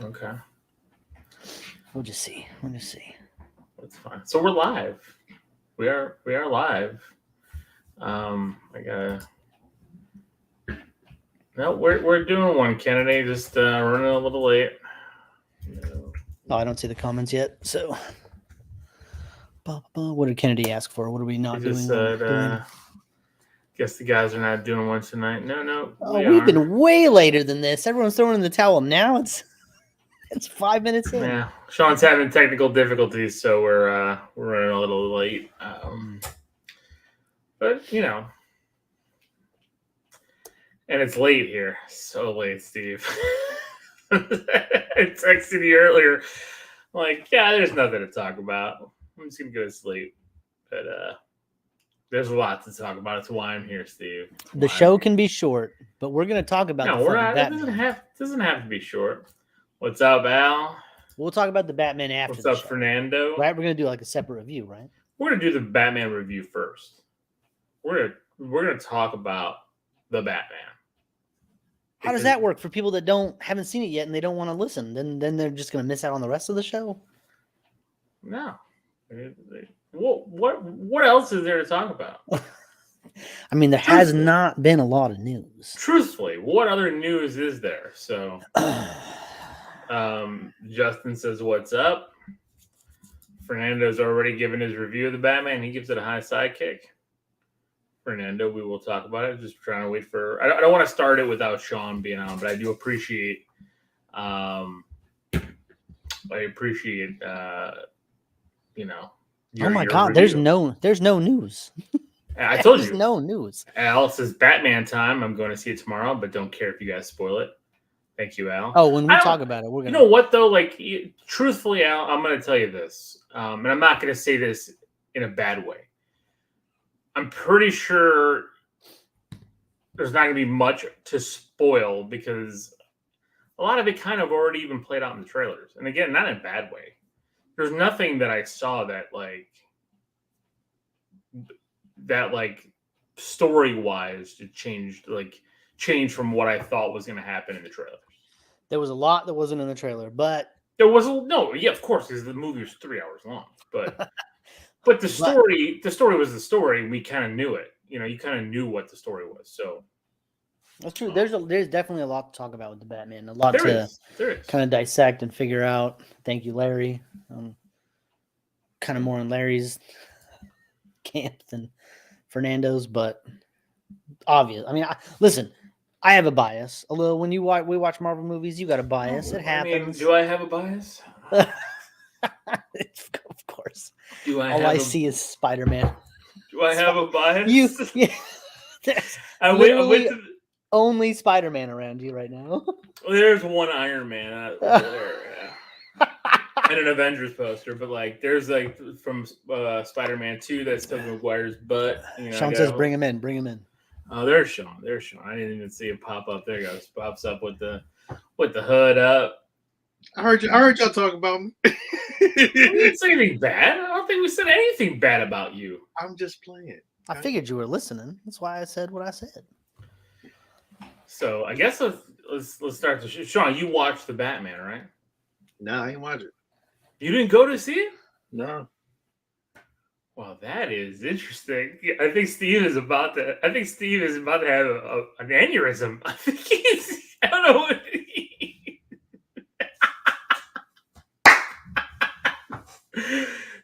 Okay. We'll just see. That's fine. So we're live. We are live. I gotta. No, we're doing one, Kennedy. Just running a little late. No. Oh, I don't see the comments yet. So, what did Kennedy ask for? What are we He not just doing? said, guess the guys are not doing one tonight. No, Oh, we we've are. been way later than this. Everyone's throwing in the towel now. It's 5 minutes in. Yeah, Sean's having technical difficulties, so we're running a little late. But and it's late here. So late, Steve. I texted you earlier. Like, yeah, there's nothing to talk about. I'm just gonna go to sleep. But there's a lot to talk about. It's why I'm here, Steve. The show can be short, but we're gonna talk about. No, we're not. It doesn't have to be short. What's up, Al? We'll talk about the Batman after. What's up, Fernando? Right, we're gonna do like a separate review, right? We're gonna do the Batman review first. We're gonna talk about the Batman. How does that work for people that haven't seen it yet and they don't want to listen? Then they're just going to miss out on the rest of the show. No. What else is there to talk about? I mean, there has not been a lot of news. Truthfully, what other news is there? So, Justin says, "What's up?" Fernando's already given his review of the Batman. He gives it a high sidekick. Fernando, we will talk about it. Just trying to wait for. I don't want to start it without Sean being on, but I do appreciate. I appreciate. Oh my God! Review. There's no news. I told you, no news. Al says Batman time. I'm going to see it tomorrow, but don't care if you guys spoil it. Thank you, Al. Oh, when we talk about it, we're gonna. You know what though? Like, truthfully, Al, I'm going to tell you this, and I'm not going to say this in a bad way. I'm pretty sure there's not going to be much to spoil because a lot of it kind of already even played out in the trailers. And again, not in a bad way. There's nothing that I saw that story-wise changed from what I thought was going to happen in the trailers. There was a lot that wasn't in the trailer, but there was of course, because the movie was 3 hours long, but. But the story was the story. We kind of knew it. You kind of knew what the story was. So that's true. There's definitely a lot to talk about with the Batman. A lot to kind of dissect and figure out. Thank you, Larry. Kind of more in Larry's camp than Fernando's, but obvious. I mean, listen. I have a bias. Although when we watch Marvel movies, you got a bias. It happens. Do I have a bias? Of course. All I see is Spider-Man. Do I have a bias? I went to only Spider-Man around you right now. Well, there's one Iron Man out there, and an Avengers poster, but there's from Spider-Man 2 that's Tobey Maguire's butt. Sean says, "Bring him in." Oh, there's Sean. I didn't even see it pop up. There he goes. Pops up with the hood up. I heard y'all talk about me. We didn't say anything bad. I don't think we said anything bad about you. I'm just playing. I figured you were listening. That's why I said what I said. So I guess let's start the show. Sean, you watched the Batman, right? No, I ain't watch it. You didn't go to see it? No. Well, that is interesting. I think Steve is about to have an aneurysm. I think I don't know what.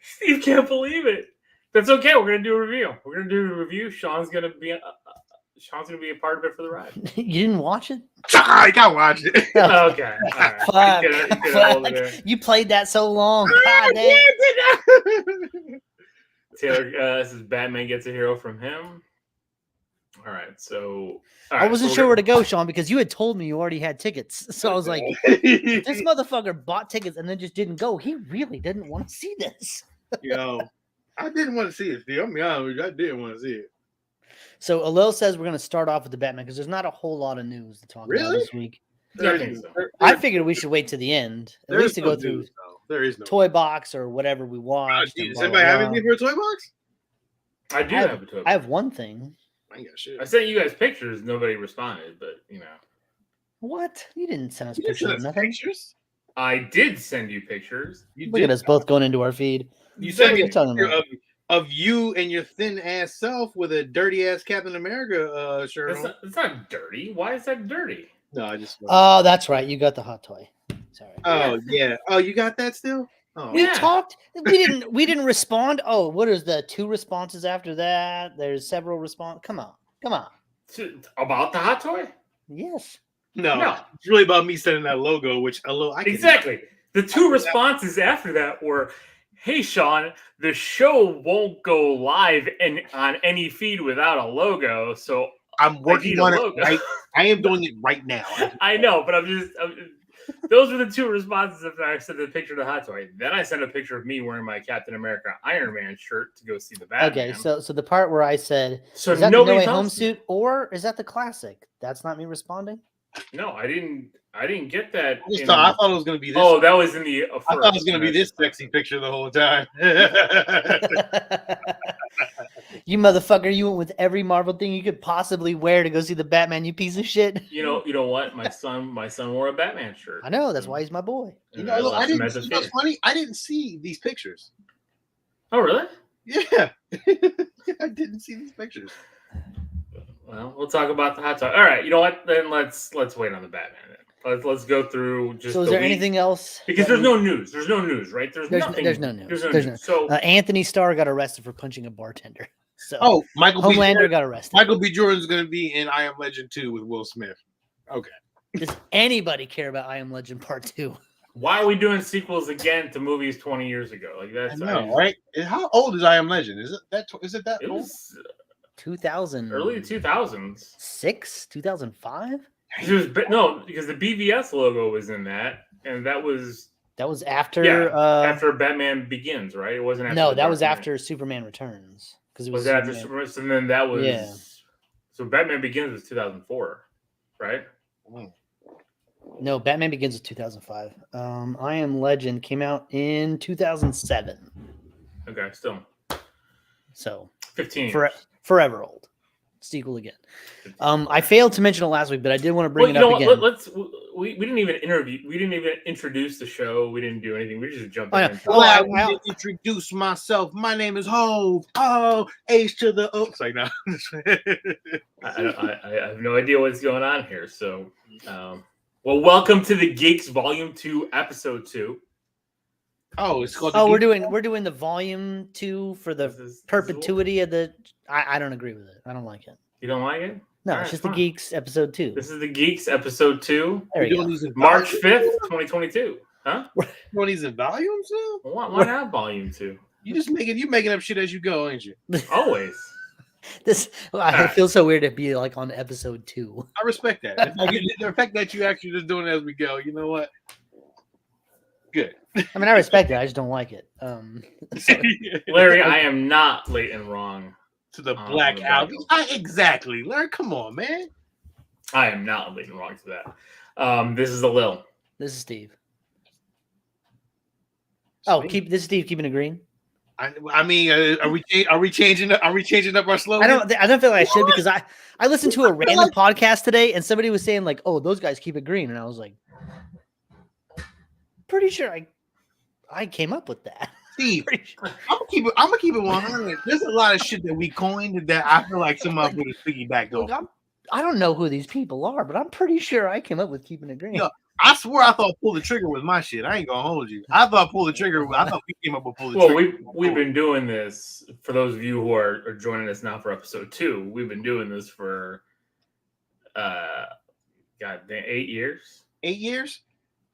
Steve can't believe it. That's okay. We're gonna do a review. Sean's gonna be a part of it for the ride. You didn't watch it? I got to watch it. Okay. All right. You played that so long. Taylor, this is Batman gets a hero from him. All right. So I wasn't sure where to go, Sean, because you had told me you already had tickets. So I was like, this motherfucker bought tickets and then just didn't go. He really didn't want to see this. Yo, I didn't want to see it, Steve. I'm be honest with you. I didn't want to see it. So Alil says we're going to start off with the Batman because there's not a whole lot of news to talk about this week. I figured we should wait to the end, at least to go through Toy Box or whatever we watched. Does anybody have anything for a Toy Box? I do have a Toy Box. I have one thing. I ain't got shit. I sent you guys pictures. Nobody responded, but What? You didn't send us pictures of nothing. Pictures? I did send you pictures. Look at us both going into our feed. You sent me a talking picture of you and your thin ass self with a dirty ass Captain America shirt on. It's not dirty. Why is that dirty? No, I just. Oh, that's right. You got the hot toy. Sorry. Oh yeah. Oh, you got that still? Oh, we talked. We didn't respond. Oh, what is the 2 responses after that? There's several responses. Come on. About the hot toy? Yes. No. It's really about me sending that logo, which exactly. The 2 responses after that were, "Hey Sean, the show won't go live on any feed without a logo, so I'm working on it. I am doing it right now. I know, but those were the 2 responses after I sent the picture of the hot toy. Then I sent a picture of me wearing my Captain America Iron Man shirt to go see the Batman. Okay, so the part where I said, is that the No Way Home suit or is that the classic? That's not me responding? No, I didn't get that. I thought it was going to be this. Oh, that was in the. I thought it was going to be this sexy picture the whole time. You motherfucker! You went with every Marvel thing you could possibly wear to go see the Batman. You piece of shit. You know what? My son wore a Batman shirt. I know. That's why he's my boy. I didn't. That's funny. I didn't see these pictures. Oh, really? Yeah. I didn't see these pictures. Well, we'll talk about the hot toy. All right. You know what? Then let's wait on the Batman. Let's go through just. So, is there anything else? Because there's no news. There's no news, right? There's nothing. There's no news. There's no news. So Anthony Starr got arrested for punching a bartender. So Homelander got arrested. Michael B. Jordan's going to be in I Am Legend 2 with Will Smith. Okay. Does anybody care about I Am Legend Part 2? Why are we doing sequels again to movies 20 years ago? Like that's right. How old is I Am Legend? Is it that it old? Was 2000 early 2000s. 6 2005. Because the BVS logo was in that, and that was after after Batman Begins, right? It wasn't. After that was after Superman Returns because it was after Superman. And then that was So Batman Begins was 2004, right? No, Batman Begins was 2005. I Am Legend came out in 2007. Okay, still. So 15. Forever old. Sequel again. I failed to mention it last week, but I did want to bring it up again. We didn't even we didn't even introduce the show. We didn't do anything. We just jumped in. I didn't introduce myself. My name is Hove. Oh, H to the O. It's like now. I have no idea what's going on here. So, well, welcome to the Geekz Volume 2, Episode 2. Oh, it's called. We're doing the Volume 2 for the perpetuity of the. I don't agree with it. I don't like it. You don't like it? No, it's just the Geekz Episode 2. This is the Geekz Episode 2. There we go. March 5th, 2022. Huh? One these in volumes now? Why not Volume 2? You making up shit as you go, ain't you? Always. I feel so weird to be like on Episode 2. I respect that. The fact that you actually just doing it as we go, you know what? Good. I mean, I respect it. I just don't like it. Larry, I am not late and wrong. To the Black Album. Exactly. Larry, come on, man. I am not late and wrong to that. This is the Lil. This is Steve. Oh, this is Steve keeping it green. I mean, are we changing up our slogan? I don't feel like I should because I listened to a random podcast today and somebody was saying like, "Oh, those guys keep it green," and I was like, pretty sure I came up with that. Steve, I'm gonna keep it 100. There's a lot of shit that we coined that I feel like somebody would have piggybacked on. I don't know who these people are, but I'm pretty sure I came up with keeping it green. Yo, I swear I thought pull the trigger was my shit. I ain't gonna hold you. I thought pull the trigger. I thought we came up with pull the trigger. Well, we've been doing this for those of you who are joining us now for Episode 2. We've been doing this for 8 years. 8 years.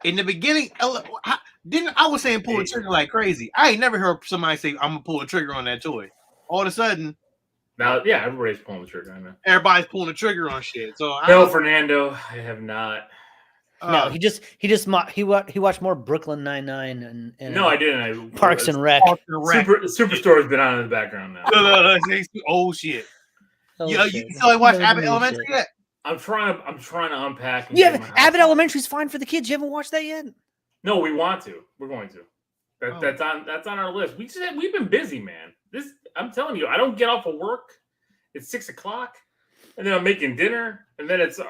In the beginning, I was saying pull the trigger like crazy. I ain't never heard somebody say I'm gonna pull the trigger on that toy. All of a sudden, now everybody's pulling the trigger. I know everybody's pulling the trigger on shit. So Fernando, I have not. No, he watched more Brooklyn Nine-Nine and no, I didn't. Parks and Rec. Superstore has been on in the background now. No, old shit. You still watch Abbott Elementary yet? I'm trying to unpack. Yeah, Abbott Elementary's fine for the kids. You haven't watched that yet? No, we want to. We're going to. That's on our list. We've been busy, man. I'm telling you, I don't get off of work. It's 6:00. and then I'm making dinner, and then it's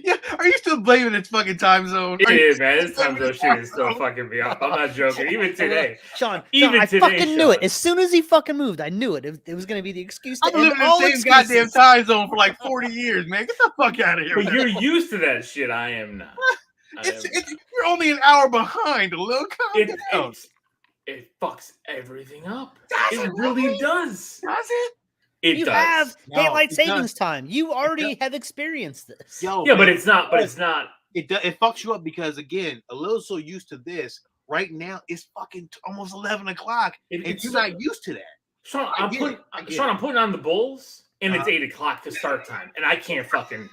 yeah. Are you still blaming its fucking time zone? It is, man. This time zone shit is still fucking me up. I'm not joking. Even today, Sean, I fucking knew it. As soon as he fucking moved, I knew it. It was gonna be the excuse. I've lived in the same goddamn time zone for like 40 years, man. Get the fuck out of here. But you're used to that shit. I am not. You're only an hour behind. A little calm down. It fucks everything up. It really does. Does it? You have daylight savings time. You already have experienced this. Yo, yeah, but it's not. But it's not. It fucks you up because again, a little so used to this. Right now, it's fucking almost 11 o'clock, and you're not used to that. Sean, I'm putting on the Bulls, and it's 8 o'clock to start time, and I can't fucking.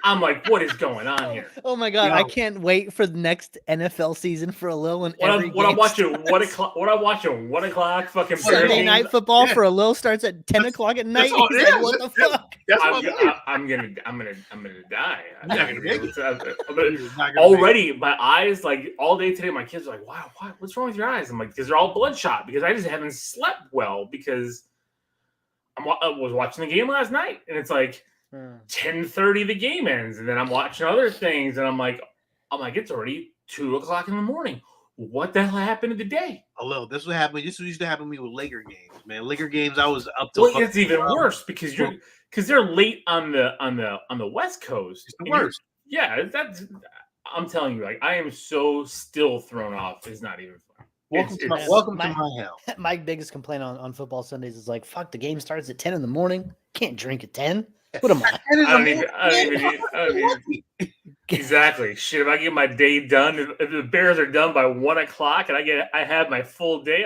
I'm like, what is going on here? Oh my god, I can't wait for the next NFL season for a little and what I'm watching 1 o'clock fucking Sunday night football for a little starts at 10 o'clock at night. Like, what the fuck? I'm gonna die. Already my eyes, like all day today, my kids are like, wow, what's wrong with your eyes? I'm like, because they're all bloodshot because I just haven't slept well because I was watching the game last night and it's like 10:30 the game ends, and then I'm watching other things, and I'm like, it's already 2 o'clock in the morning. What the hell happened today? This what happened. This used to happen to me with Laker games, man. Laker games, I was up to. Well, it's even worse because they're late on the West Coast. It's the worst. Yeah, I'm telling you, like I am so still thrown off. It's not even fun. Welcome to my hell. My biggest complaint on football Sundays is like, fuck, the game starts at 10 in the morning. Can't drink at 10. What am I? I don't even exactly. Shit, if I get my day done, if the Bears are done by 1 o'clock and I have my full day,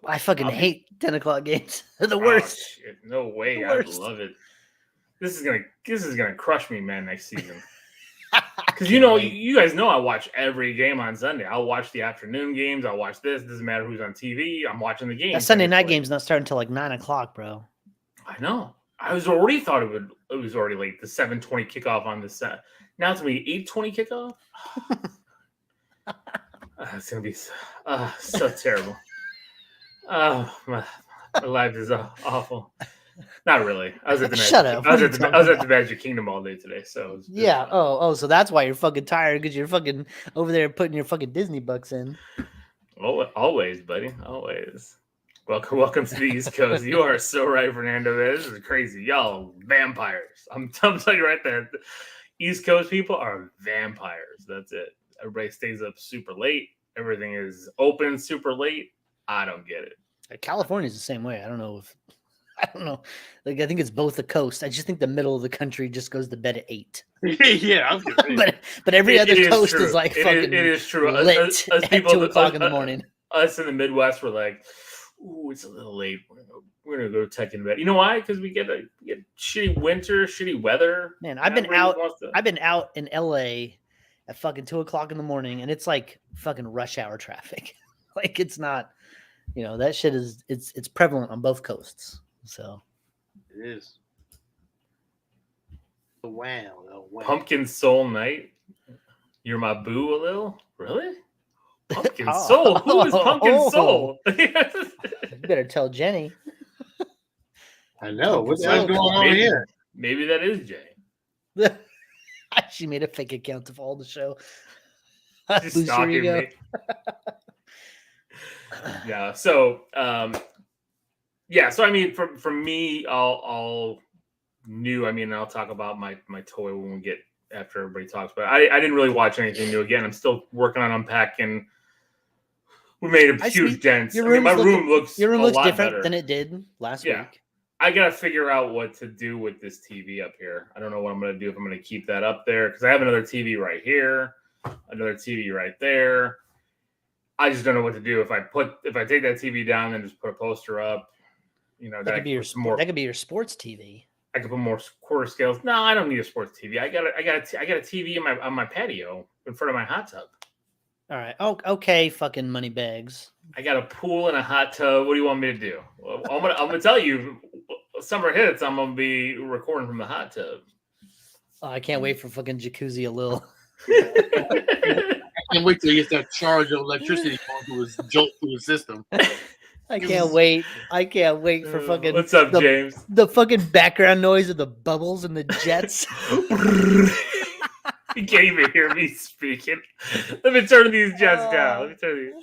I fucking hate 10 o'clock games. They're the worst. Shit, no way. I love it. This is gonna crush me, man, next season. Because you guys know I watch every game on Sunday. I'll watch the afternoon games. I'll watch this. It doesn't matter who's on TV. I'm watching the game. That Sunday night game's not starting until like 9 o'clock, bro. I know. I was already thought it was already late. The 7:20 kickoff on the set. Now it's gonna be 8:20 kickoff. It's gonna be so terrible. Oh, my life is awful. Not really. I was at the Shut up. I was at the Magic Kingdom all day today. So yeah. Oh. So that's why you're fucking tired because you're fucking over there putting your fucking Disney bucks in. Oh, always, buddy. Always. Welcome to the East Coast. You are so right, Fernando. This is crazy. Y'all vampires. I'm telling you right there. The East Coast people are vampires. That's it. Everybody stays up super late. Everything is open super late. I don't get it. California's the same way. I don't know. Like I think it's both the coast. I just think the middle of the country just goes to bed at 8. Yeah, but every other coast is like fucking. It is true. Lit at 2 o'clock in the morning. Us in the Midwest, we're like, ooh, it's a little late. We're gonna go tuck in bed. You know why? Because we get shitty winter, shitty weather. Man, I've been out in LA at fucking 2 o'clock in the morning, and it's like fucking rush hour traffic. Like it's not, that shit is it's prevalent on both coasts. So it is. Wow. Pumpkin Soul Night. You're my boo a little? Really? Pumpkin Soul? Who is Pumpkin Soul? You better tell Jenny. I know. What's going on here? Maybe that is Jay. She made a fake account of all the show. She's stalking me. Yeah. So, so I mean, from me, I'll new. I mean, I'll talk about my toy when we get after everybody talks. But I didn't really watch anything new. Again, I'm still working on unpacking. We made a huge dent. My room looks different better than it did last week. I gotta figure out what to do with this TV up here. I don't know what I'm gonna do, if I'm gonna keep that up there because I have another TV right here, another TV right there. I just don't know what to do if I take that TV down and just put a poster up. That could be your sports TV. I could put more quarter scales. No, I don't need a sports TV. I got a TV on my patio in front of my hot tub. All right. Oh, okay. Fucking money bags. I got a pool and a hot tub. What do you want me to do? Well, I'm gonna tell you. Summer hits. I'm gonna be recording from the hot tub. Oh, I can't wait for fucking jacuzzi a little. I can't wait till he gets that charge of electricity going through his system. I can't wait. I can't wait for fucking. What's up, James? The fucking background noise of the bubbles and the jets. You can't even hear me speaking. Let me turn these jets down. Let me turn these.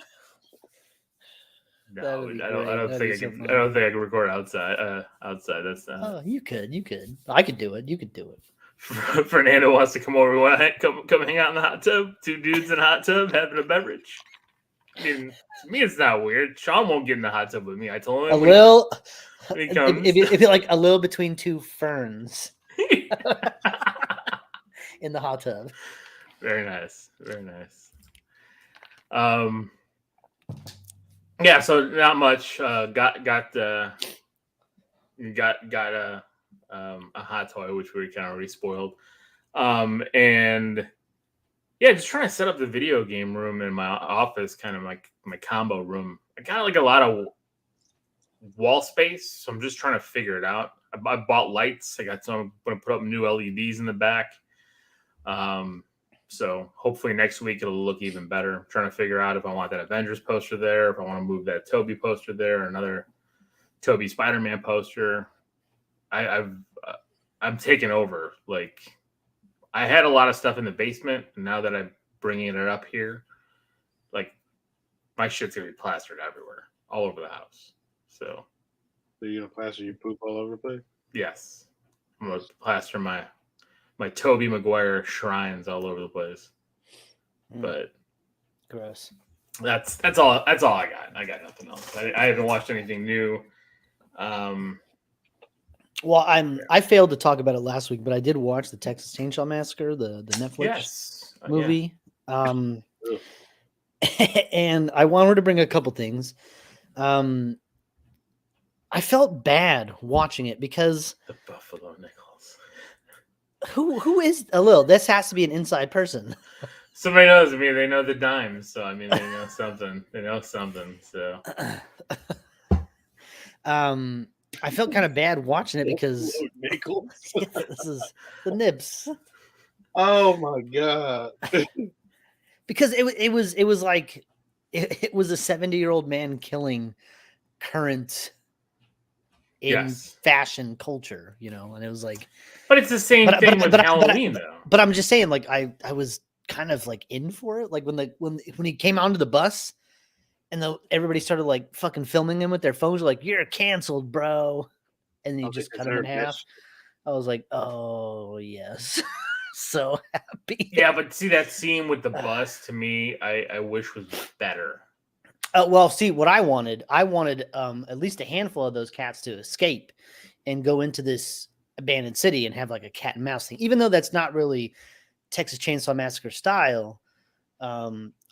No, I don't think I can record outside. That's not. Oh, you could. I could do it. You could do it. Fernando wants to come over. Come hang out in the hot tub. Two dudes in a hot tub having a beverage. I mean, to me, it's not weird. Sean won't get in the hot tub with me. I told him a little. When he comes. If you like a little between two ferns in the hot tub. Very nice. Very nice. Yeah. So not much. Got a hot toy, which we kind of already spoiled. And yeah, just trying to set up the video game room in my office, kind of like my combo room. I got like a lot of wall space, so I'm just trying to figure it out. I bought lights. I'm going to put up new LEDs in the back. So hopefully next week it'll look even better. I'm trying to figure out if I want that Avengers poster there, if I want to move that Toby poster there, or another Toby Spider-Man poster. I'm taking over. Like, I had a lot of stuff in the basement, and now that I'm bringing it up here, like, my shit's gonna be plastered everywhere, all over the house. So you're gonna plaster your poop all over the place? Yes, I'm gonna plaster my Tobey Maguire shrines all over the place. But gross. That's all I got. I got nothing else. I haven't watched anything new. Well, I failed to talk about it last week, but I did watch the Texas Chainsaw Massacre, the Netflix movie. Yeah. And I wanted to bring a couple things. I felt bad watching it because the Buffalo Nickels. Who is Alil? This has to be an inside person. Somebody knows. I mean, they know the dimes, so I mean, they know something. They know something. So, I felt kind of bad watching it because this is the nibs. Oh my god! Because it was like it was a 70-year-old man killing current in fashion culture, you know, and it was like. But it's the same thing with Halloween, though. But I'm just saying, like I was kind of like in for it, like when he came onto the bus. And everybody started like fucking filming him with their phones, like, "You're canceled, bro." And then you just cut him in half. I was like, "Oh yes." So happy. Yeah, but see that scene with the bus, to me, I wish was better. Well, see what I wanted at least a handful of those cats to escape and go into this abandoned city and have like a cat and mouse thing, even though that's not really Texas Chainsaw Massacre style.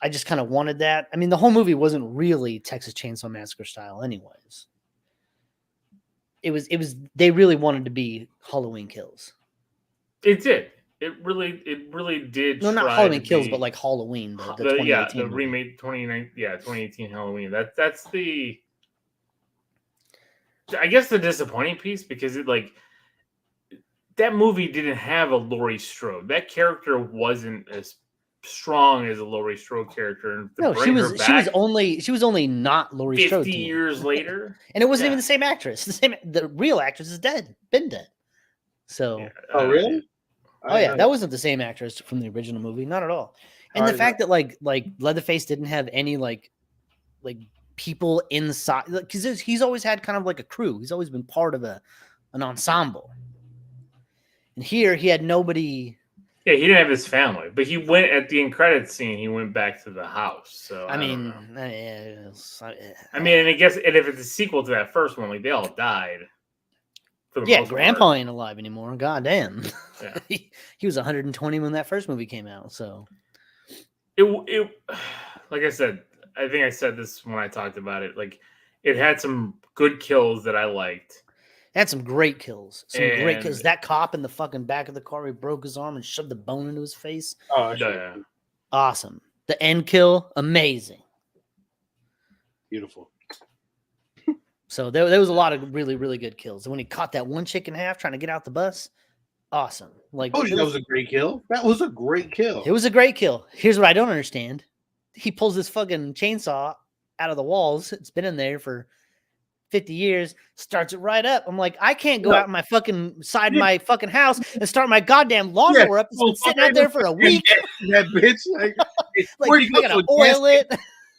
I just kind of wanted that. I mean, the whole movie wasn't really Texas Chainsaw Massacre style anyways. It was, they really wanted to be Halloween Kills. It did. It really did. No, not Halloween Kills, but like Halloween. The remake 2018 Halloween. That's the, I guess, the disappointing piece, because it like, that movie didn't have a Laurie Strode. That character wasn't as strong as a Laurie Strode character. No, she was only not Laurie Strode 50 years later, and it wasn't even the same actress. The real actress is been dead. So, oh really? That wasn't the same actress from the original movie, not at all. And the fact that like Leatherface didn't have any like people inside, because he's always had kind of like a crew. He's always been part of an ensemble, and here he had nobody. Yeah, he didn't have his family, but he went at the end credits scene. He went back to the house. So I mean, and I guess, and if it's a sequel to that first one, like, they all died. Grandpa ain't alive anymore. God damn. Yeah. He was 120 when that first movie came out. So it like I said, I think I said this when I talked about it. Like, it had some good kills that I liked. Had some great kills. Great kills. That cop in the fucking back of the car, he broke his arm and shoved the bone into his face. Oh, yeah. Awesome. The end kill, amazing. Beautiful. So there was a lot of really, really good kills. And when he caught that one chick in half trying to get out the bus, awesome. Like, that was a great kill. That was a great kill. It was a great kill. Here's what I don't understand. He pulls this fucking chainsaw out of the walls. It's been in there for 50 years, starts it right up. I'm like, I can't go out in my fucking side of my fucking house and start my goddamn lawnmower up. It's been sitting out there for a week. That bitch, like where do you go I gotta oil it.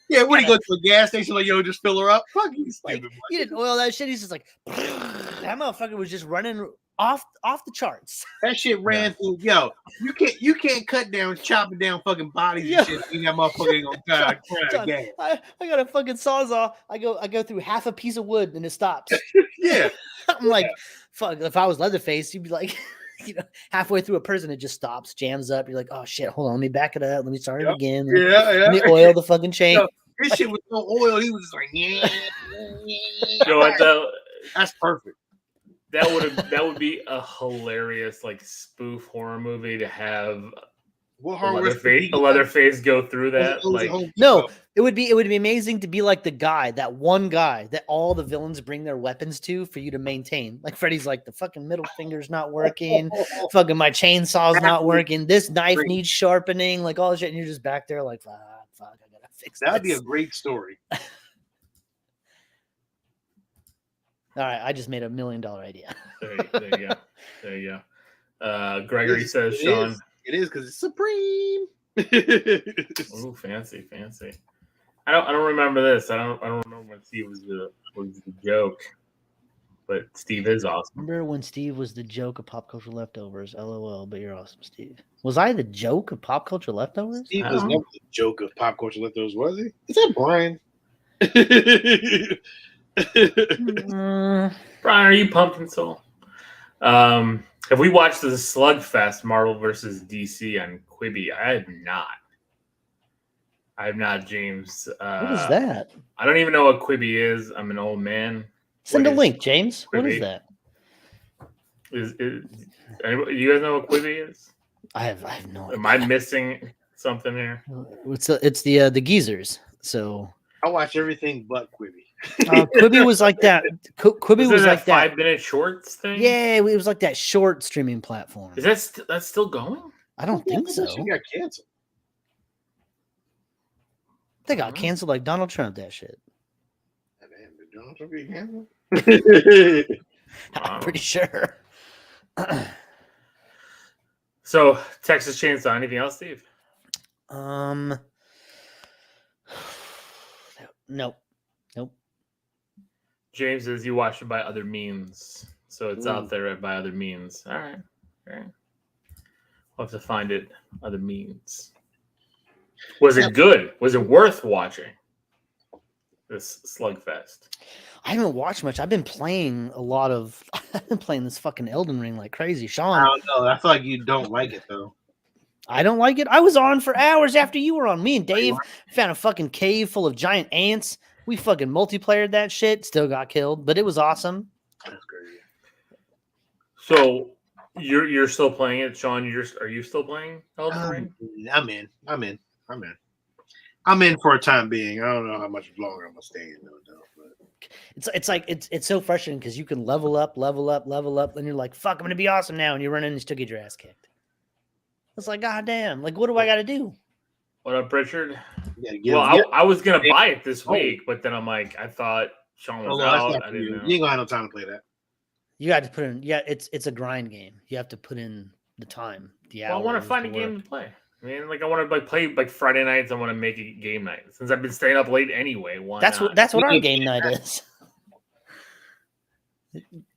Yeah, where do you go to a gas station? Like, yo, just fill her up. Fuck you, like, he didn't oil that shit. He's just like, that motherfucker was just running off the charts. That shit ran through. Yo, you can't cut down, chopping down fucking bodies and shit. You that motherfucker ain't gonna die again. I got a fucking sawzall. I go through half a piece of wood and it stops. Yeah, I'm like, fuck. If I was Leatherface, you'd be like, halfway through a person, it just stops, jams up. You're like, oh shit, hold on, let me back it up. Let me start it again. Let me oil the fucking chain. Yo, this shit was no oil. He was just like, yeah. You know what though? That's perfect. That would be a hilarious like spoof horror movie to have a Leatherface go through that. Like, no, it would be amazing to be like the guy, that one guy that all the villains bring their weapons to for you to maintain. Like Freddy's like, the fucking middle finger's not working, fucking my chainsaw's not working, this knife needs sharpening, like all this shit, and you're just back there like, fuck, I gotta fix that. That'd be a great story. All right, I just made $1 million idea. There you go. Gregory says, Sean. It is because it's Supreme. Ooh, fancy. I don't remember this. I don't remember when Steve was the joke. But Steve is awesome. Remember when Steve was the joke of Pop Culture Leftovers? LOL, but you're awesome, Steve. Was I the joke of Pop Culture Leftovers? Steve was never the joke of Pop Culture Leftovers, was he? Is that Brian? Brian, are you Pumpkin Soul? Have we watched the Slugfest Marvel versus DC on Quibi? I have not, James. What is that? I don't even know what Quibi is. I'm an old man. Send a link, James. Quibi? What is that? You guys know what Quibi is? I have no idea. Am I missing something here? It's the geezers. So I watch everything but Quibi. Quibi was like that. Quibi was like that 5-minute shorts thing. Yeah, it was like that short streaming platform. Is that's still going? I don't think so. She got canceled. They got canceled like Donald Trump. That shit. Did Donald Trump get canceled? I'm pretty sure. So Texas Chainsaw. Anything else, Steve? Nope. James says you watched it by other means, so it's out there by other means. All right. We'll have to find it other means. Was it good? Was it worth watching? This Slugfest. I haven't watched much. I've been playing this fucking Elden Ring like crazy. Sean, I don't know. I feel like you don't like it though. I don't like it. I was on for hours after you were on. Me and Dave found a fucking cave full of giant ants. We fucking multiplayered that shit. Still got killed, but it was awesome. That's crazy. So you're still playing it, Sean? Are you still playing Elden Ring? I'm in for a time being. I don't know how much longer I'm gonna stay in though. But it's so frustrating because you can level up, and you're like, fuck, I'm gonna be awesome now, and you run in and still get your ass kicked. It's like, god damn, like what do I gotta do? What up, Richard? I was gonna buy it this week, but then I'm like, I thought Sean was out. I didn't know. You ain't gonna have no time to play that. You got to put in. Yeah, it's a grind game. You have to put in the time. I want to find a game to play. I mean, like I want to play like Friday nights. I want to make it game night since I've been staying up late anyway. That's what our game night is.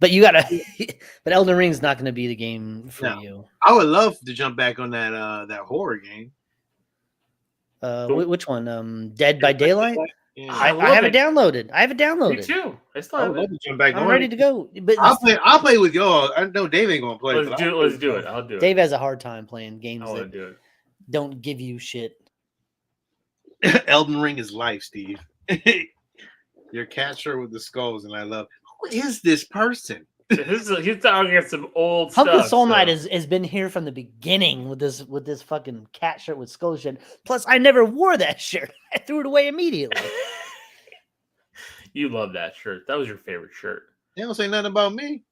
But you gotta. But Elden Ring's not going to be the game for you. I would love to jump back on that horror game. Which one? Dead by Daylight. Yeah. I have it downloaded. Me too. I still have it. Jump back I'm ready to go. But I'll play with y'all. I know Dave ain't gonna play. Let's do it. I'll do it. Dave has a hard time playing games that don't give you shit. Elden Ring is life, Steve. Your catcher with the skulls, and I love. Who is this person? He's talking about some old Pumpkin stuff. Soul Knight has been here from the beginning with this fucking cat shirt with skull shit. Plus, I never wore that shirt. I threw it away immediately. You love that shirt. That was your favorite shirt. They don't say nothing about me.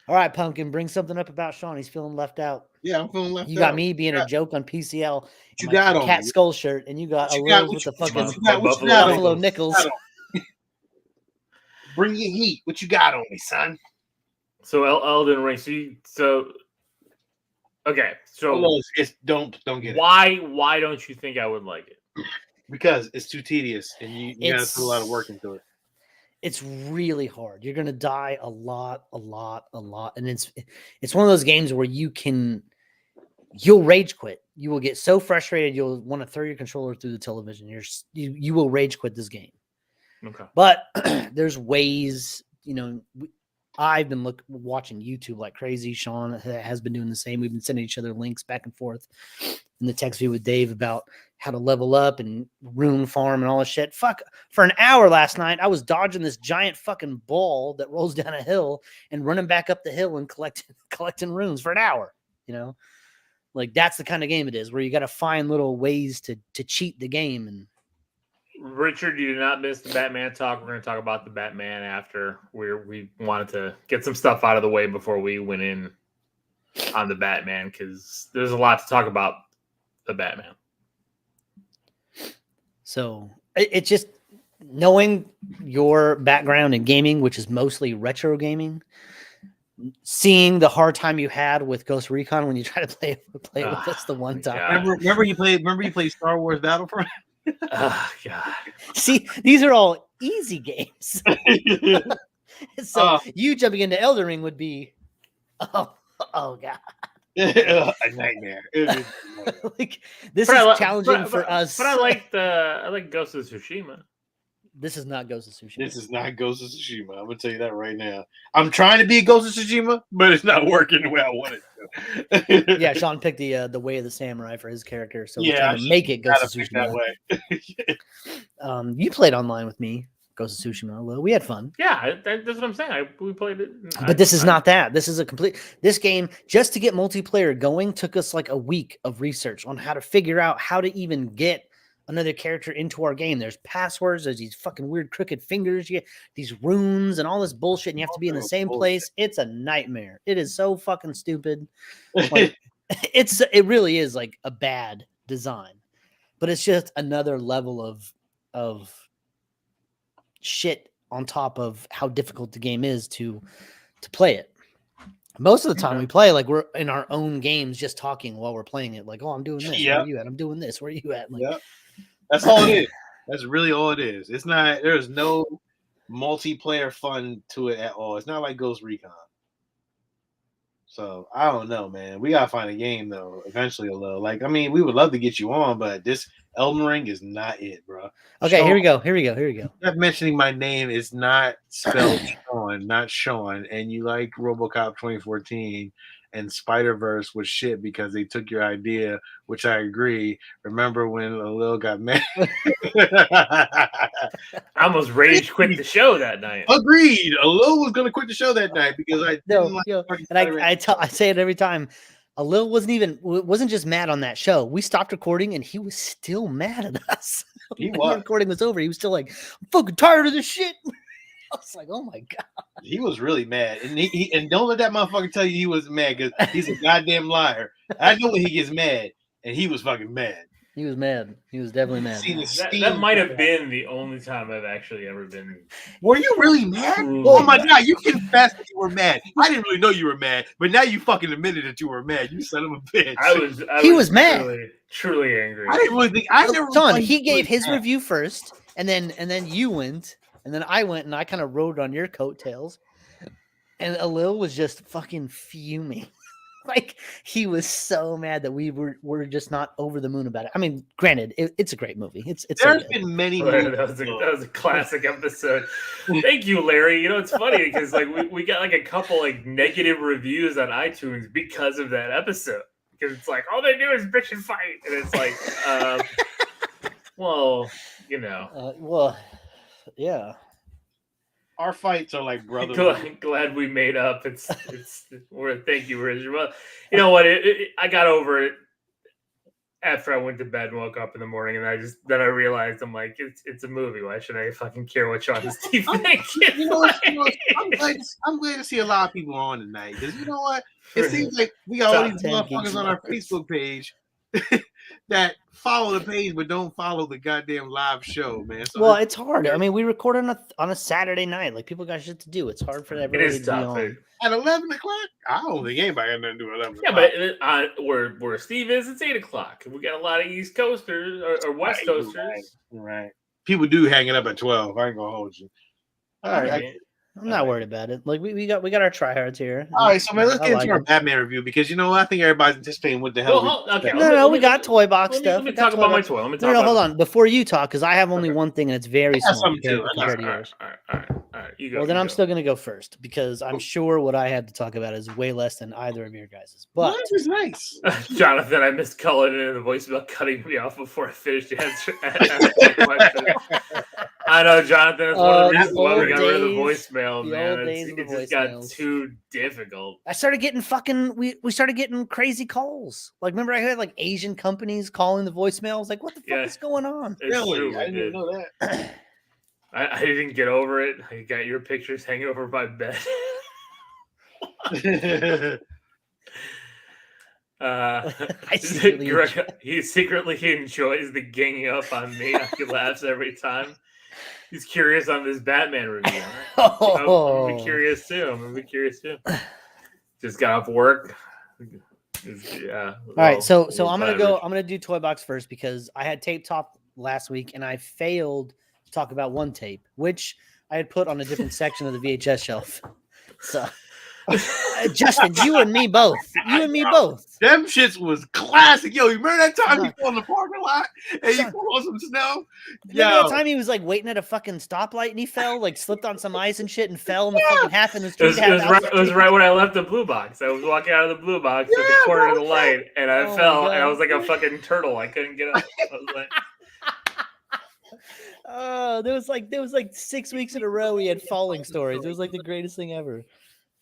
All right, Pumpkin, bring something up about Sean. He's feeling left out. Yeah, I'm feeling left out. You got me being a joke on PCL. You got cat skull shirt, and you got a Rose with the fucking Buffalo Nickels. Bring your heat. What you got on me, son? So Elden Ring. So okay. So don't get it. Why don't you think I would like it? Because it's too tedious, and you got to put a lot of work into it. It's really hard. You're gonna die a lot, and it's one of those games where you'll rage quit. You will get so frustrated you'll want to throw your controller through the television. You will rage quit this game. Okay. But there's ways, I've been watching YouTube like crazy. Sean has been doing the same. We've been sending each other links back and forth in the text view with Dave about how to level up and rune farm and all this shit. Fuck, for an hour last night, I was dodging this giant fucking ball that rolls down a hill and running back up the hill and collecting runes for an hour. Like that's the kind of game it is, where you got to find little ways to cheat the game. And Richard, you did not miss the Batman talk. We're going to talk about the Batman after. We wanted to get some stuff out of the way before we went in on the Batman, because there's a lot to talk about the Batman. So it's just knowing your background in gaming, which is mostly retro gaming, seeing the hard time you had with Ghost Recon when you tried to play it with us the one time. Remember you played Star Wars Battlefront? Oh God. See, these are all easy games. So you jumping into Elden Ring would be oh God. A nightmare. Like this is challenging for us. But I like Ghost of Tsushima. This is not Ghost of Tsushima. This is not Ghost of Tsushima. I'm gonna tell you that right now. I'm trying to be Ghost of Tsushima, but it's not working the way I want it to. Yeah, Sean picked the Way of the Samurai for his character, so we're trying to make it Ghost of Tsushima that way. You played online with me, Ghost of Tsushima. Well, we had fun. Yeah, that's what I'm saying. We played it. But this is not that. This is this game, just to get multiplayer going, took us like a week of research on how to figure out how to even get another character into our game. There's passwords, there's these fucking weird crooked fingers, you get these runes and all this bullshit, and you have to be in the same place. It's a nightmare. It is so fucking stupid. Like, it really is like a bad design, but it's just another level of shit on top of how difficult the game is to play it. Most of the time we play like we're in our own games, just talking while we're playing it. Like, oh, I'm doing this. Where are you at? I'm doing this. Where are you at? Like, that's all it is. That's really all it is. It's not. There's no multiplayer fun to it at all. It's not like Ghost Recon. So I don't know, man. We gotta find a game though. Eventually, like I mean, we would love to get you on, but this Elden Ring is not it, bro. Okay, Sean, here we go. Not mentioning my name is not spelled Sean, not Sean. And you like RoboCop 2014 and Spider-Verse was shit because they took your idea, which I agree. Remember when Lil got mad? I almost rage quit the show that night. Agreed. Lil was gonna quit the show that night because I say it every time. Lil wasn't just mad on that show. We stopped recording and he was still mad at us. He was. The recording was over. He was still like, I'm fucking tired of this shit. I was like, oh my God. He was really mad. And and don't let that motherfucker tell you he was mad because he's a goddamn liar. I know when he gets mad, and he was fucking mad. He was mad. He was definitely mad. That might have been the only time I've actually ever been. Were you really mad? Oh my God, you confessed that you were mad. I didn't really know you were mad, but now you fucking admitted that you were mad. You son of a bitch. He was mad. Truly angry. I didn't really think. I never. Son, he gave his review first, and then you went. And then I went and I kind of rode on your coattails. And Alil was just fucking fuming. Like, he was so mad that we were just not over the moon about it. I mean, granted, it's a great movie. There's been many movies. That was a classic episode. Thank you, Larry. You know, it's funny because like we got like a couple like negative reviews on iTunes because of that episode. Because it's like all they do is bitch and fight. And it's like, well, you know. Yeah, our fights are like brotherly. Glad we made up. Thank you, Richard. Well, you know what? I got over it after I went to bed and woke up in the morning, and I realized I'm like, it's a movie. Why should I fucking care what Sean and Steve think? I'm glad to see a lot of people on tonight because you know what? It seems like we got all these motherfuckers on our Facebook page that follow the page, but don't follow the goddamn live show, man. So well, it's hard. I mean, we record on a Saturday night. Like people got shit to do. It's hard for everybody to be on. At 11 o'clock? I don't think anybody got nothing to do at 11 o'clock. Yeah, but where Steve is, it's 8 o'clock. We got a lot of East Coasters or West Coasters. Right. People do hang it up at 12. I ain't gonna hold you. All right. I'm not worried about it. Like we got our tryhards here. All right, so man, let's get into our Batman review because I think everybody's anticipating what the hell. No, we got toy box stuff. Let me talk about my toy. No, hold on. Before you talk, because I have only one thing and it's very small compared to yours. All right. You go. Well, then I'm still gonna go first because I'm sure what I had to talk about is way less than either of your guys's. But that was nice, Jonathan. I missed Cullen in the voicemail cutting me off before I finished answering my question. I know, Jonathan. That's one of the reasons why we got rid of the voicemail, man. It just got too difficult. I started getting we started getting crazy calls. Like, remember I had like Asian companies calling the voicemails? Like, what the fuck is going on? Really? I didn't know that. I didn't get over it. I got your pictures hanging over my bed. He secretly enjoys the ganging up on me. He laughs every time. He's curious on this Batman review. I'm gonna be curious too. Just got off work. All right, so I'm gonna do Toy Box first because I had Tape Talk last week and I failed to talk about one tape, which I had put on a different section of the VHS shelf. So Justin, you and me both. Them shits was classic. Yo, you remember that time he fell in the parking lot and he fell on some snow? Remember that time he was like waiting at a fucking stoplight and he fell, like slipped on some ice and shit and fell in the fucking half in the street. It was right when I left the blue box. I was walking out of the blue box at the corner of the light and I fell and I was like a fucking turtle. I couldn't get up. I was like, there was like 6 weeks in a row we had falling stories. It was like the greatest thing ever.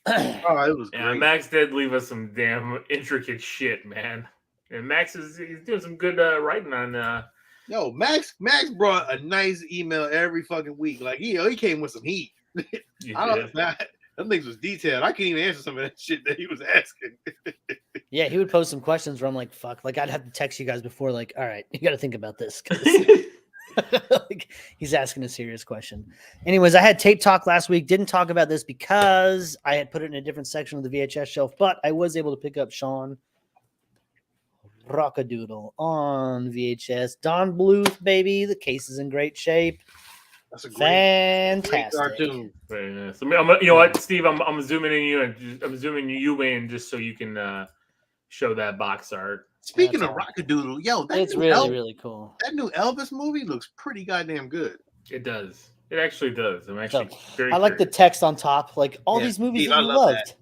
It was great. Yeah, Max did leave us some damn intricate shit, man. And Max he's doing some good writing on. Yo, Max brought a nice email every fucking week. Like he came with some heat. Them things was detailed. I can't even answer some of that shit that he was asking. Yeah, he would post some questions where I'm like, fuck. Like I'd have to text you guys before, like, all right, you got to think about this. Like, he's asking a serious question. Anyways, I had Tape Talk last week. Didn't talk about this because I had put it in a different section of the VHS shelf, but I was able to pick up Sean Rockadoodle on VHS. Don Bluth, baby. The case is in great shape. That's a fantastic cartoon. Very nice. You know what, Steve? I'm zooming in you and I'm zooming you in just so you can show that box art. Speaking of Rockadoodle, yo, it's really cool. That new Elvis movie looks pretty goddamn good. It does. It actually does. I'm actually very I like the text on top, like all these movies that you loved.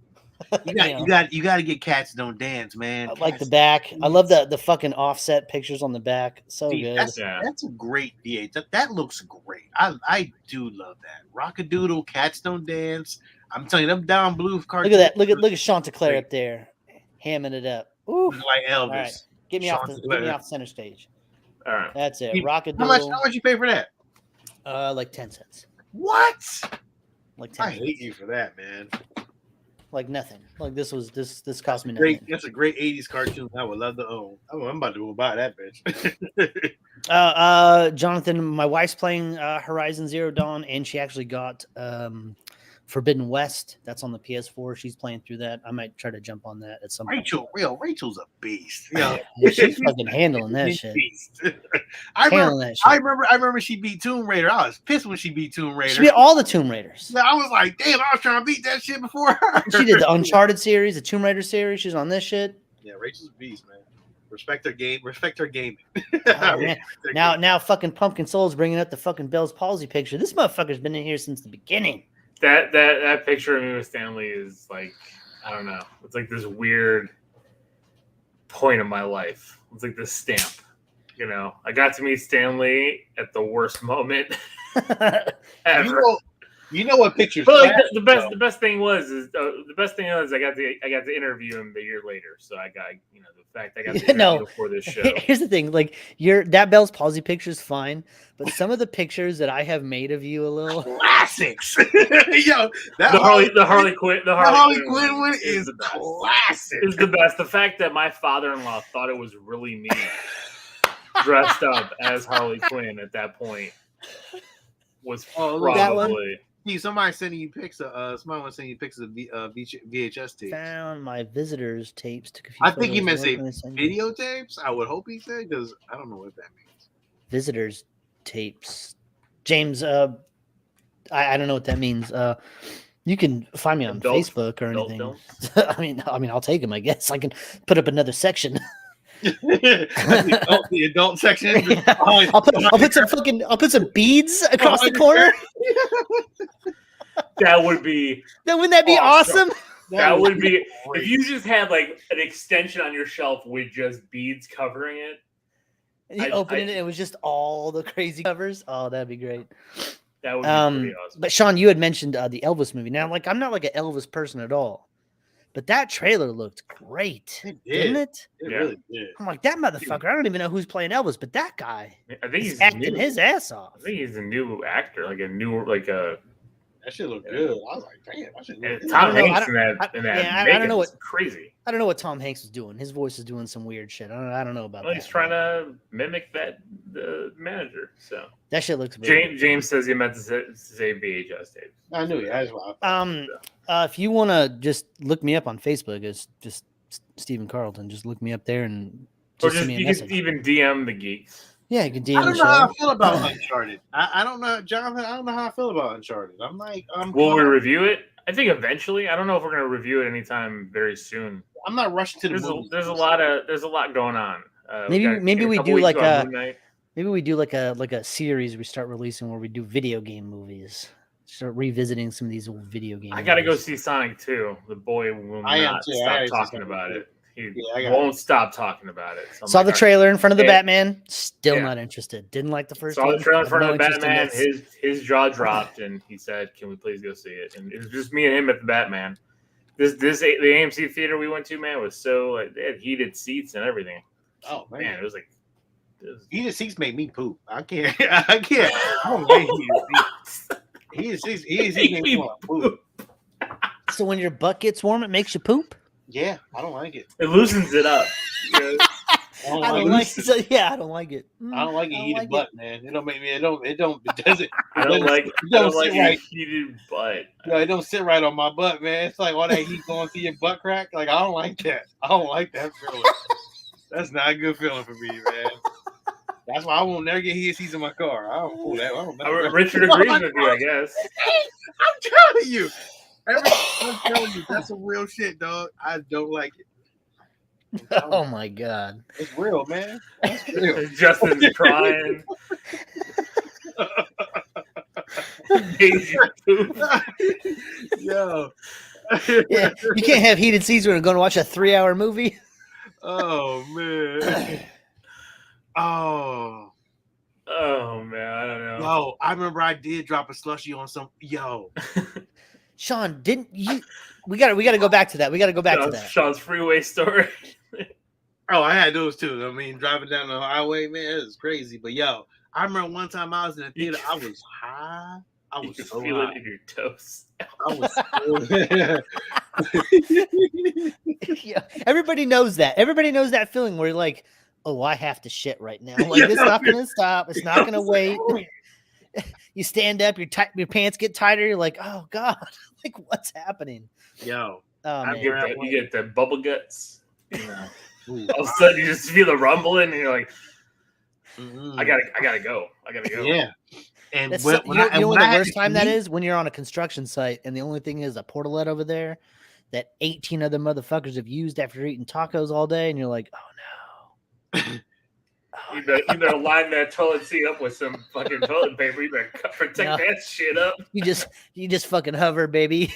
You got to get Cats Don't Dance, man. I like the back. I love the fucking offset pictures on the back. So good. That's a great VH. That looks great. I do love that. Rockadoodle, Cats Don't Dance. I'm telling you, them Don Bluth cartoons. Look at that. Look at Chanticleer up there, hamming it up. Ooh. Like Elvis. All right. Get me off the center stage. All right. That's it. Rockadoodle. How much you pay for that? Like 10 cents. What? Like 10 I hate you for that, man. Like nothing. Like this cost me nothing. That's a great 80s cartoon I would love to own. I'm about to go buy that bitch. Jonathan, my wife's playing Horizon Zero Dawn, and she actually got Forbidden West. That's on the PS4. She's playing through that. I might try to jump on that at some point. Rachel's a beast. Yeah, she's fucking handling that shit. I remember she beat Tomb Raider. I was pissed when she beat Tomb Raider. She beat all the Tomb Raiders. Yeah, I was like, damn, I was trying to beat that shit before her. She did the Uncharted series, the Tomb Raider series. She's on this shit. Yeah, Rachel's a beast, man. Respect her game. Respect her gaming. Oh, now fucking Pumpkin Soul's bringing up the fucking Bell's palsy picture. This motherfucker's been in here since the beginning. That picture of me with Stanley is like, I don't know. It's like this weird point in my life. It's like this stamp. You know, I got to meet Stanley at the worst moment ever. You know what pictures? But like the best thing was I got to interview him a year later. So I got the fact I got to interview before this show. Here's the thing, like that Bell's palsy picture is fine, but some of the pictures that I have made of you a little classics. Yo, the Harley Quinn one is classic. Is the best. The fact that my father-in-law thought it was really me. dressed up as Harley Quinn at that point was look, probably. Somebody sending you pics of somebody was sending you pics of VHS tapes. Found my visitors tapes. Took a few I think he meant say say videotapes. I would hope he said, because I don't know what that means. Visitors tapes. James, I don't know what that means. You can find me on Facebook or anything. I mean, I'll take them. I guess I can put up another section. the adult section. Yeah. I'll put some beads across the corner. That would be. Then wouldn't that be awesome? That would be if you just had like an extension on your shelf with just beads covering it. And you open it, and it was just all the crazy covers. Oh, that'd be great. That would be pretty awesome. But Sean, you had mentioned the Elvis movie. Now, like, I'm not like an Elvis person at all, but that trailer looked great, didn't it? It really did. I'm like, that motherfucker. I don't even know who's playing Elvis, but that guy, I think he's acting his ass off. I think he's a new actor, that shit looked good. I was like, damn, I should look good. Tom Hanks in that. I don't know what crazy. I don't know what Tom Hanks was doing. His voice is doing some weird shit. I don't know about that. He's trying to mimic the manager. So that shit looks weird. James says he meant to say VHS tapes. I knew it. That's why. If you want to just look me up on Facebook, it's just Stephen Carlton. Just look me up there and just send me a message. You can even DM the Geeks. Yeah, you can DM. I don't know how I feel about Uncharted. I don't know, Jonathan. I don't know how I feel about Uncharted. I'm like, will we review it? I think eventually. I don't know if we're going to review it anytime very soon. I'm not rushing to the movie. There's a lot going on. Maybe we do like a series we start releasing where we do video game movies. Start revisiting some of these old video games. I got to go see Sonic 2. The boy will not stop talking about it. He won't stop talking about it. So saw the trailer in front of the Batman. Still not interested. Didn't like the first one. Saw the trailer in front of the Batman. His jaw dropped, and he said, "Can we please go see it?" And it was just me and him at the Batman. The AMC theater we went to, man, was so they had heated seats and everything. Oh man, it was like heated seats make me poop. I can't. I don't like heated seats. Heated seats make me want to poop. So when your butt gets warm, it makes you poop. Yeah, I don't like it. It loosens it up. I don't like it. I don't like it. I don't like a heated butt, man. It don't make me. It doesn't. I don't like a heated butt. No, it don't sit right on my butt, man. It's like all that heat going through your butt crack. Like I don't like that. I don't like that feeling. That's not a good feeling for me, man. That's why I won't never get heated seats in my car. I don't pull that. Richard agrees with you, I guess. I'm telling you. I'm telling you, that's some real shit, dog. I don't like it. Oh my god, it's real, man. It's real. Justin's crying. Yo, yeah, you can't have heated seats when you're going to watch a 3-hour movie. Oh man. Oh man, I don't know. Yo, I remember I did drop a slushie on some. Yo. Sean, didn't you? We gotta go back to that. We gotta go back to that. Sean's freeway story. Oh, I had those too. I mean, driving down the highway, man, it was crazy. But yo, I remember one time I was in the theater. I was high. I was so feel high. it in your toes. I was. Yeah, everybody knows that. Everybody knows that feeling where you're like, "Oh, I have to shit right now. Like it's not gonna stop. It's not gonna wait." You stand up, your pants get tighter. You're like, oh god, like what's happening? Yo, you get the bubble guts. You know, all of a sudden you just feel the rumbling, and you're like, I gotta go. Yeah, and you know what the worst time that is when you're on a construction site, and the only thing is a portalet over there that 18 other motherfuckers have used after eating tacos all day, and you're like, oh no. You better line that toilet seat up with some fucking toilet paper. You better protect that shit up. You just fucking hover, baby.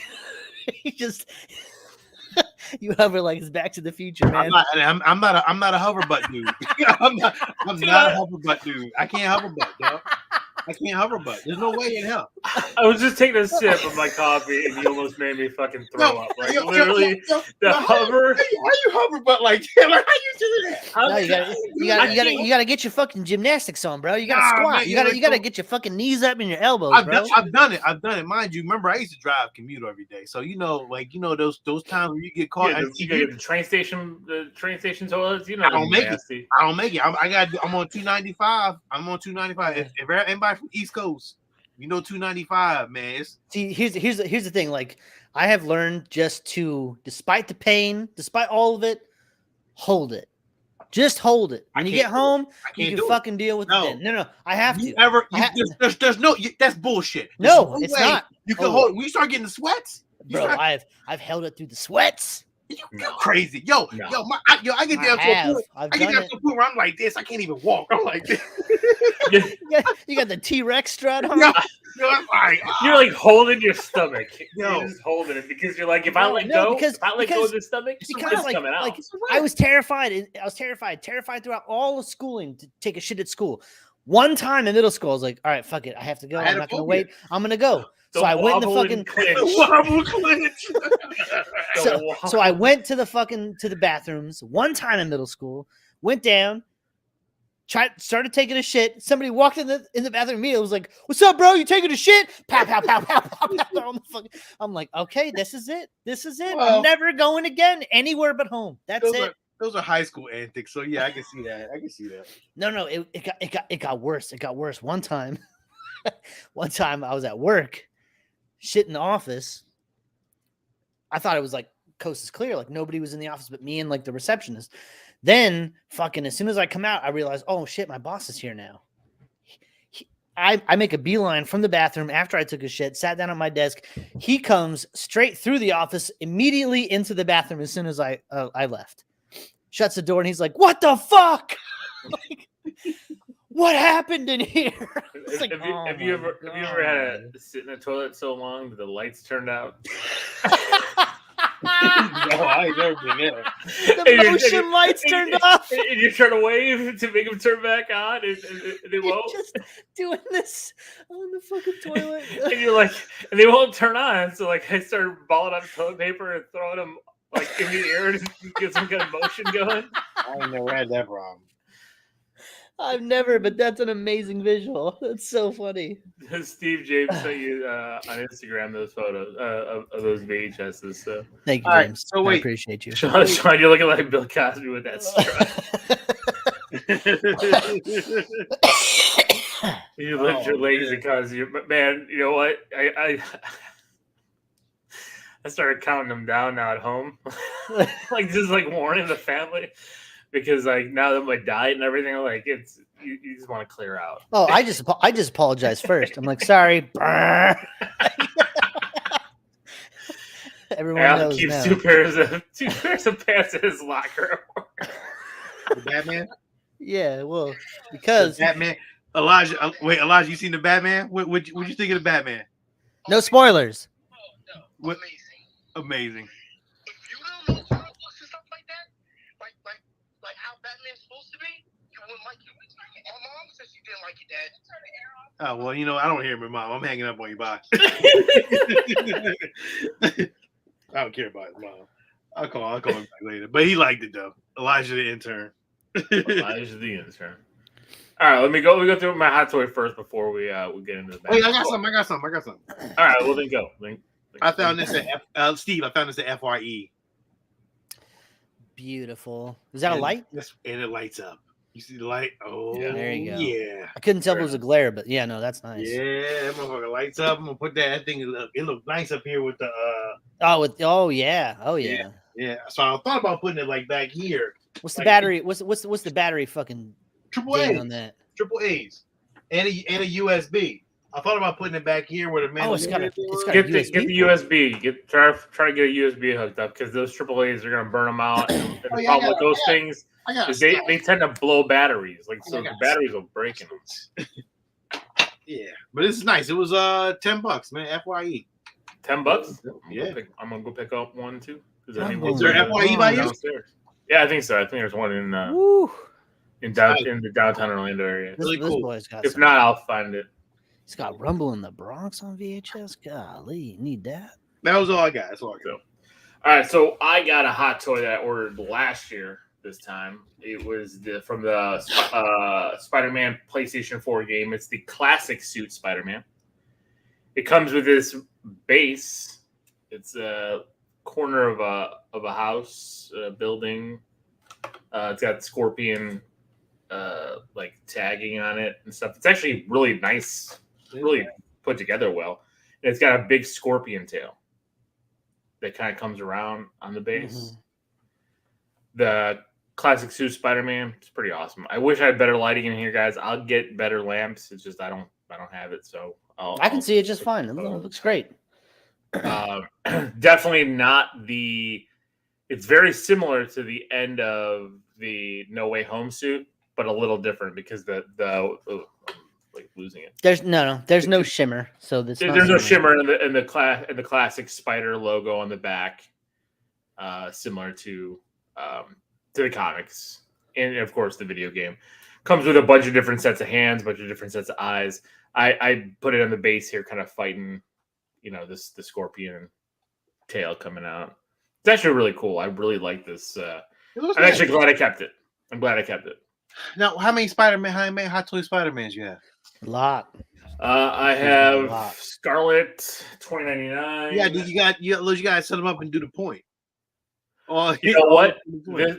you hover like it's Back to the Future, man. I'm not a hover butt dude. I'm not a hover butt dude. I can't hover butt, dog. I can't hover butt. There's no way in hell. I was just taking a sip of my coffee, and you almost made me fucking throw up. Like literally, the hover. Why you hover butt like that? Like, how you do that? No, you gotta get your fucking gymnastics on, bro. You gotta squat. Man, you gotta get your fucking knees up and your elbows, bro. I've done it. Mind you, remember I used to drive commute every day, so those times when you get caught. Yeah, you get the train station toilets. You know, I don't make it. I'm on 295. I'm on 295. If anybody from East Coast, 295, man. See, here's the thing. Like, I have learned just to, despite the pain, despite all of it, hold it. Just hold it. When you get home, you can fucking deal with it. No, I have to. There's no. That's bullshit. No, it's not. You can hold. When you start getting the sweats, bro. I've held it through the sweats. You're crazy, I get down to a point where I'm like this. I can't even walk. I'm like this. You got the T-Rex strut on. You're like holding your stomach. You're just holding it because you're like, if I let go of the stomach, it's coming out. Like, I was terrified. Terrified throughout all of schooling to take a shit at school. One time in middle school, I was like, all right, fuck it. I have to go. I'm not going to wait. I'm going to go. So I went to the fucking So I went to the bathrooms one time in middle school, went down, started taking a shit. Somebody walked in the bathroom. Me, I was like, "What's up, bro? You taking a shit?" Pow, pow, pow, pow, pow, pow, on the fucking. I'm like, okay, this is it. Well, I'm never going again anywhere but home. That's it. Those are high school antics. So yeah, I can see that. No, it got worse. It got worse. One time I was at work. Shit in the office. I thought it was like coast is clear, like nobody was in the office but me and like the receptionist. Then fucking as soon as I come out, I realize, oh shit, my boss is here now. I make a beeline from the bathroom after I took a shit, sat down at my desk. He comes straight through the office, immediately into the bathroom as soon as I left. Shuts the door and he's like, "What the fuck? Like, what happened in here?" Like, have you ever had to sit in the toilet so long that the lights turned out? No, I ain't never been there. The motion lights turned off. And you're trying to wave to make them turn back on, and they won't. You're just doing this on the fucking toilet. And you're like, and they won't turn on. So like, I started balling up toilet paper and throwing them like in the air to get some kind of motion going. I ain't never had that problem. I've never, but that's an amazing visual. That's so funny. Steve James sent you on Instagram those photos of those VHSs. So thank you, James. So wait, I appreciate you. Sean, you're looking like Bill Cosby with that strut. You lift your legs because man. You know what? I started counting them down now at home, like just like warning the family. Because like now that my diet and everything, like it's you just want to clear out. Oh, I just apologize first. I'm like, sorry. Everyone Al knows keeps now. two pairs of pants in his locker. The Batman? Yeah, well, because the Batman. Elijah, Elijah, you seen the Batman? What you think of the Batman? No spoilers. No, amazing. If you don't know comic books and stuff like that, like how Batman's supposed to be, you wouldn't like it. My mom says she didn't like it, Dad. Oh, well, I don't hear my mom. I'm hanging up on you, bye. I don't care about his mom. I'll call him back later. But he liked it, though. Elijah the intern. Elijah the intern. All right, we go through my hot toy first before we get into the back. Wait, I got something. All right, well, then go. I found this at Steve. I found this at FYE. Beautiful. Is that a light? Yes, and it lights up. You see the light? Oh, yeah. There you go. Yeah. I couldn't tell if it was a glare, but yeah, no, that's nice. Yeah, that motherfucker lights up. I'm gonna put that thing. It look nice up here with the. Oh yeah. Yeah. So I thought about putting it like back here. What's the battery? What's the battery? Fucking triple A on that. Triple A's and a USB. I thought about putting it back here where the man. Oh, it's got a get the USB. Try to get a USB hooked up because those AAA's are gonna burn them out. And the problem with those things is they tend to blow batteries. Like so, the batteries will break in them. Yeah, but this is nice. It was $10, man. FYE. $10? Yeah, I'm gonna go pick up one too. Is there FYE by you? Yeah, I think so. I think there's one in the downtown Orlando area. Really cool. If not, I'll find it. It's got Rumble in the Bronx on VHS. Golly, need that. That was all I got. That's all I got. So, all right, so I got a hot toy that I ordered last year. This time, it was from the Spider-Man PlayStation 4 game. It's the classic suit Spider-Man. It comes with this base. It's a corner of a house, a building. It's got Scorpion like tagging on it and stuff. It's actually really nice, really put together well. And it's got a big scorpion tail that kind of comes around on the base. Mm-hmm. The classic suit Spider-Man, it's pretty awesome. I wish I had better lighting in here, guys. I'll get better lamps. It's just I don't have it, so I can see it just fine. It looks great. Definitely not the. It's very similar to the end of the No Way Home suit, but a little different because I'm like losing it. There's no shimmer, so there's no shimmer in the classic Spider logo on the back, similar to the comics, and of course the video game comes with a bunch of different sets of hands, bunch of different sets of eyes. I put it on the base here, kind of fighting, the scorpion tail coming out. It's actually really cool. I really like this. I'm actually glad I kept it. Now, how many Hot Toy Spider-Mans you have? A lot. I have Scarlet 2099. Yeah, you guys set them up and do the point. Oh, you know what?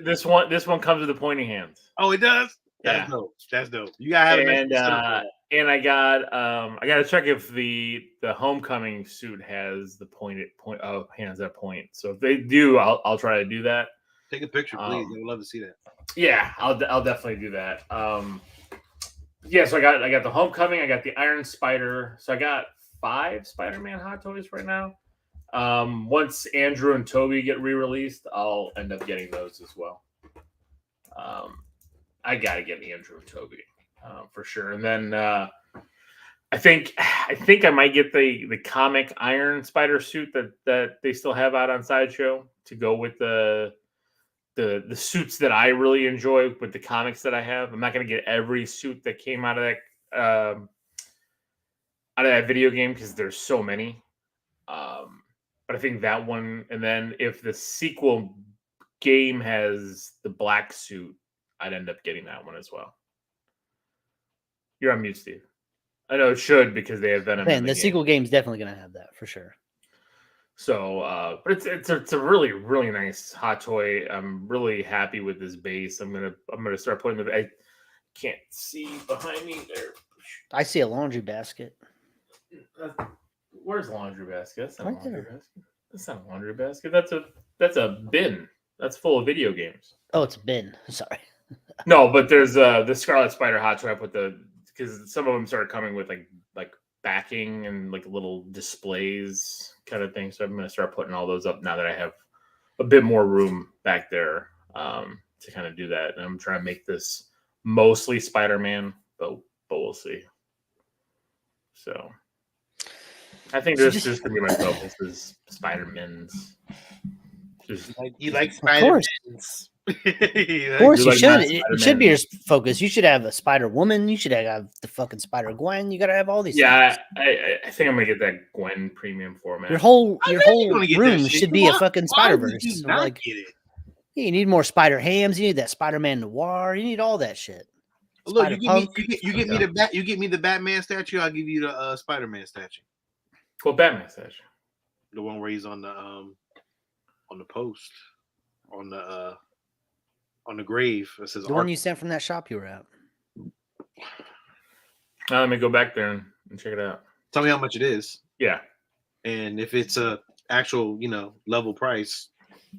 This one comes with the pointing hands. Oh, it does. That's dope. You gotta have and I got to check if the Homecoming suit has the hands that point. So if they do, I'll try to do that. Take a picture, please. I would love to see that. Yeah, I'll definitely do that. So I got the Homecoming, I got the Iron Spider. So I got 5 Spider-Man hot toys right now. Once Andrew and Toby get re-released, I'll end up getting those as well. I gotta get Andrew and Toby for sure. And then I think I might get the comic Iron Spider suit that they still have out on Sideshow to go with the suits that I really enjoy with the comics that I have. I'm not gonna get every suit that came out of that video game because there's so many. But I think that one, and then if the sequel game has the black suit, I'd end up getting that one as well. You're on mute, Steve. I know it should because they have Venom. Man, the sequel game's definitely going to have that for sure. So, but it's a really, really nice hot toy. I'm really happy with this base. I'm gonna start putting the. I can't see behind me there. I see a laundry basket. Where's the laundry basket? That's not right a laundry there. basket. That's not a laundry basket. That's a bin. That's full of video games. Oh, it's a bin. Sorry. No, but there's the Scarlet Spider hot toy. I put because some of them started coming with like backing and like little displays kind of thing. So I'm gonna start putting all those up now that I have a bit more room back there to kind of do that. And I'm trying to make this mostly Spider-Man, but we'll see. So I think this is gonna be my focus is Spider-Man's. You like Spider-Man? Of course, you should. It should be your focus. You should have a Spider-Woman. You should have the fucking Spider-Gwen. You got to have all these. Yeah, I think I'm gonna get that Gwen premium format. Your whole room should be a fucking Spider-Verse. Like, you need more Spider-Hams. You need that Spider-Man Noir. You need all that shit. Look, you get me the Batman statue. I'll give you the Spider-Man statue. What Batman statue? The one where he's on the post on the grave. It says the one you sent from that shop you were at. Now let me go back there and check it out. Tell me how much it is. Yeah, and if it's a actual level price,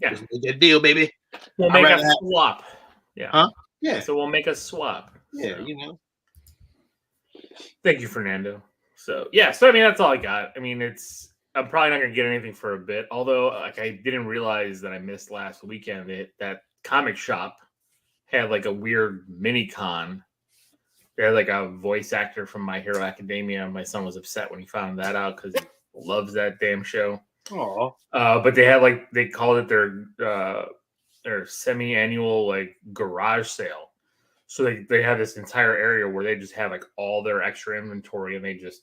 yeah, just make that deal, baby. We'll make a swap. Yeah, huh? Yeah. So we'll make a swap. Yeah, so. Thank you, Fernando. So yeah, so I mean that's all I got. I mean I'm probably not gonna get anything for a bit. Although like I didn't realize that I missed last weekend that comic shop had like a weird mini con. They had like a voice actor from My Hero Academia. My son was upset when he found that out because he loves that damn show. Oh. But they had they called it their semi-annual like garage sale. So they have this entire area where they just have like all their extra inventory and they just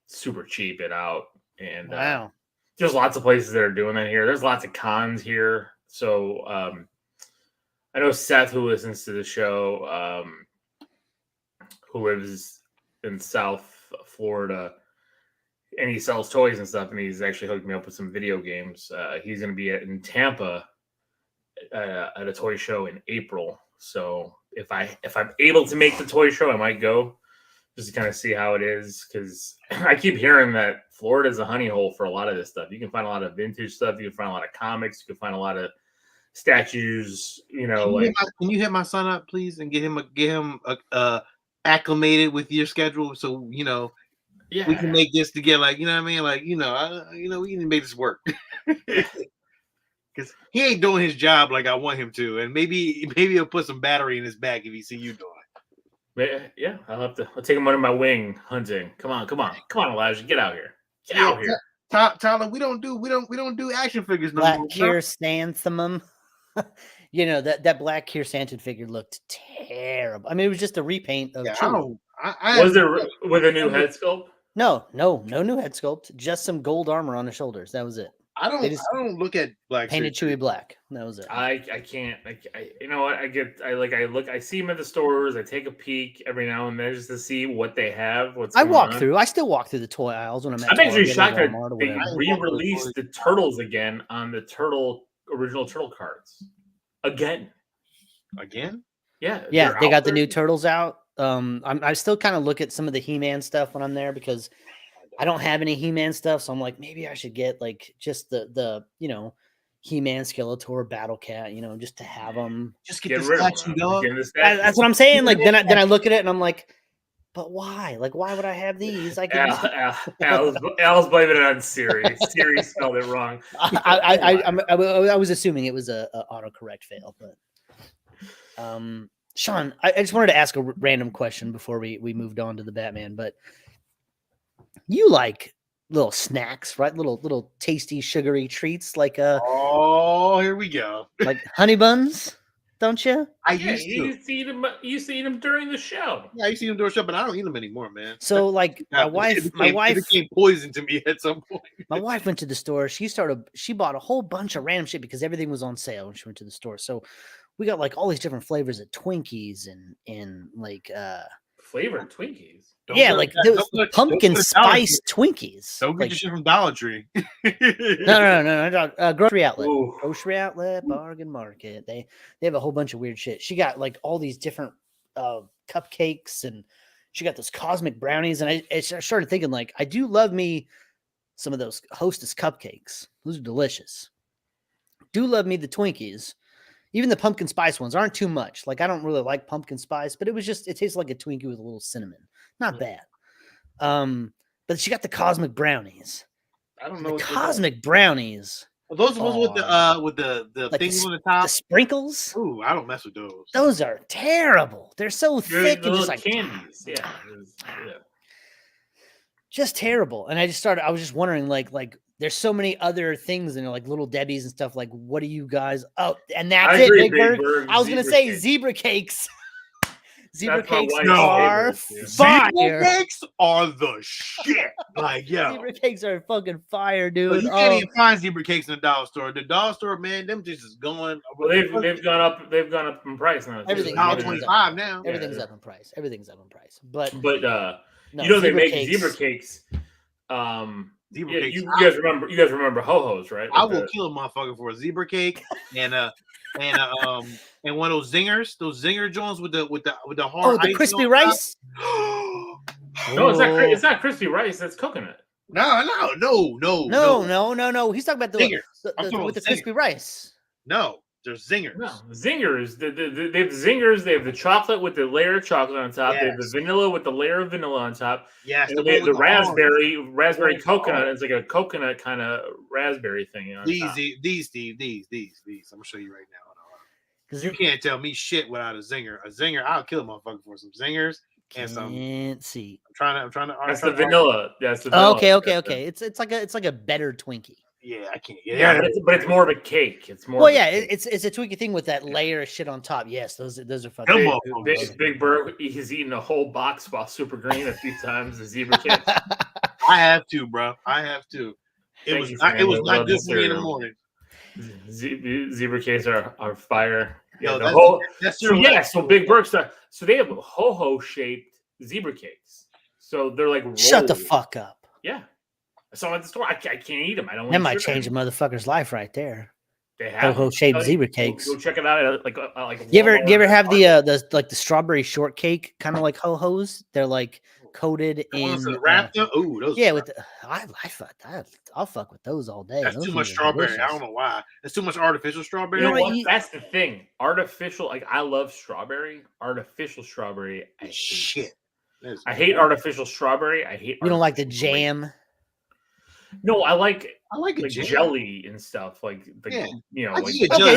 super cheap it out. And wow. There's lots of places that are doing that here. There's lots of cons here. So I know Seth, who listens to the show, who lives in South Florida, and he sells toys and stuff, and he's actually hooked me up with some video games. He's going to be in Tampa at a toy show in April. So if I'm able to make the toy show, I might go just to kind of see how it is, because I keep hearing that Florida is a honey hole for a lot of this stuff. You can find a lot of vintage stuff. You can find a lot of comics. You can find a lot of statues. You know, can you hit my son up, please, and get him acclimated with your schedule, so we can make this together. Like, you know what I mean? Like, we need to make this work. Because he ain't doing his job like I want him to, and maybe he'll put some battery in his back if he see you doing it. Yeah, I'll take him under my wing hunting. Come on, Elijah, get out here. Get out here. Tyler, we don't do action figures no Black more. Chrysanthemum. That Black Chrysanthemum figure looked terrible. I mean, it was just a repaint of Chewie. Was there with a new head sculpt? No new head sculpt. Just some gold armor on the shoulders. That was it. I don't look at Black painted Chewie black. That was it. I can't. You know what? I see them at the stores. I take a peek every now and then just to see what they have. I still walk through the toy aisles when I'm at. I'm actually shocked that they re-released the Turtles again on the original Turtle cards. Again? Yeah. They got the new Turtles out. I still kind of look at some of the He-Man stuff when I'm there, because I don't have any He-Man stuff, so I'm like, maybe I should get like just the He-Man, Skeletor, Battle Cat, just to have them. Just get the statue, dog. That's what I'm saying. Like then I look at it and I'm like, but why? Like, why would I have these? I Al's blaming it on Siri. Siri spelled it wrong. I was assuming it was a autocorrect fail, but Sean, I just wanted to ask a random question before we moved on to the Batman, but you like little snacks, right? Little tasty, sugary treats, like here we go. Like honey buns, don't you? You used to eat them during the show. Yeah, I used to eat them during the show, but I don't eat them anymore, man. So like my wife became poison to me at some point. My wife went to the store. She bought a whole bunch of random shit because everything was on sale when she went to the store. So we got like all these different flavors of Twinkies and like flavored Twinkies. Like those pumpkin spice Twinkies. Don't get your shit from Dollar Tree. No. Grocery outlet. Ooh. Grocery outlet, bargain market. They have a whole bunch of weird shit. She got like all these different cupcakes, and she got those cosmic brownies. And I started thinking, like, I do love me some of those Hostess cupcakes. Those are delicious. Do love me the Twinkies. Even the pumpkin spice ones aren't too much. Like, I don't really like pumpkin spice, but it tastes like a Twinkie with a little cinnamon. Not bad. But she got the cosmic brownies. I don't know. The cosmic brownies. Well, those ones with the like things on the top. The sprinkles. Ooh, I don't mess with those. Those are terrible. They're so thick and just like candies. Yeah. Just terrible. And I was just wondering, like there's so many other things in like Little Debbie's and stuff. Like, what do you guys? Oh, and that's it, Big Bird. I was gonna say zebra cakes. Zebra cakes are fire. Zebra cakes are the shit. Like, yo, zebra cakes are fucking fire, dude. But you can't even find zebra cakes in the dollar store. The dollar store, man, them just is going. Well, they've gone up. They've gone up in price now. Everything's $1.25 now. Everything's up in price. But no, they make zebra cakes. You guys remember Ho-Hos, right? I will kill a motherfucker for a zebra cake and one of those zinger joints with the hard. The crispy rice. No, it's not crispy rice. That's coconut. No. He's talking about the crispy rice. No, there's zingers. No, zingers. They have the zingers. They have the chocolate with the layer of chocolate on top. Yes. They have the vanilla with the layer of vanilla on top. Yes. And they have the raspberry coconut. It's like a coconut kind of raspberry thing. These, Steve. I'm gonna show you right now. Because you can't tell me shit without a zinger. A zinger, I'll kill a motherfucker for some zingers and some. Can't see. I'm trying to. That's the vanilla. That's the vanilla. Okay. It's like a better Twinkie. Yeah, I can't. Yeah, but it's more of a cake. It's more. Well, yeah, it's a Twinkie thing with that layer of shit on top. Yes, those are fucking. Big Bird, he's eaten a whole box while Super Green a few times. The zebra cake. I have to, bro. I have to. It was not good for me in the morning. Zebra cakes are fire. Yeah, Yo, so Big Berk's so they have ho-ho shaped zebra cakes. So they're like rolled. Shut the fuck up. Yeah. I saw them at the store. I can't eat them. I don't. That might change a motherfucker's life right there. They have ho-ho shaped zebra cakes. Go check it out. Like you ever have the strawberry shortcake kind of like ho-hos? They're like coated in those. Yeah, I'll fuck with those all day. That's too much strawberry. Delicious. I don't know why. That's too much artificial strawberry. You know what? That's the thing. Artificial, like I love strawberry. Artificial strawberry, I hate. Shit. I hate artificial strawberry. I hate. You don't like the jam? No, I like jelly and stuff. Okay,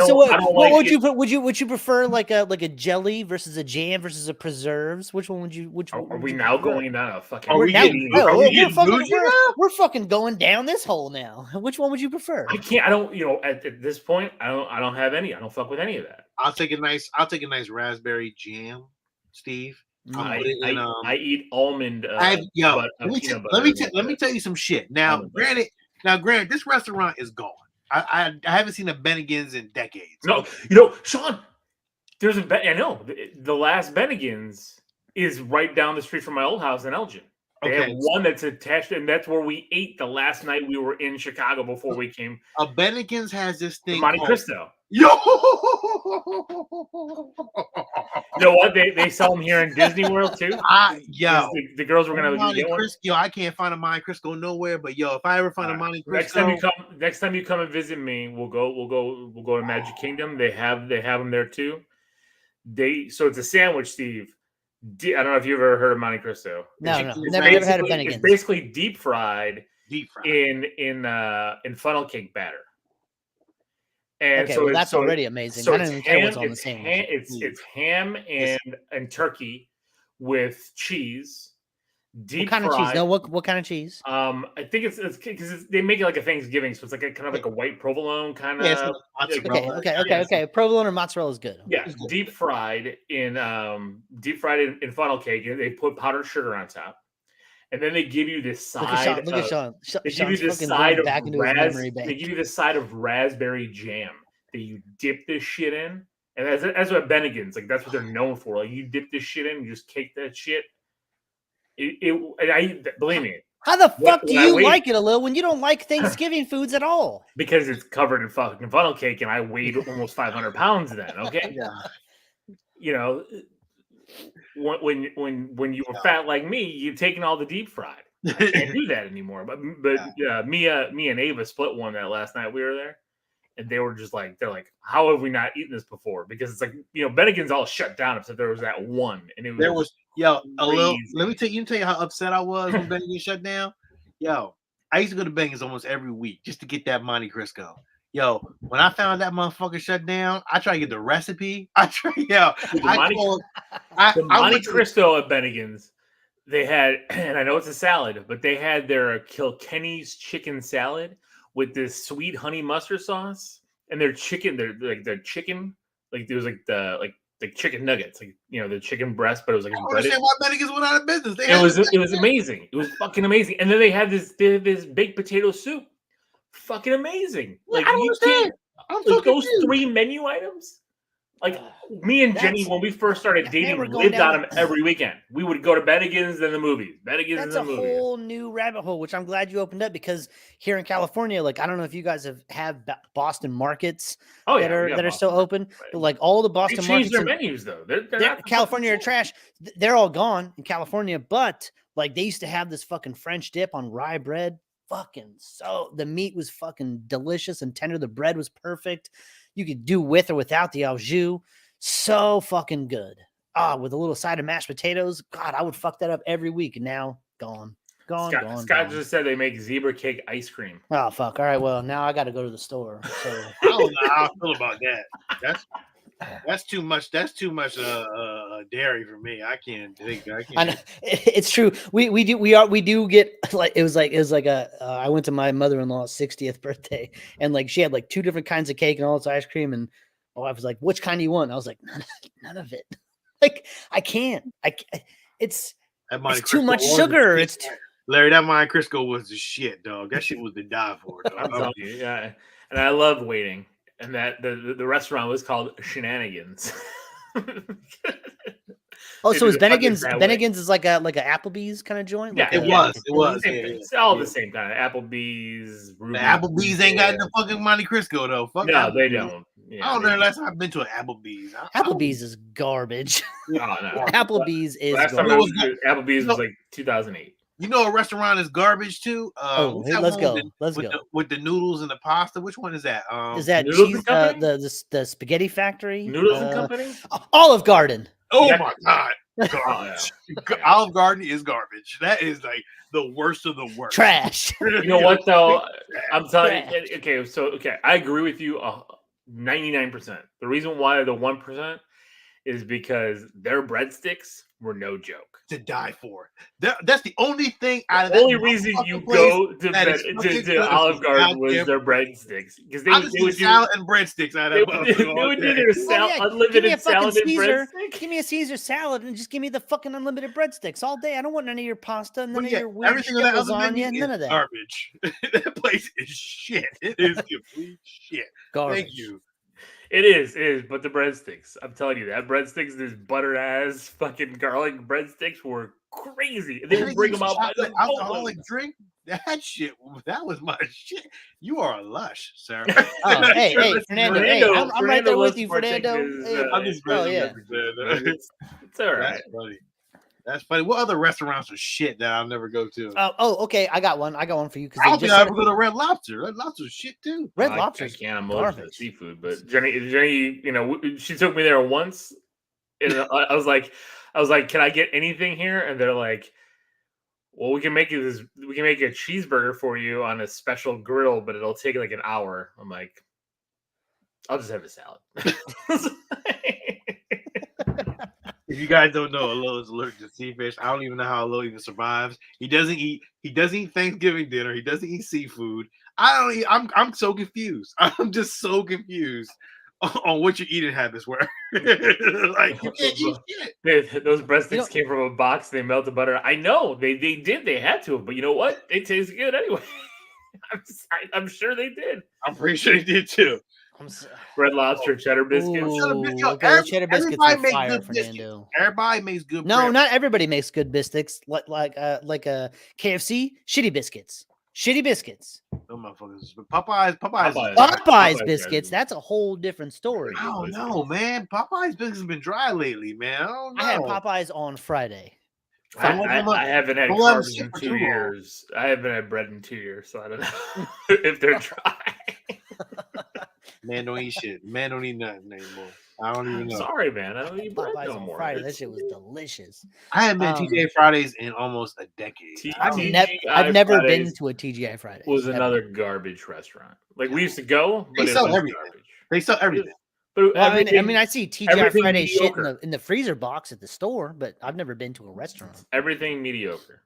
so what would you put? Would you prefer like a jelly versus a jam versus a preserves? Which one would you? Are we now going down a fucking? We're fucking going down this hole now. Which one would you prefer? I can't. I don't. At this point, I don't have any. I don't fuck with any of that. I'll take a nice raspberry jam, Steve. I eat almond. Let me tell you some shit. Now, granted, this restaurant is gone. I haven't seen a Bennigan's in decades. No, Sean, there's I know the last Bennigan's is right down the street from my old house in Elgin. They have one that's attached, and that's where we ate the last night we were in Chicago before we came. A Bennigan's has this thing, Monte Cristo. Yo, you know what? They sell them here in Disney World too. The girls were gonna get one. Yo, I can't find a Monte Cristo nowhere, but yo, if I ever find a Monte Cristo, next time you come and visit me, we'll go to Magic Kingdom. They have them there too. So it's a sandwich, Steve. I don't know if you've ever heard of Monte Cristo. No, never had a Bennigan's. It's basically deep fried in funnel cake batter. And that's already amazing. So I don't even care what's on the sandwich. It's ham and turkey with cheese. Deep what kind fried. Of cheese? No, what kind of cheese? I think it's because they make it like a Thanksgiving, so it's like kind of like a white provolone kind of. Yeah, okay. Provolone or mozzarella is good. Yeah, deep fried in funnel cake, and they put powdered sugar on top, and then they give you this side. Look at Sean. They give you this side of They give you this side of raspberry jam that you dip this shit in, and that's what Bennigan's that's what they're known for. Like you dip this shit in, you just cake that shit. Believe me. How the fuck do you like it, Alil, when you don't like Thanksgiving foods at all? Because it's covered in fucking funnel cake, and I weighed almost 500 pounds then. Okay, when you were fat like me, you've taken all the deep fried. I can't do that anymore. But me and Ava split one that last night we were there, and they were just they're like, how have we not eaten this before? Because it's Bennigan's all shut down except there was that one, and it was. Yo, let me tell you how upset I was when Bennigan's shut down. Yo, I used to go to Bennigan's almost every week just to get that Monte Cristo. Yo, when I found that motherfucker shut down, I tried to get the recipe. The Monte Cristo at Bennigan's, they had, and I know it's a salad, but they had their Kilkenny's chicken salad with this sweet honey mustard sauce, and their chicken, their chicken, there was the chicken nuggets, the chicken breast, but it was I don't understand why Bennigan's went out of business. It was amazing. It was fucking amazing. And then they had this baked potato soup, fucking amazing. I don't understand. Those 3 menu items. Me and Jenny, when we first started dating, lived on them every weekend. We would go to Bennigan's, then the movies. That's a whole new rabbit hole, which I'm glad you opened up, because here in California, I don't know if you guys have Boston markets that are still open, but all the Boston markets, their menus though. They're California are trash. They're all gone in California, but they used to have this fucking French dip on rye bread. So the meat was fucking delicious and tender. The bread was perfect. You could do with or without the au jus. So fucking good. With a little side of mashed potatoes. God, I would fuck that up every week. And now gone. Scott just said they make zebra cake ice cream. Oh fuck. All right. Well, now I got to go to the store. So I don't know how I feel about that. That's too much. That's too much dairy for me. I can't. I know. It's true. We do get it was like I went to my mother-in-law's 60th birthday, and she had 2 different kinds of cake and all this ice cream, and my wife was like, "Which kind do you want?" I was like, "None of it." I can't. It's too much sugar. Larry, that Monte Cristo was the shit, dog. That shit was the die for, dog. I'm telling you, yeah. And I love waiting. And that the restaurant was called Shenanigans. Oh, so is Bennigan's Bennigan's is like a Applebee's kind of joint? Yeah, Like it was. It's all the same kind of Applebee's. Applebee's ain't got no fucking Monte Cristo though. Fuck no, Applebee's. they don't. Yeah, I don't know. Last time I've been to an Applebee's. Applebee's is garbage. Oh, no. Applebee's is Last time garbage. Applebee's was like 2008. You know, a restaurant is garbage too. Let's go. With the noodles and the pasta. Which one is that? Is that Noodles cheese? and Company? The Spaghetti Factory? Noodles and Company? Olive Garden. Oh Yeah. my god, garbage! Olive Garden is garbage. That is like the worst of the worst. Trash. You know what though? I'm telling you. Okay, I agree with you 99%. The reason why the 1% is because their breadsticks were no joke. To die for. That's the only thing out of The that only reason you go to Olive Garden was their breadsticks because they would do salad and breadsticks out of that. They would do their unlimited salad and breadsticks. Give me a Caesar salad and just give me the fucking unlimited breadsticks all day. I don't want none of your pasta, none of your weird shit lasagna, none of that. Garbage. That place is shit. It is complete shit. Garbage. Thank you. It is, but the breadsticks, I'm telling you, that breadsticks, this butter ass fucking garlic breadsticks were crazy. They would bring them out by the alcoholic drink. That shit, that was my shit. You are a lush, sir. Oh, hey, Fernando. Hey, I'm right there with you, Fernando. I'm just It's all right. That's funny. What other restaurants are shit that I'll never go to? Okay. I got one for you. I don't think I ever go to Red Lobster. Red Lobster's shit too. Red Lobster. I can't imagine seafood, but Jenny, you know, she took me there once, and I was like, can I get anything here? And they're like, well, we can make a cheeseburger for you on a special grill, but it'll take like an hour. I'm like, I'll just have a salad. If you guys don't know, Alo is allergic to sea fish. I don't even know how Alo even survives. He doesn't eat Thanksgiving dinner. He doesn't eat seafood. I'm so confused. I'm just so confused on what your eating habits were. Like you can't eat shit. Those breadsticks came from a box. They melted butter. I know they did. They had to, but you know what? They taste good anyway. I'm sure they did. I'm pretty sure they did too. Red Lobster, cheddar biscuits. Cheddar biscuits are fire, Fernando. Everybody makes good. No, not everybody makes good biscuits. Like a KFC, shitty biscuits. Shitty biscuits. No motherfuckers. Popeyes biscuits. That's a whole different story. I don't know, man. Popeyes biscuits have been dry lately, man. I don't know. I had Popeyes on Friday. I haven't had carbs in 2 years. I haven't had bread in 2 years, so I don't know if they're dry. Man don't eat shit. Man don't eat nothing anymore. I don't even know. Sorry, man. I don't eat bread Popeyes no more. Friday. That shit was delicious. I haven't been to TGI Fridays in almost a decade. I've never been to a TGI Friday. Was another garbage restaurant. Like we used to go, but they sell everything. Garbage. They sell everything. But I mean, I see TGI Friday shit in the freezer box at the store, but I've never been to a restaurant. Everything mediocre.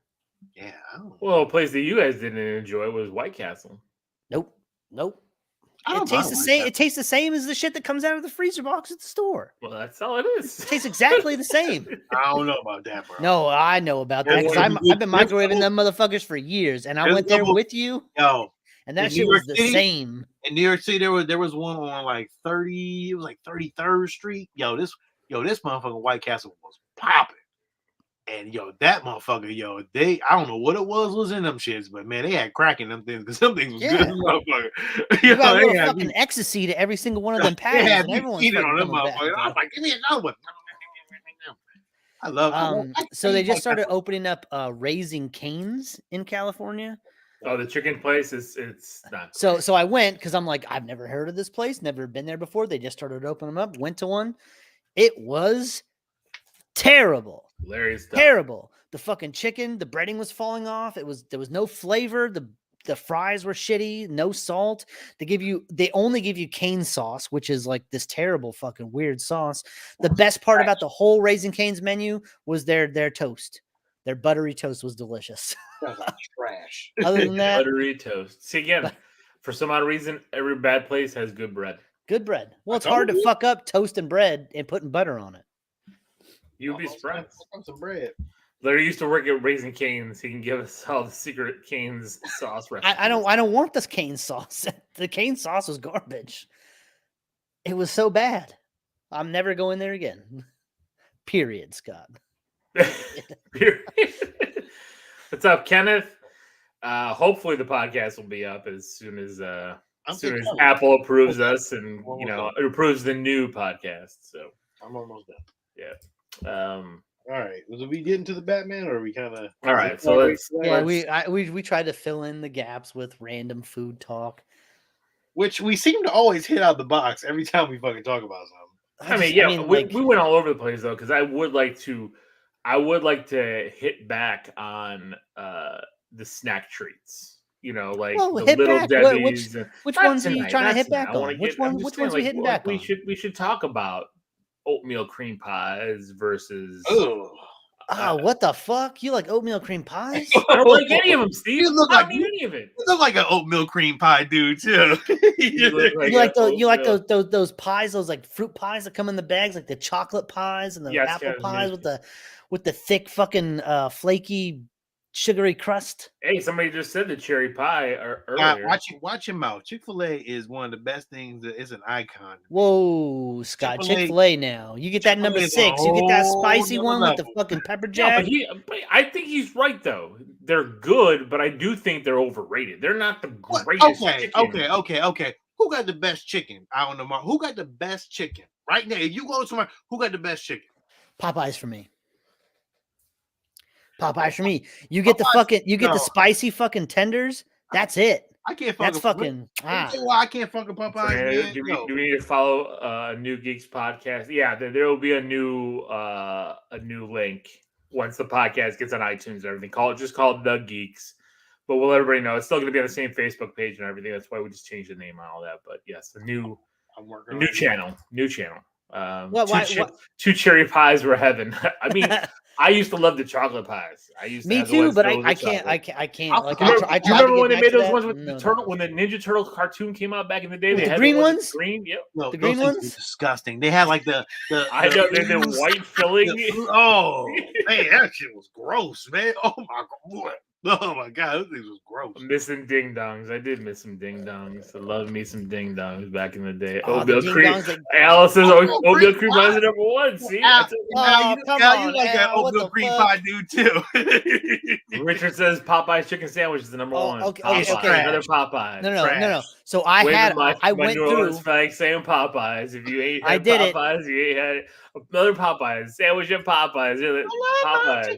Yeah. Well, a place that you guys didn't enjoy was White Castle. Nope. It tastes the same. It tastes the same as the shit that comes out of the freezer box at the store. Well, that's all it is. It tastes exactly the same. I don't know about that, bro. No, I know about that because I've been microwaving them motherfuckers for years, and I went there with you. And that shit was the same. In New York City, there was one on like 30. It was like 33rd Street. This motherfucking White Castle was popping. And that motherfucker, I don't know what it was in them shits, but man, they had crack in them things because some things was good as motherfucker. You got a little fucking ecstasy to every single one of them patties. And everyone's on them motherfuckers. I was like, give me another one. I love so they just started opening up Raising Cane's in California. Oh, the chicken place it's not. So I went because I'm like, I've never heard of this place, never been there before. They just started opening them up. Went to one. It was terrible. Hilarious stuff. Terrible. The fucking chicken, the breading was falling off. There was no flavor. The fries were shitty, no salt. They only give you cane sauce, which is like this terrible fucking weird sauce. The best part about the whole Raising Cane's menu was their toast. Their buttery toast was delicious. Trash. Other than that, buttery toast. See again, for some odd reason, every bad place has good bread. Good bread. Well, it's hard to fuck up toast and bread and putting butter on it. You'd be surprised. Some bread. Larry used to work at Raising Cane's. He can give us all the secret Cane's sauce recipes. I don't want this cane sauce. The cane sauce was garbage. It was so bad. I'm never going there again. Period, Scott. What's up, Kenneth? Hopefully the podcast will be up as soon as Apple approves us and approves the new podcast. So I'm almost done. Yeah. All right. Was we getting to the Batman, or are we kind of all right? So we tried to fill in the gaps with random food talk, which we seem to always hit out the box every time we fucking talk about something. We went all over the place though, because I would like to hit back on the snack treats. Like the Little Debbie's. Which ones are you trying to hit back on? Which ones are you hitting back on? We should talk about oatmeal cream pies versus. What the fuck? You like oatmeal cream pies? I don't like any of them, Steve. You look like any of it. You look like an oatmeal cream pie dude too. You like those pies, those like fruit pies that come in the bags, like the chocolate pies and the apple pies with the thick fucking flaky sugary crust. Hey, somebody just said the cherry pie earlier. Watch your mouth. Chick-fil-A is one of the best things. That is an icon. Whoa, Scott! Chick-fil-A now. You get that number 6. You get that spicy one with the fucking pepper jack. But I think he's right though. They're good, but I do think they're overrated. They're not the greatest. Okay. Who got the best chicken? I don't know. Who got the best chicken right now? If you go somewhere, who got the best chicken? Popeyes for me. Popeyes for me. You get the spicy fucking tenders. That's it. I can't. That's fucking. I can't fucking Popeyes. Do we need to follow a new Geekz podcast? Yeah, there will be a new link once the podcast gets on iTunes and everything. Just call it the Geekz. But we'll let everybody know it's still going to be on the same Facebook page and everything. That's why we just changed the name and all that. But yes, the new channel. Two cherry pies were heaven. I mean, I used to love the chocolate pies. Me too, but I can't. Like, I remember when they made those ones with the turtle. When the Ninja Turtle cartoon came out back in the day, they had the green ones. Green, yep. No, the green ones. Disgusting. They had like the I know the white filling. Man, that shit was gross, man. Oh my god, those things was gross. I'm missing ding dongs. I did miss some ding dongs. I loved me some ding dongs back in the day. Oatmeal cream. Alice says oatmeal cream pie is number 1. See, you like that oatmeal cream pie dude too. Richard says Popeye's chicken sandwich is the number 1. Okay. Another Popeye. No. So I went through. Like saying Popeyes. If you ate Popeyes, you had another Popeyes sandwich at Popeyes. Popeyes.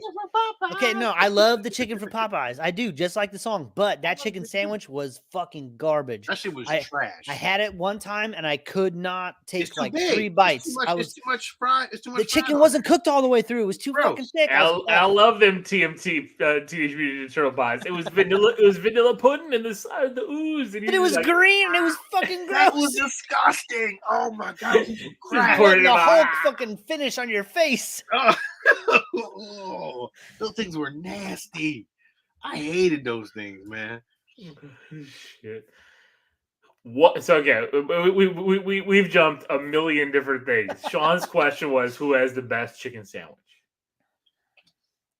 Okay, no, I love the chicken from Popeyes. I do, just like the song. But that chicken sandwich was fucking garbage. That shit was trash. I had it one time and I could not take 3 bites. It's too much fried. It's too much. The chicken wasn't cooked all the way through. It was too fucking thick. I love them TMT Teenage Mutant Ninja Turtle pies. It was vanilla. It was vanilla pudding and the side of the ooze. But it was green. It was fucking gross. That was disgusting. Oh my god! The whole fucking finish on your face. Oh, those things were nasty. I hated those things, man. Shit. What? So again, we've jumped a million different things. Sean's question was, who has the best chicken sandwich?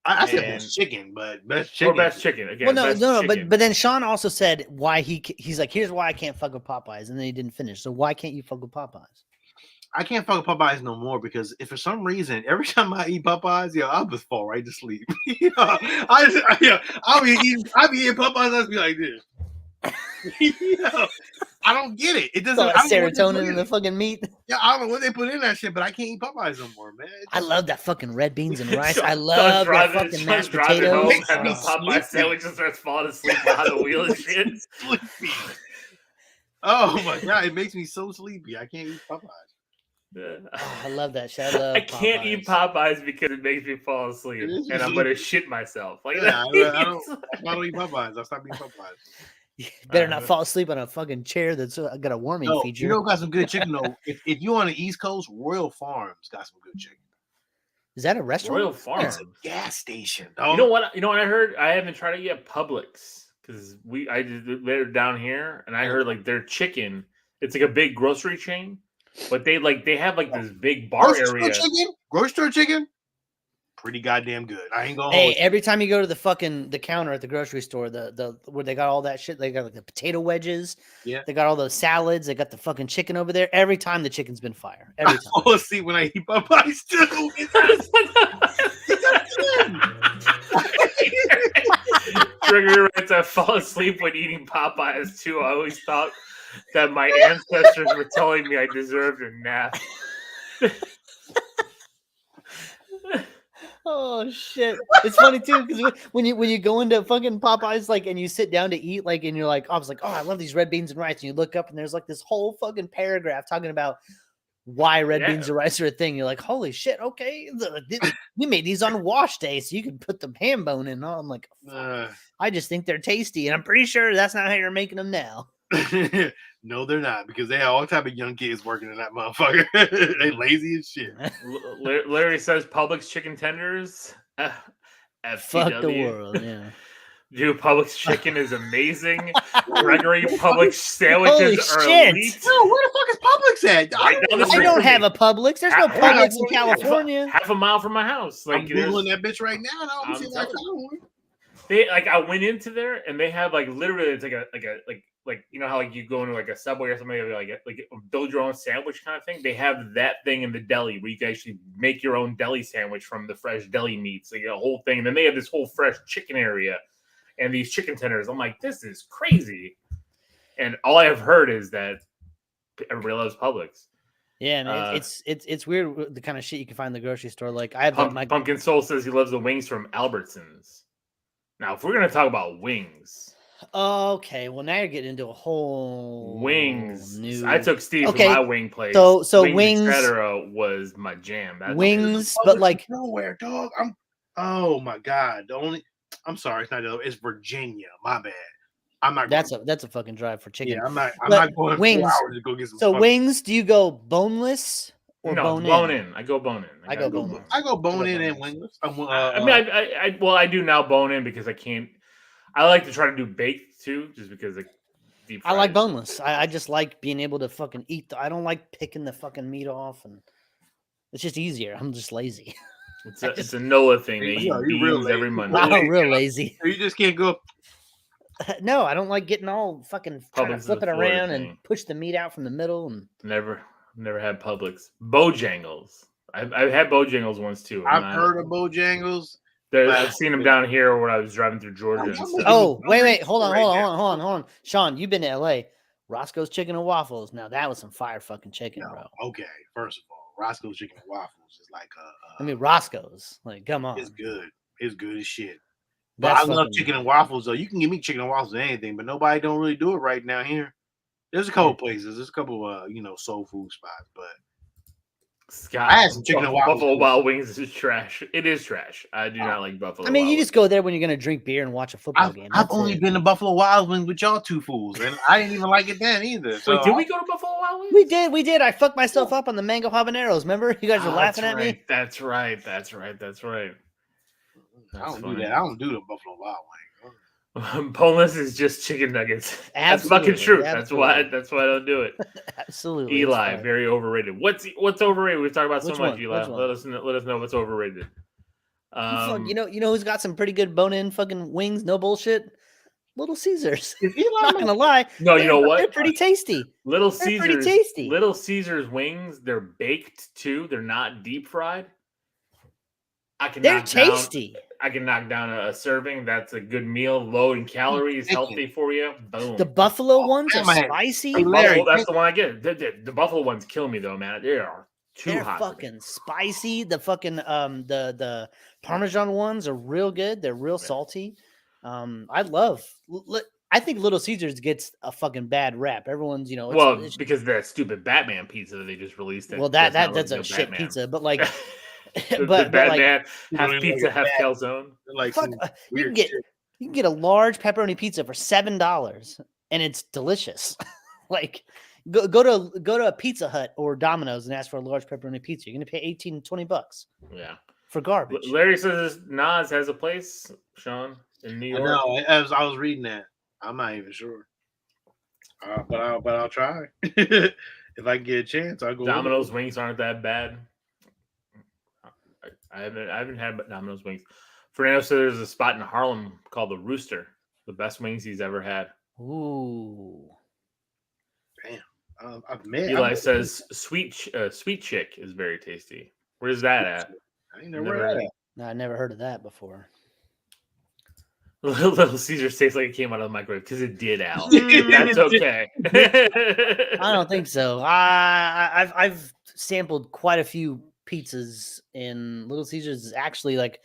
I said best chicken, but best chicken. Or best chicken again. Well, no. But then Sean also said why he's like, here's why I can't fuck with Popeyes, and then he didn't finish. So why can't you fuck with Popeyes? I can't fuck with Popeyes no more because if for some reason every time I eat Popeyes, I'll just fall right to sleep. I'll be eating Popeyes, I'll be like this. I don't get it. It doesn't serotonin in the fucking meat. Yeah, I don't know what they put in that shit, but I can't eat Popeyes no more, man. I love that fucking red beans and rice. I love that fucking mashed potatoes. Having a Popeye sandwich and starts falling asleep behind the wheel and shit. Sleepy. Oh my god, it makes me so sleepy. I can't eat Popeyes. I love that shit. I can't eat Popeyes because it makes me fall asleep, and I'm gonna shit myself. I don't eat Popeyes. I'll stop eating Popeyes. You better not fall asleep on a fucking chair that's got a warming feature. You know, got some good chicken though. If you're on the East Coast, Royal Farms got some good chicken. Is that a restaurant? Royal Farms, it's a gas station. Dog. You know what? I heard. I haven't tried it yet. Publix, because they're down here, and I heard like their chicken. It's like a big grocery chain. But they have like this big bar area. Grocery store chicken? pretty goddamn good. I ain't gonna. Hey, every time you go to the counter at the grocery store, the where they got all that shit, they got like the potato wedges. Yeah, they got all those salads. They got the fucking chicken over there. Every time the chicken's been fire. Every time. Oh, see when I eat Popeyes too. Trigger writes, I fall asleep when eating Popeyes too. I always thought that my ancestors were telling me I deserved a nap. Oh shit! It's funny too because when you go into fucking Popeyes like and you sit down to eat like and you're like, I was like, oh, I love these red beans and rice, and you look up and there's like this whole fucking paragraph talking about why red beans and rice are a thing. You're like, holy shit! Okay, we made these on wash day, so you can put the ham bone in. I'm like, I just think they're tasty, and I'm pretty sure that's not how you're making them now. No, they're not, because they have all type of young kids working in that motherfucker. They lazy as shit. Larry says Publix chicken tenders. Fuck the world, yeah. Dude, Publix chicken is amazing. Gregory, Publix sandwiches are elite. No, where the fuck is Publix at? I don't have a Publix. There's no Publix in California. Half a mile from my house. Like, I'm Googling that bitch right now. I'm seeing that one. They like I went into there and they have like literally it's like you know how like you go into like a Subway or something like build your own sandwich kind of thing. They have that thing in the deli where you can actually make your own deli sandwich from the fresh deli meats, like a whole thing. And then they have this whole fresh chicken area and these chicken tenders. I'm like, this is crazy. And all I have heard is that everybody loves Publix. Yeah, man, it's weird the kind of shit you can find in the grocery store. Like I have Pumpkin Soul says he loves the wings from Albertsons. Now, if we're gonna talk about wings, okay. Well, now you're getting into a whole wings. New... I took Steve to my wing place. So wings, Cheddar was my jam. Wings, but like nowhere, dog. Oh my god. I'm sorry, it's not. It's Virginia. My bad. I'm not. That's a fucking drive for chicken. Yeah, I'm not going wings. 4 hours to go get some. So wings, do you go boneless? Or bone in. I go bone in. I go bone in. I go bone in and wingless. I do now bone in because I can't. I like to try to do baked too, just because deep fried. I like boneless. I just like being able to fucking eat. I don't like picking the fucking meat off, and it's just easier. I'm just lazy. It's a Noah thing. They eat beans every Monday. I'm real lazy. You just can't go. No, I don't like getting all fucking trying to flip it around and push the meat out from the middle. And Never had Publix. Bojangles. I've had Bojangles once too. I've heard of Bojangles. I've seen them down here when I was driving through Georgia. Oh, wait. Hold on. Sean, you've been to LA. Roscoe's Chicken and Waffles. Now that was some fire fucking chicken, bro. Okay, first of all, Roscoe's Chicken and Waffles is like Roscoe's. Like, come on. It's good. It's good as shit. But I love chicken and waffles though. You can give me chicken and waffles or anything, but nobody don't really do it right now here. There's a couple places. There's a couple soul food spots, but Scott, I had some chicken and waffles. Buffalo Wild Wings is trash. It is trash. I do not like Buffalo. I mean, you just go there when you're gonna drink beer and watch a football game. I've only been to Buffalo Wild Wings with y'all two fools, and I didn't even like it then either. So wait, did we go to Buffalo Wild Wings? We did. I fucked myself up on the mango habaneros. Remember? You guys were laughing at me. That's right. I don't do that. I don't do the Buffalo Wild Wings. Boneless is just chicken nuggets. That's fucking true. That's why I don't do it. Absolutely. Eli, very overrated. What's overrated? We've talked about so much, Eli. Let us know what's overrated. You know who's got some pretty good bone-in fucking wings? No bullshit. Little Caesars. Not gonna lie. No, you know what? They're pretty tasty. Little Caesars wings. They're baked too. They're not deep fried. They're tasty. I can knock down a serving. That's a good meal, low in calories, healthy for you. Boom. The buffalo ones are spicy. That's the one I get. The buffalo ones kill me though, man. They are too hot. They're fucking spicy. The fucking the Parmesan ones are real good. They're real salty. I think Little Caesars gets a fucking bad rap. Everyone's it's because of that stupid Batman pizza that they just released. That's a shit pizza, but like. the Batman, half pizza, half calzone. You can get a large pepperoni pizza for $7, and it's delicious. Like, go to a Pizza Hut or Domino's and ask for a large pepperoni pizza. You're gonna pay $18-20. Yeah, for garbage. Larry says Nas has a place, Sean, in New York. No, as I was reading that, I'm not even sure. But I'll try. If I get a chance, I'll go. Domino's wings aren't that bad. I haven't had Domino's wings. Fernando said there's a spot in Harlem called the Rooster, the best wings he's ever had. Ooh. Damn. Eli says sweet chick is very tasty. Where's that at? I ain't never heard that. No, I never heard of that before. Little Caesar tastes like it came out of the microwave because it did, Al. That's okay. I don't think so. I've sampled quite a few pizzas, and Little Caesars is actually like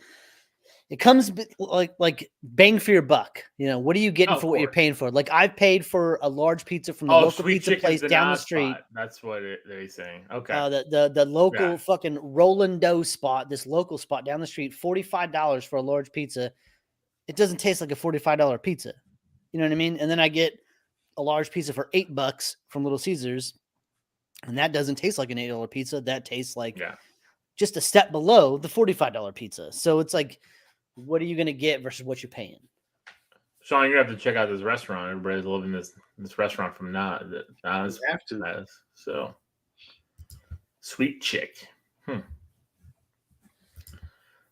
it comes like bang for your buck. You know, what are you getting for what you're paying for? Like I've paid for a large pizza from the local pizza place down the street. Spot. That's what they're saying. Okay. The local fucking Rolling Dough spot, this local spot down the street, $45 for a large pizza. It doesn't taste like a $45 pizza. You know what I mean? And then I get a large pizza for $8 from Little Caesars, and that doesn't taste like an $8 pizza. That tastes like just a step below the $45 pizza. So it's like, what are you going to get versus what you're paying? Sean, you're going to have to check out this restaurant. Everybody's loving this restaurant from Nas. So, Sweet Chick. God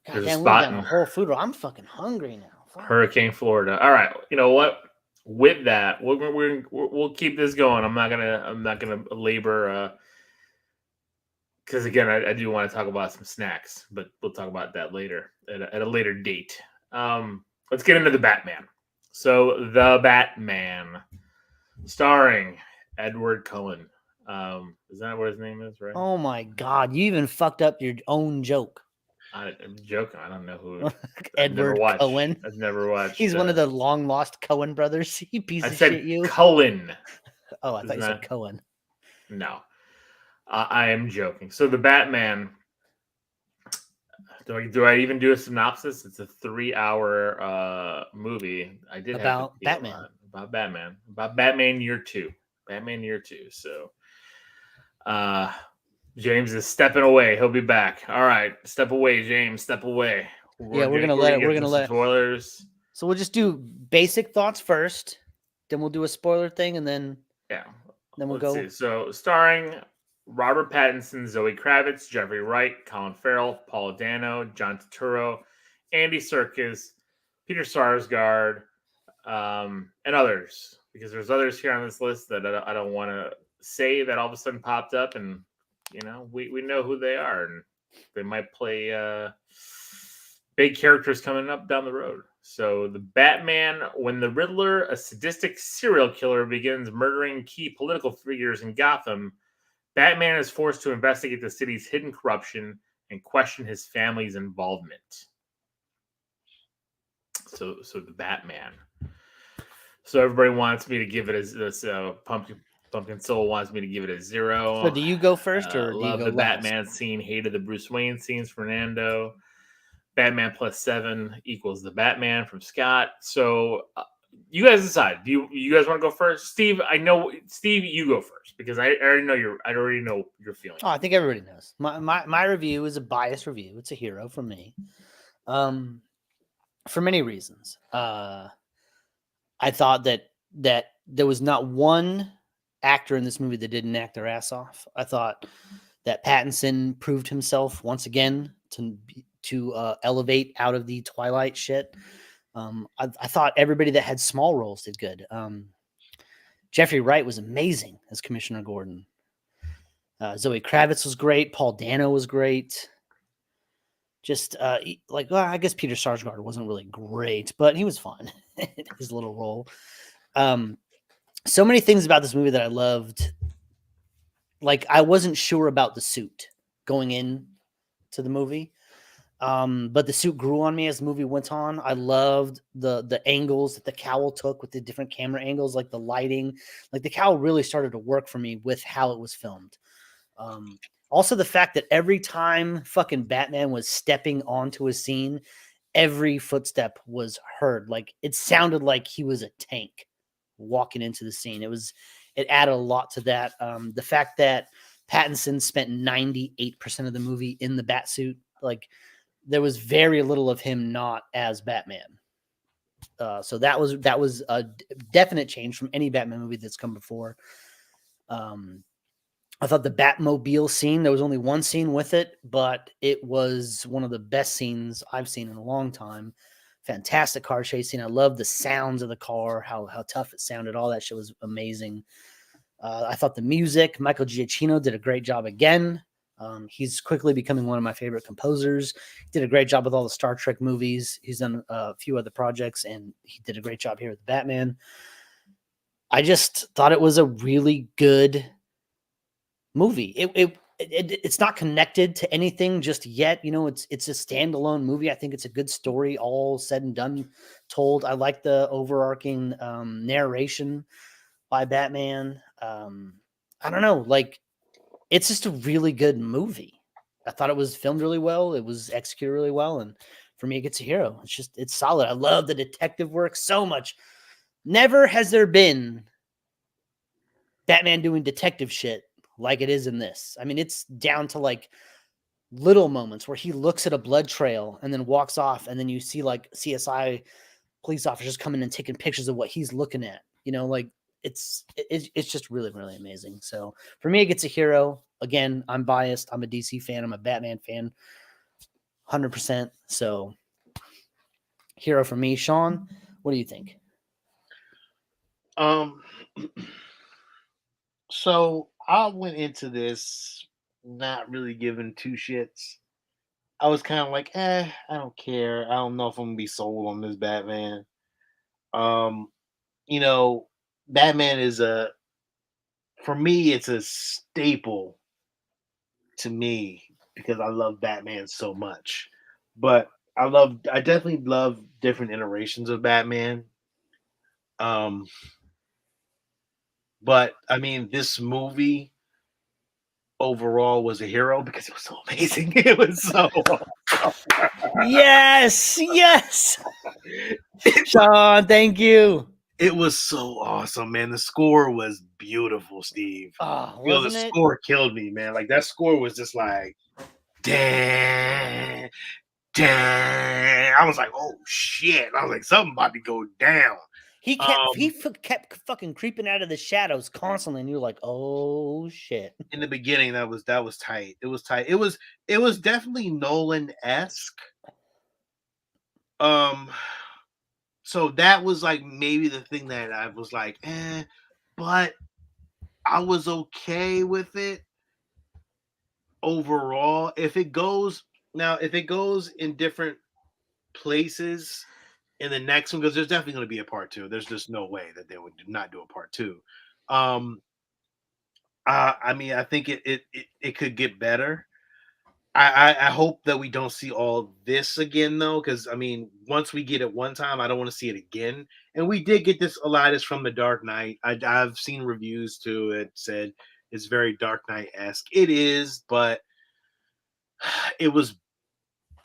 damn, we're down a whole food. I'm fucking hungry now. Hurricane, Florida. All right, you know what? With that, we'll keep this going. I'm not gonna labor because again, I do want to talk about some snacks, but we'll talk about that later at a later date. Let's get into the Batman. So the Batman, starring Edward Cullen. Is that what his name is? Right? Oh my God! You even fucked up your own joke. I'm joking. I don't know who. Edward Cohen. I've never watched. He's one of the long lost Cohen brothers. You piece of shit. You. Cullen. Oh, I thought you said Cohen. No, I am joking. So the Batman. Do I even do a synopsis? It's a 3-hour movie. I did about Batman. About Batman Year 2. Batman Year 2. So, James is stepping away. He'll be back. All right, step away, James. Step away. We're gonna let spoilers. So we'll just do basic thoughts first, then we'll do a spoiler thing, and then we'll go. See. So, starring Robert Pattinson, Zoe Kravitz, Jeffrey Wright, Colin Farrell, Paul Dano, John Turturro, Andy Serkis, Peter Sarsgaard, and others. Because there's others here on this list that I don't want to say that all of a sudden popped up, and you know we know who they are, and they might play big characters coming up down the road. So the Batman, when the Riddler, a sadistic serial killer, begins murdering key political figures in Gotham, Batman is forced to investigate the city's hidden corruption and question his family's involvement. So the Batman. So everybody wants me to give it this Pumpkin Soul wants me to give it a 0. So do you go first or do you go the last? Batman scene, hated the Bruce Wayne scenes, Fernando. Batman +7 equals the Batman from Scott. So you guys decide. Do you guys want to go first? Steve, Steve, you go first because I already know your feeling. Oh, I think everybody knows. My review is a biased review. It's a hero from me. For many reasons. I thought that there was not one actor in this movie that didn't act their ass off. I thought that Pattinson proved himself once again to elevate out of the Twilight shit. I thought everybody that had small roles did good. Jeffrey Wright was amazing as Commissioner Gordon. Zoe Kravitz was great. Paul Dano was great. Just I guess Peter Sarsgaard wasn't really great, but he was fun. His little role. So many things about this movie that I loved. Like I wasn't sure about the suit going in to the movie. But the suit grew on me as the movie went on. I loved the angles that the cowl took with the different camera angles, like the lighting. Like the cowl really started to work for me with how it was filmed. Also, the fact that every time fucking Batman was stepping onto a scene, every footstep was heard. Like it sounded like he was a tank walking into the scene. It added a lot to that. The fact that Pattinson spent 98% of the movie in the Batsuit, like there was very little of him not as Batman. So that was a definite change from any Batman movie that's come before. I thought the Batmobile scene, there was only one scene with it, but it was one of the best scenes I've seen in a long time. Fantastic car chase scene. I love the sounds of the car, how tough it sounded. All that shit was amazing. I thought the music, Michael Giacchino did a great job again. He's quickly becoming one of my favorite composers. He did a great job with all the Star Trek movies. He's done a few other projects, and he did a great job here with Batman. I just thought it was a really good movie. It's not connected to anything just yet. You know, it's a standalone movie. I think it's a good story, all said and done, told. I like the overarching narration by Batman. I don't know, like, it's just a really good movie. I thought it was filmed really well. It was executed really well, and for me, it gets a hero. It's solid. I love the detective work so much. Never has there been Batman doing detective shit like it is in this. I mean, it's down to like little moments where he looks at a blood trail and then walks off, and then you see like CSI police officers coming and taking pictures of what he's looking at. You know, like it's just really, really amazing. So for me, it gets a hero. Again, I'm biased. I'm a DC fan. I'm a Batman fan, 100%. So hero for me. Sean, what do you think? So I went into this not really giving two shits. I was kind of like, I don't care. I don't know if I'm gonna be sold on this Batman. You know, Batman is for me, it's a staple to me because I love Batman so much. But I definitely love different iterations of Batman. But I mean, this movie overall was a hero because it was so amazing. It was so yes. Sean, thank you. It was so awesome, man. The score was beautiful, Steve. Oh, the score killed me, man. Like that score was just like, damn. I was like, oh shit. I was like, something about to go down. He kept fucking creeping out of the shadows constantly, and you're like, "Oh shit!" In the beginning, that was tight. It was tight. It was definitely Nolan-esque. So that was like maybe the thing that I was like, but I was okay with it overall. If it goes in different places in the next one, because there's definitely going to be a part 2. There's just no way that they would not do a part 2. I mean, I think it could get better. I hope that we don't see all this again, though, because I mean, once we get it one time, I don't want to see it again. And we did get a lot of this from The Dark Knight. I've seen reviews too that said it's very Dark Knight-esque. It is, but it was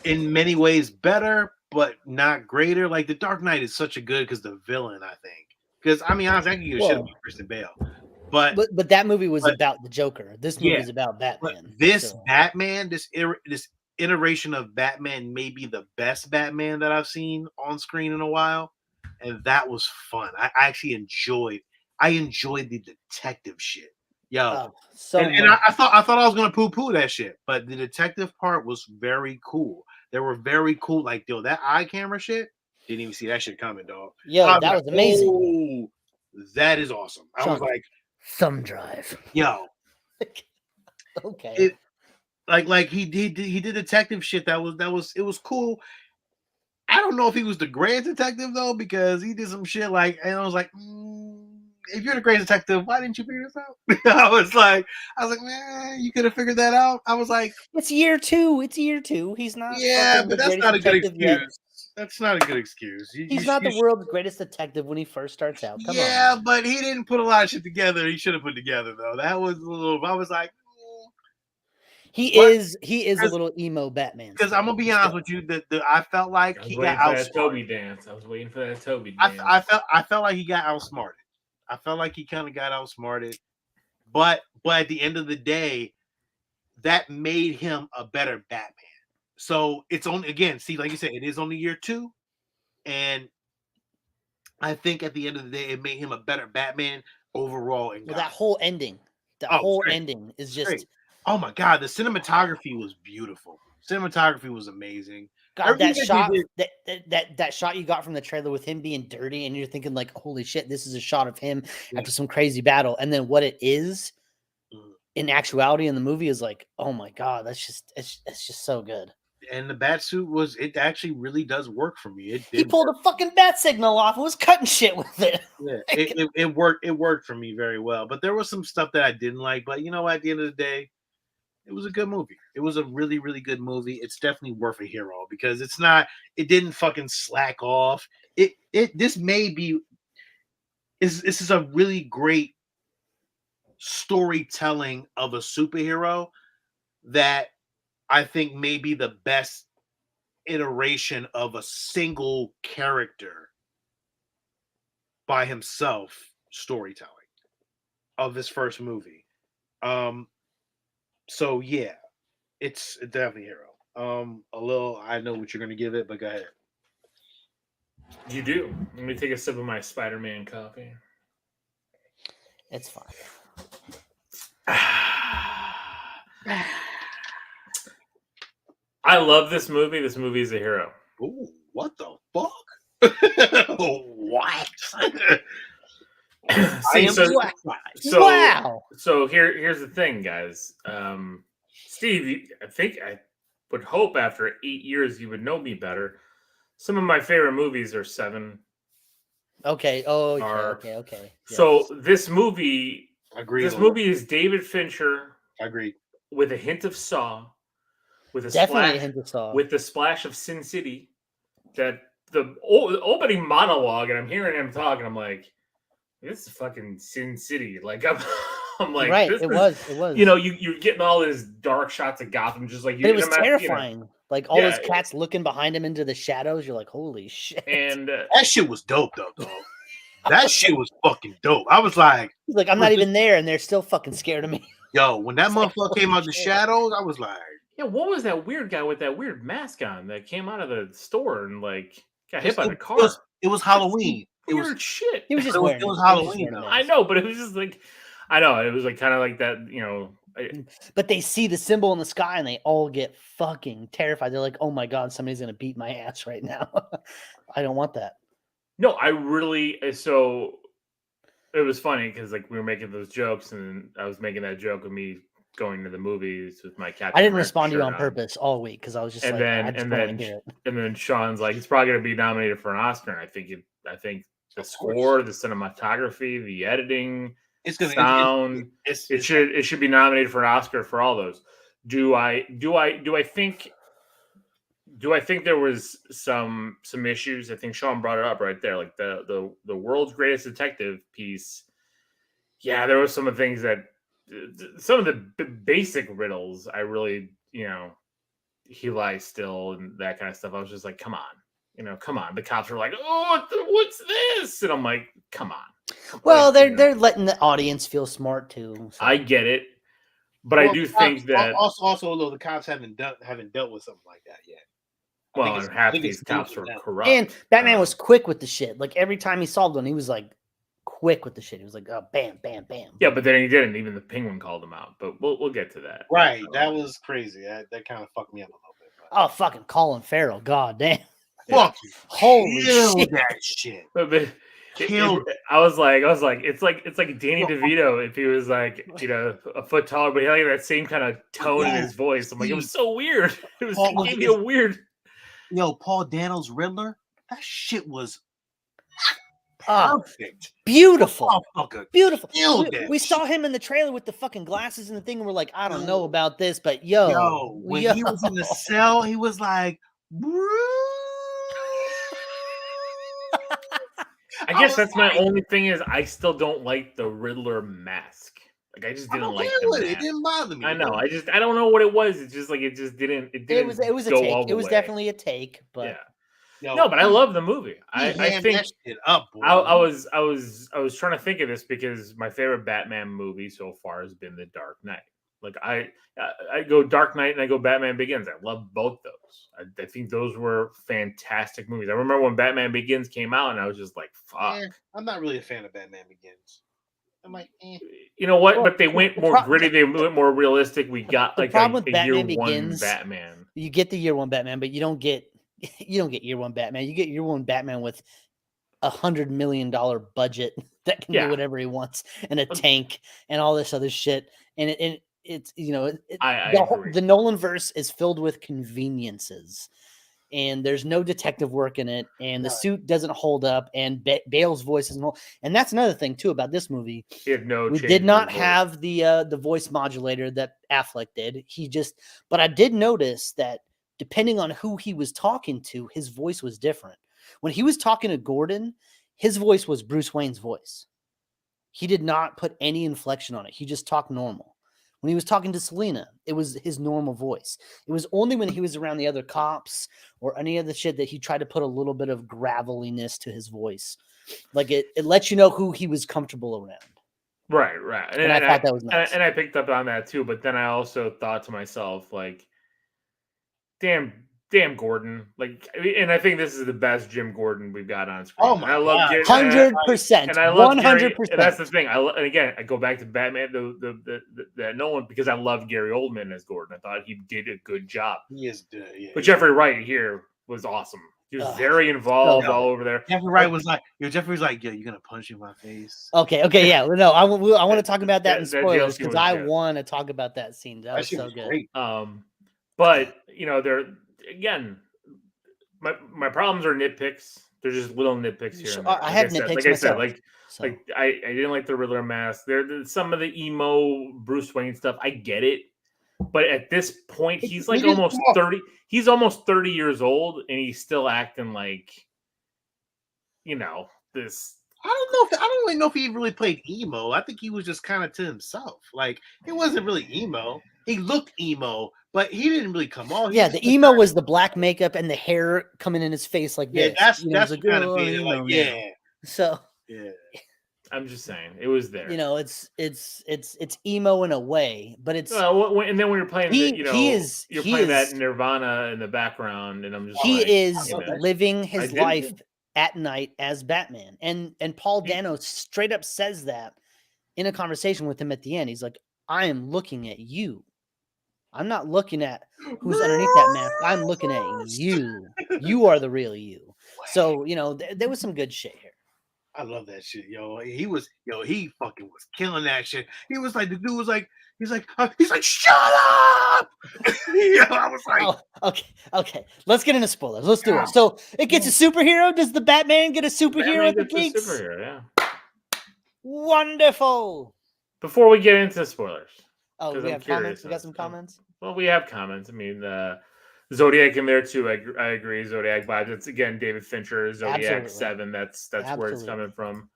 in many ways better, but not greater. Like The Dark Knight is such a good because the villain, I think. Because I mean, honestly, I can give a shit about Christian Bale. But that movie was about the Joker. This movie is about Batman. Batman, this iteration of Batman may be the best Batman that I've seen on screen in a while, and that was fun. I actually enjoyed the detective shit. Yo, and I thought I was gonna poo-poo that shit, but the detective part was very cool. They were very cool. Like, yo, that eye camera shit, didn't even see that shit coming, dog. Yo, that was amazing. Oh, that is awesome. I was like, thumb drive. Yo. Okay. He did detective shit that was cool. I don't know if he was the greatest detective though, because he did some shit like, and I was like, if you're the greatest detective, why didn't you figure this out? I was like, man, you could have figured that out. I was like, it's year 2. He's not. Yeah, but that's not a good excuse. Yet. That's not a good excuse. He's not the world's greatest detective when he first starts out. Come on. But he didn't put a lot of shit together. He should have put together though. That was a little. I was like, he is a little emo Batman. Because I'm gonna be honest with you, I felt like he got outsmarted. Toby dance. I was waiting for that Toby dance. I felt like he got outsmarted. I felt like he kind of got outsmarted, but at the end of the day, that made him a better Batman. So it's only, again, see, like you said, it is only year 2, and I think at the end of the day, it made him a better Batman overall. That whole ending The whole ending is just. Oh my god, the cinematography was beautiful. Cinematography was amazing. God, that shot, that shot you got from the trailer with him being dirty, and you're thinking like, holy shit, this is a shot of him after some crazy battle, and then what it is in actuality in the movie is like, oh my god, it's just so good. And the bat suit it actually really does work for me. He pulled a fucking bat signal off and was cutting shit with it. Yeah, it worked for me very well. But there was some stuff that I didn't like. But you know what? At the end of the day, it was a good movie. It was a really, really good movie. It's definitely worth a hero because it didn't fucking slack off. This is a really great storytelling of a superhero that I think may be the best iteration of a single character by himself storytelling of his first movie. So yeah, it's definitely a hero. I know what you're gonna give it, but go ahead. You do. Let me take a sip of my Spider-Man coffee. It's fine. I love this movie. This movie is a hero. Ooh, what the fuck? What? Wow. So here's the thing, guys. Steve, I would hope after 8 years you would know me better. Some of my favorite movies are 7. Okay. Oh, okay. Yes. So this movie, Agreed. Movie is David Fincher. Agreed. With a hint of Saw. With a hint of Saw. With the splash of Sin City. That the opening monologue, and I'm hearing him talking, I'm like, this is fucking Sin City. Like I'm like, right. It was. You know, you're getting all these dark shots of Gotham, just like you. But it was terrifying. You know, like all those cats looking behind him into the shadows. You're like, holy shit. And that shit was dope, though. That shit was fucking dope. I was like, he's like, I'm not even there, and they're still fucking scared of me. Yo, when that motherfucker came out of the shadows, I was like, yeah, what was that weird guy with that weird mask on that came out of the store and like got hit by the car? It was Halloween. Weird shit. He was just wearing it. It was Halloween. I know, but it was just like, I know it was like kind of like that, you know. But they see the symbol in the sky and they all get fucking terrified. They're like, "Oh my god, somebody's gonna beat my ass right now." I don't want that. No, I really. So it was funny because like we were making those jokes, and I was making that joke of me going to the movies with my Captain I didn't America respond to you on on purpose all week because I was just and then Sean's like, he's probably going to be nominated for an Oscar. I think the score, the cinematography, the editing, it's gonna sound. It should be nominated for an Oscar for all those. Do I think there was some issues? I think Sean brought it up right there, like the world's greatest detective piece. Yeah, there was some of the things that. Some of the basic riddles, I really, you know, he lies still and that kind of stuff. I was just like, come on. The cops were like, oh, what's this? And I'm like, come on. Well, they're letting the audience feel smart too. So. I get it, but I do think that also though the cops haven't dealt with something like that yet. Well, and half these cops were corrupt. And Batman was quick with the shit. Like every time he solved one, he was like. Quick with the shit. He was like, oh, bam, bam, bam. Yeah, but then he didn't. Even the Penguin called him out. But we'll get to that. Right. That was crazy. That kind of fucked me up a little bit. But... Oh, fucking Colin Farrell. God damn. Fuck you. Holy shit. That shit. I was like, it's like Danny DeVito if he was like, you know, a foot taller, but he had like that same kind of tone in his voice. I'm like, it was so weird. It gave me a weird. Yo, Paul Dano's Riddler. That shit was. Perfect. Beautiful. Beautiful. We saw saw him in the trailer with the fucking glasses and the thing. And we're like, I don't know about this, but when he was in the cell, he was like, I guess that's my only thing is I still don't like the Riddler mask. Like I just didn't like the mask. It didn't bother me. I know. I don't know what it was. It's just like it didn't. It was a take. It was definitely a take, but. Yeah. No, but I love the movie. I think that shit up, boy. I was trying to think of this because my favorite Batman movie so far has been The Dark Knight. Like I go Dark Knight and I go Batman Begins. I love both those. I think those were fantastic movies. I remember when Batman Begins came out and I was just like, fuck. I'm not really a fan of Batman Begins. I'm like, you know what? Well, but they went more gritty. They went more realistic. We got like problem with a Batman year one Begins, Batman. You get the year one Batman, but you don't get year one Batman. You get year one Batman with $100 million budget that can do whatever he wants, and a tank and all this other shit. And it's the Nolan verse is filled with conveniences. And there's no detective work in it, and the suit doesn't hold up, and Bale's voice isn't. And that's another thing too about this movie. We did not have the voice modulator that Affleck did. But I did notice that depending on who he was talking to, his voice was different. When he was talking to Gordon, his voice was Bruce Wayne's voice. He did not put any inflection on it. He just talked normal. When he was talking to Selena, it was his normal voice. It was only when he was around the other cops or any other shit that he tried to put a little bit of graveliness to his voice. Like it lets you know who he was comfortable around. Right. And I thought that was nice. And I picked up on that too, but then I also thought to myself, like, damn Gordon. Like, and I think this is the best Jim Gordon we've got on screen. Oh my God. I love 100%. And I love 100%. And that's the thing. And again, I go back to Batman, the Nolan, because I love Gary Oldman as Gordon. I thought he did a good job. He is good. Yeah. But Jeffrey Wright here was awesome. He was very involved all over there. Jeffrey Wright was like, Jeffrey's like, yo, you're gonna punch in my face. Okay, yeah. No, I want to talk about that in spoilers because I want to talk about that scene. That was so good. Great. But they're again, my problems are nitpicks. They're just little nitpicks here. And there. I have nitpicks myself. I didn't like the Riddler mask. Some of the emo Bruce Wayne stuff. I get it, but at this point, he's like almost 30. He's almost 30 years old, and he's still acting like, this. I don't really know if he really played emo. I think he was just kind of to himself. Like, it wasn't really emo. He looked emo, but he didn't really come on. The emo was the black makeup and the hair coming in his face like this. That's like, kind of being like, So I'm just saying it was there. It's emo in a way, but it's and then when you're playing, you're playing that Nirvana in the background, and I'm just living his life at night as Batman, and Paul Dano straight up says that in a conversation with him at the end. He's like, "I am looking at you. I'm not looking at who's underneath that mask. I'm looking at you. You are the real you." So there was some good shit here. I love that shit, yo. He fucking was killing that shit. He was like, the dude was like, he's like, shut up. I was like, okay. Let's get into spoilers. Let's do it. So it gets a superhero. Does the Batman get a superhero at the Geekz? Superhero, yeah. Wonderful. Before we get into spoilers, we have comments. We got some comments. Well, we have comments. I mean, Zodiac in there too. I agree. Zodiac vibes. It's again David Fincher. Zodiac 7. That's where it's coming from.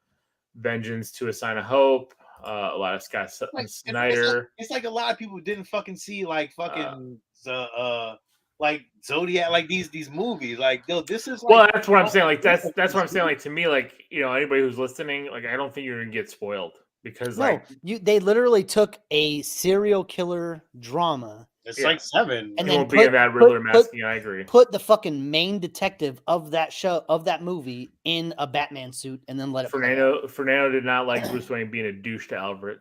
Vengeance to a Sign of Hope. A lot of Scott Snyder. It's like a lot of people didn't fucking see like fucking like Zodiac, like these movies. Like, yo, this is. Well, that's what I'm saying. Like that's what I'm saying. Like to me, like anybody who's listening, like I don't think you're gonna get spoiled because they literally took a serial killer drama. It's like 7. And then be that Riddler masking. I agree. Put the fucking main detective of that show, of that movie, in a Batman suit, and then let it. Fernando did not like Bruce Wayne being a douche to Alfred.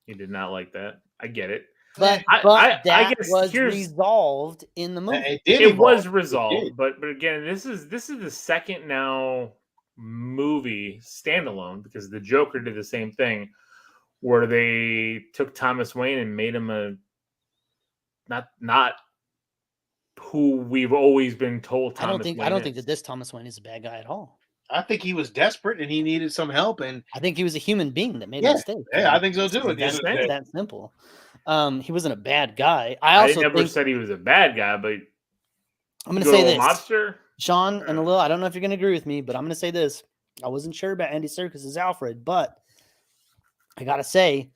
He did not like that. I get it. But that was resolved in the movie. It was resolved, but again, this is the second now movie standalone because the Joker did the same thing, where they took Thomas Wayne and made him a. Not who we've always been told. I don't think that this Thomas Wayne is a bad guy at all. I think he was desperate and he needed some help, and I think he was a human being that made a mistake. Yeah, I think so too. It's that simple. He wasn't a bad guy. I never said he was a bad guy, but I'm going to say this, Lobster, Sean and Lil. I don't know if you're going to agree with me, but I'm going to say this. I wasn't sure about Andy Serkis as Alfred, but I got to say,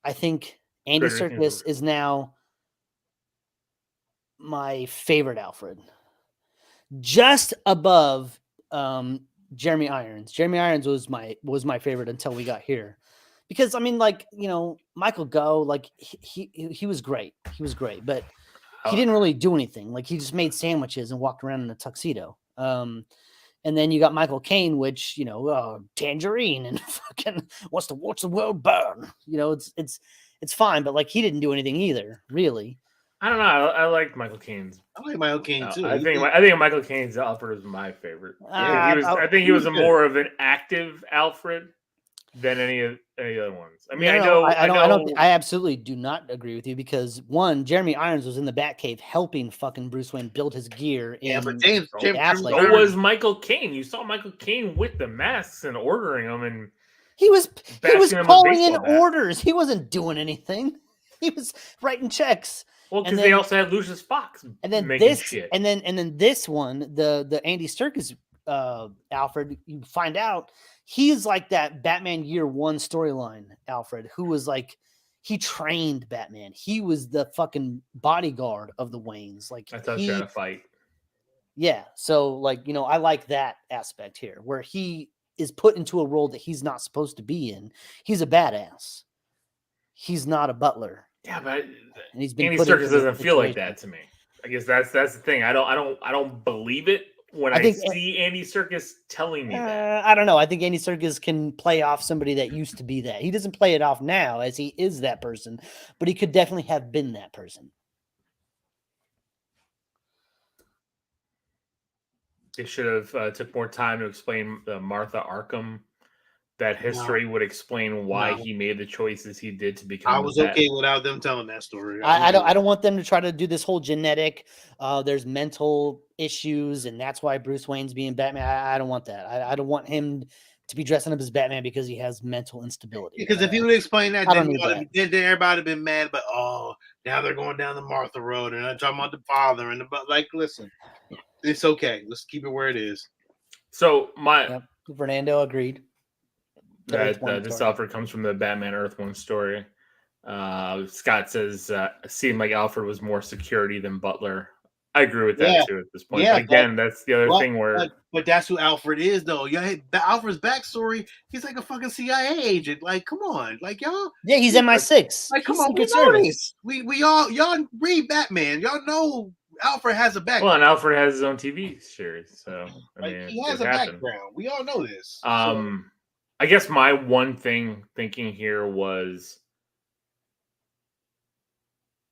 I think Andy Serkis is now my favorite Alfred, just above Jeremy Irons. Jeremy Irons was my favorite until we got here, because I mean, like, Michael Gough, like he was great. He was great, but he didn't really do anything. Like, he just made sandwiches and walked around in a tuxedo. And then you got Michael Caine, which, tangerine and fucking wants to watch the world burn. It's fine, but like he didn't do anything either, really. I don't know. I like Michael Caine's. I like Michael Caine too. I think Michael Caine's Alfred is my favorite. I think he was more of an active Alfred than any other ones. I mean, I absolutely do not agree with you because one, Jeremy Irons was in the Batcave helping fucking Bruce Wayne build his gear. But James so was Michael Caine. You saw Michael Caine with the masks and ordering them, and he was calling in orders. He wasn't doing anything. He was writing checks. Well, because they also had Lucius Fox and then making this shit. And then this one, the Andy Serkis Alfred, you find out he's like that Batman Year One storyline Alfred, who was like he trained Batman. He was the fucking bodyguard of the Waynes. Like I thought you had a fight. Yeah. So like, I like that aspect here where he is put into a role that he's not supposed to be in. He's a badass. He's not a butler. Yeah, but and he's been Andy Serkis doesn't feel like that to me. I guess that's the thing. I don't believe it when I see Andy Serkis telling me that. I don't know. I think Andy Serkis can play off somebody that used to be that. He doesn't play it off now as he is that person, but he could definitely have been that person. They should have took more time to explain Martha Arkham. That history would explain why he made the choices he did to become. I was okay without them telling that story. I don't want them to try to do this whole genetic. There's mental issues, and that's why Bruce Wayne's being Batman. I don't want that. I don't want him to be dressing up as Batman because he has mental instability. Because if he would explain that, then everybody would have been mad. But now they're going down the Martha Road, and I'm talking about the father and listen, it's okay. Let's keep it where it is. So Fernando agreed. This Alfred comes from the Batman Earth One story. Scott says it seemed like Alfred was more security than Butler. I agree with that too at this point. Yeah, but again, that's the other thing where. But that's who Alfred is, though. Yeah, Alfred's backstory. He's like a fucking CIA agent. Like, come on, like y'all. Yeah, he's MI6. Like, come on, we know this. Y'all read Batman. Y'all know Alfred has a background. Well, and Alfred has his own TV series, so he has a background. We all know this. I guess my one thing thinking here was,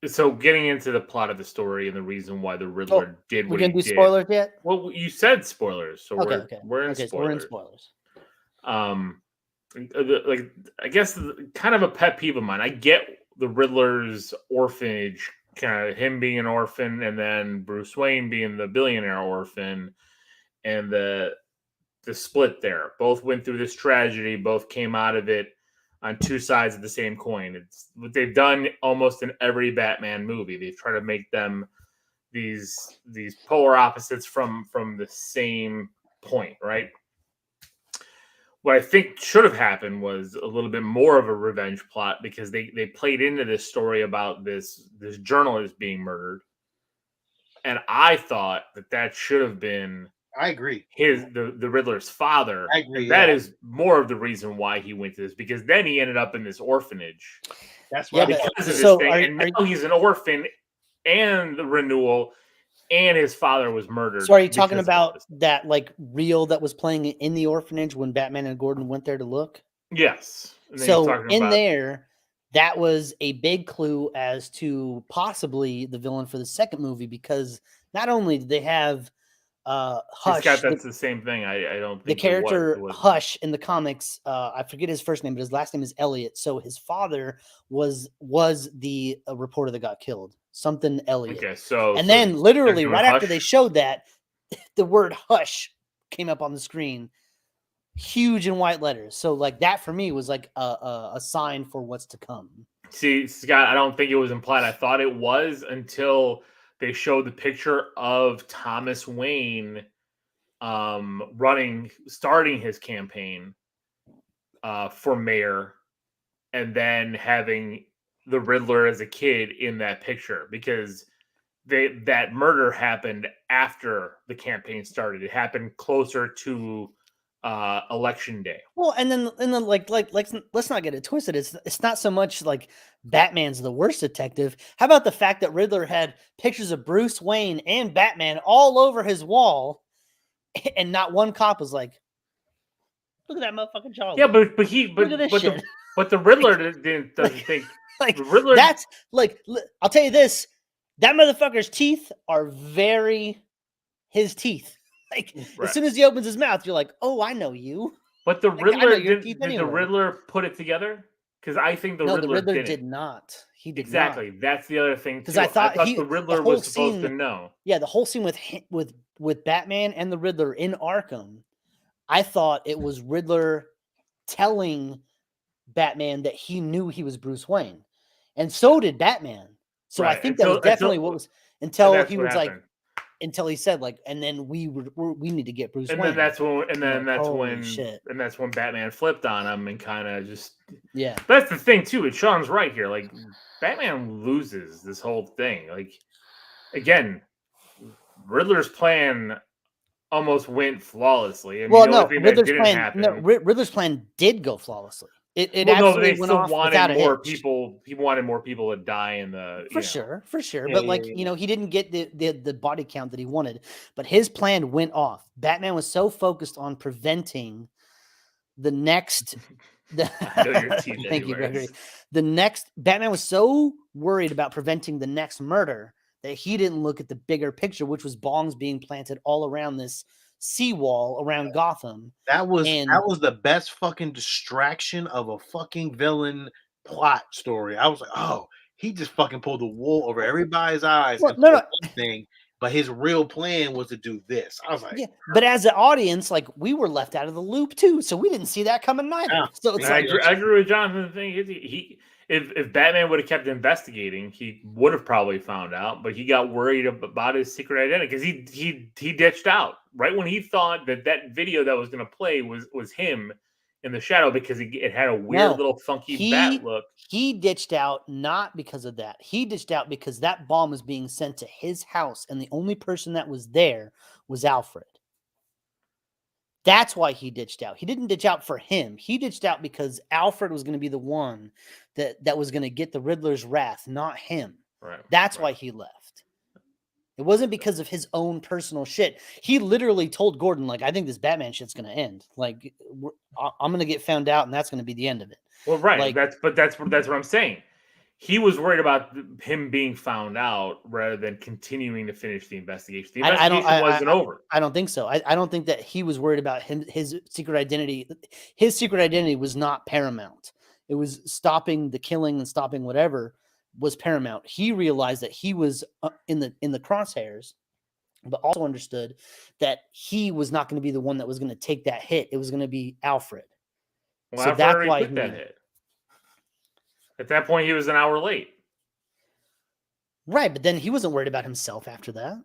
so getting into the plot of the story and the reason why the Riddler did what he did. We can do spoilers yet? Well, you said spoilers, so we're in spoilers. So we're in spoilers. I guess kind of a pet peeve of mine. I get the Riddler's orphanage, kind of him being an orphan, and then Bruce Wayne being the billionaire orphan, and the split there. Both went through this tragedy. Both came out of it on two sides of the same coin. It's what they've done almost in every Batman movie. They try to make them these polar opposites from the same point, right? What I think should have happened was a little bit more of a revenge plot because they played into this story about this journalist being murdered. And I thought that should have been I agree. The Riddler's father. I agree. That is more of the reason why he went to this, because then he ended up in this orphanage. That's right. Because of this thing, and now he's an orphan, and the renewal, and his father was murdered. So are you talking about that like reel that was playing in the orphanage when Batman and Gordon went there to look? Yes. So in there, that was a big clue as to possibly the villain for the second movie, because not only did they have Hush. That's the same thing. I don't think the character Hush in the comics. I forget his first name, but his last name is Elliot. So his father was the reporter that got killed. Something Elliot. Okay, so then literally right after they showed that, the word Hush came up on the screen, huge in white letters. So like that for me was like a sign for what's to come. See, Scott, I don't think it was implied. I thought it was until they showed the picture of Thomas Wayne starting his campaign for mayor, and then having the Riddler as a kid in that picture, because that murder happened after the campaign started. It happened closer to election day. Well, and then like let's not get it twisted. It's not so much like Batman's the worst detective. How about the fact that Riddler had pictures of Bruce Wayne and Batman all over his wall, and not one cop was like, "Look at that motherfucking Charlie." Yeah, but the Riddler doesn't think like the Riddler. That's like, I'll tell you this: that motherfucker's teeth are very his teeth. Like as soon as he opens his mouth, you're like, "Oh, I know you." But the Riddler did the Riddler put it together? Because I think the Riddler did not. He did exactly. Not. That's the other thing. Because I thought the Riddler was supposed to know. Yeah, the whole scene with Batman and the Riddler in Arkham, I thought it was Riddler telling Batman that he knew he was Bruce Wayne, and so did Batman. So I think that was definitely what was until he was like. Until he said like, and then we need to get Bruce Wayne. And that's when Batman flipped on him and kind of just That's the thing too. And Sean's right here. Like Batman loses this whole thing. Like again, Riddler's plan almost went flawlessly. And Riddler's plan did go flawlessly. It actually went off without a hitch. He wanted more people to die in the for sure. But he didn't get the body count that he wanted. But his plan went off. Batman was so focused on preventing the next. Thank you, Gregory. Batman was so worried about preventing the next murder that he didn't look at the bigger picture, which was bombs being planted all around this seawall around Gotham. That was the best fucking distraction of a fucking villain plot story. I was like, oh, he just fucking pulled the wool over everybody's eyes. But his real plan was to do this. I was like, yeah. But as an audience, like we were left out of the loop too, so we didn't see that coming neither. Yeah. So I agree with Jonathan. The thing is, if Batman would have kept investigating, he would have probably found out. But he got worried about his secret identity because he ditched out right when he thought that video that was going to play was him in the shadow because it had a weird little funky bat look. He ditched out not because of that. He ditched out because that bomb was being sent to his house, and the only person that was there was Alfred. That's why he ditched out. He didn't ditch out for him. He ditched out because Alfred was going to be the one that was going to get the Riddler's wrath, not him. Right. That's why he left. It wasn't because of his own personal shit. He literally told Gordon, like, I think this Batman shit's going to end. Like, I'm going to get found out, and that's going to be the end of it. Well, right. Like, that's what I'm saying. He was worried about him being found out rather than continuing to finish the investigation. The investigation wasn't over. I don't think so. I don't think that he was worried about his secret identity. His secret identity was not paramount. It was stopping the killing and stopping whatever was paramount. He realized that he was in the crosshairs, but also understood that he was not going to be the one that was going to take that hit. It was going to be Alfred. Well, so that's why that hit. At that point, he was an hour late. Right, but then he wasn't worried about himself after that.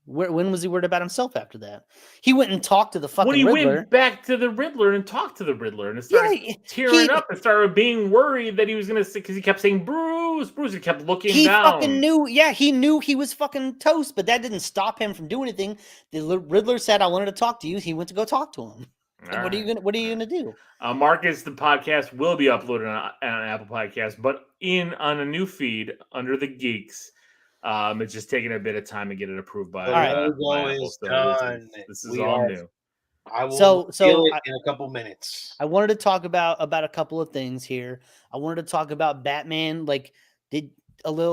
When was he worried about himself after that? He went and talked to the fucking Riddler. When he went back to the Riddler and talked to the Riddler and started tearing up and started being worried that he was going to, because he kept saying, Bruce, he kept looking down. He fucking knew, he knew he was fucking toast, but that didn't stop him from doing anything. The Riddler said, I wanted to talk to you. He went to go talk to him. What are you gonna do? Marcus, the podcast will be uploaded on Apple Podcasts, but on a new feed under the Geekz. It's just taking a bit of time to get it approved by. This is all new. I will feel it in a couple minutes. I wanted to talk about a couple of things here. I wanted to talk about Batman. Like,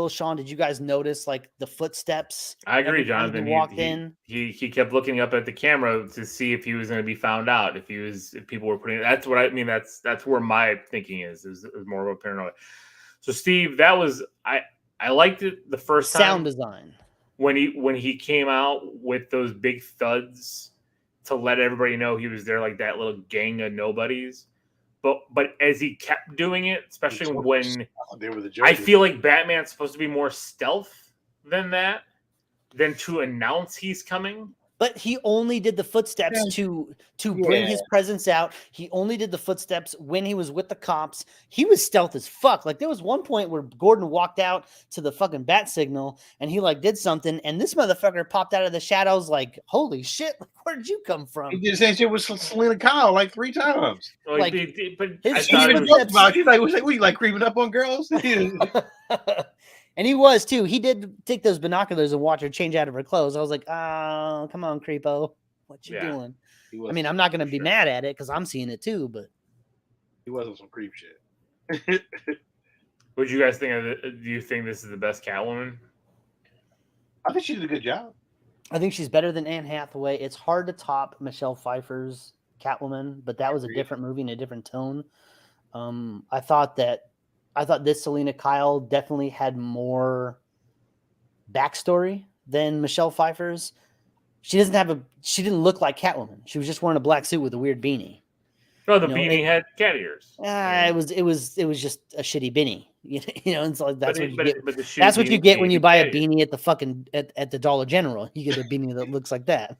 Sean, did you guys notice like the footsteps? I agree, Jonathan. He walked in. He kept looking up at the camera to see if he was going to be found out. If people were putting. That's what I mean. That's where my thinking is more of a paranoia. So, Steve, that was I liked it the first time. Sound design when he came out with those big thuds to let everybody know he was there, like that little gang of nobodies. But as he kept doing it, especially when I feel like Batman's supposed to be more stealth than that, than to announce he's coming. But he only did the footsteps to bring his presence out. He only did the footsteps when he was with the cops. He was stealth as fuck. Like there was one point where Gordon walked out to the fucking bat signal and he like did something, and this motherfucker popped out of the shadows like, holy shit, like, where did you come from? He did the same shit with Selena Kyle like 3 times. Like, but he's like, what, you like creeping up on girls? And he was too. He did take those binoculars and watch her change out of her clothes. I was like, oh, come on, creepo. What you doing? I mean, I'm not going to be mad at it because I'm seeing it too, but he wasn't some creep shit. What do you guys think of it? Do you think this is the best Catwoman? I think she did a good job. I think she's better than Anne Hathaway. It's hard to top Michelle Pfeiffer's Catwoman, but that was a different movie and a different tone. I thought this Selena Kyle definitely had more backstory than Michelle Pfeiffer's. She didn't look like Catwoman. She was just wearing a black suit with a weird beanie. Oh, the beanie had cat ears. It was just a shitty beanie. It's like that's what you get. But that's what you get when you buy a beanie at the fucking at the Dollar General. You get a beanie that looks like that.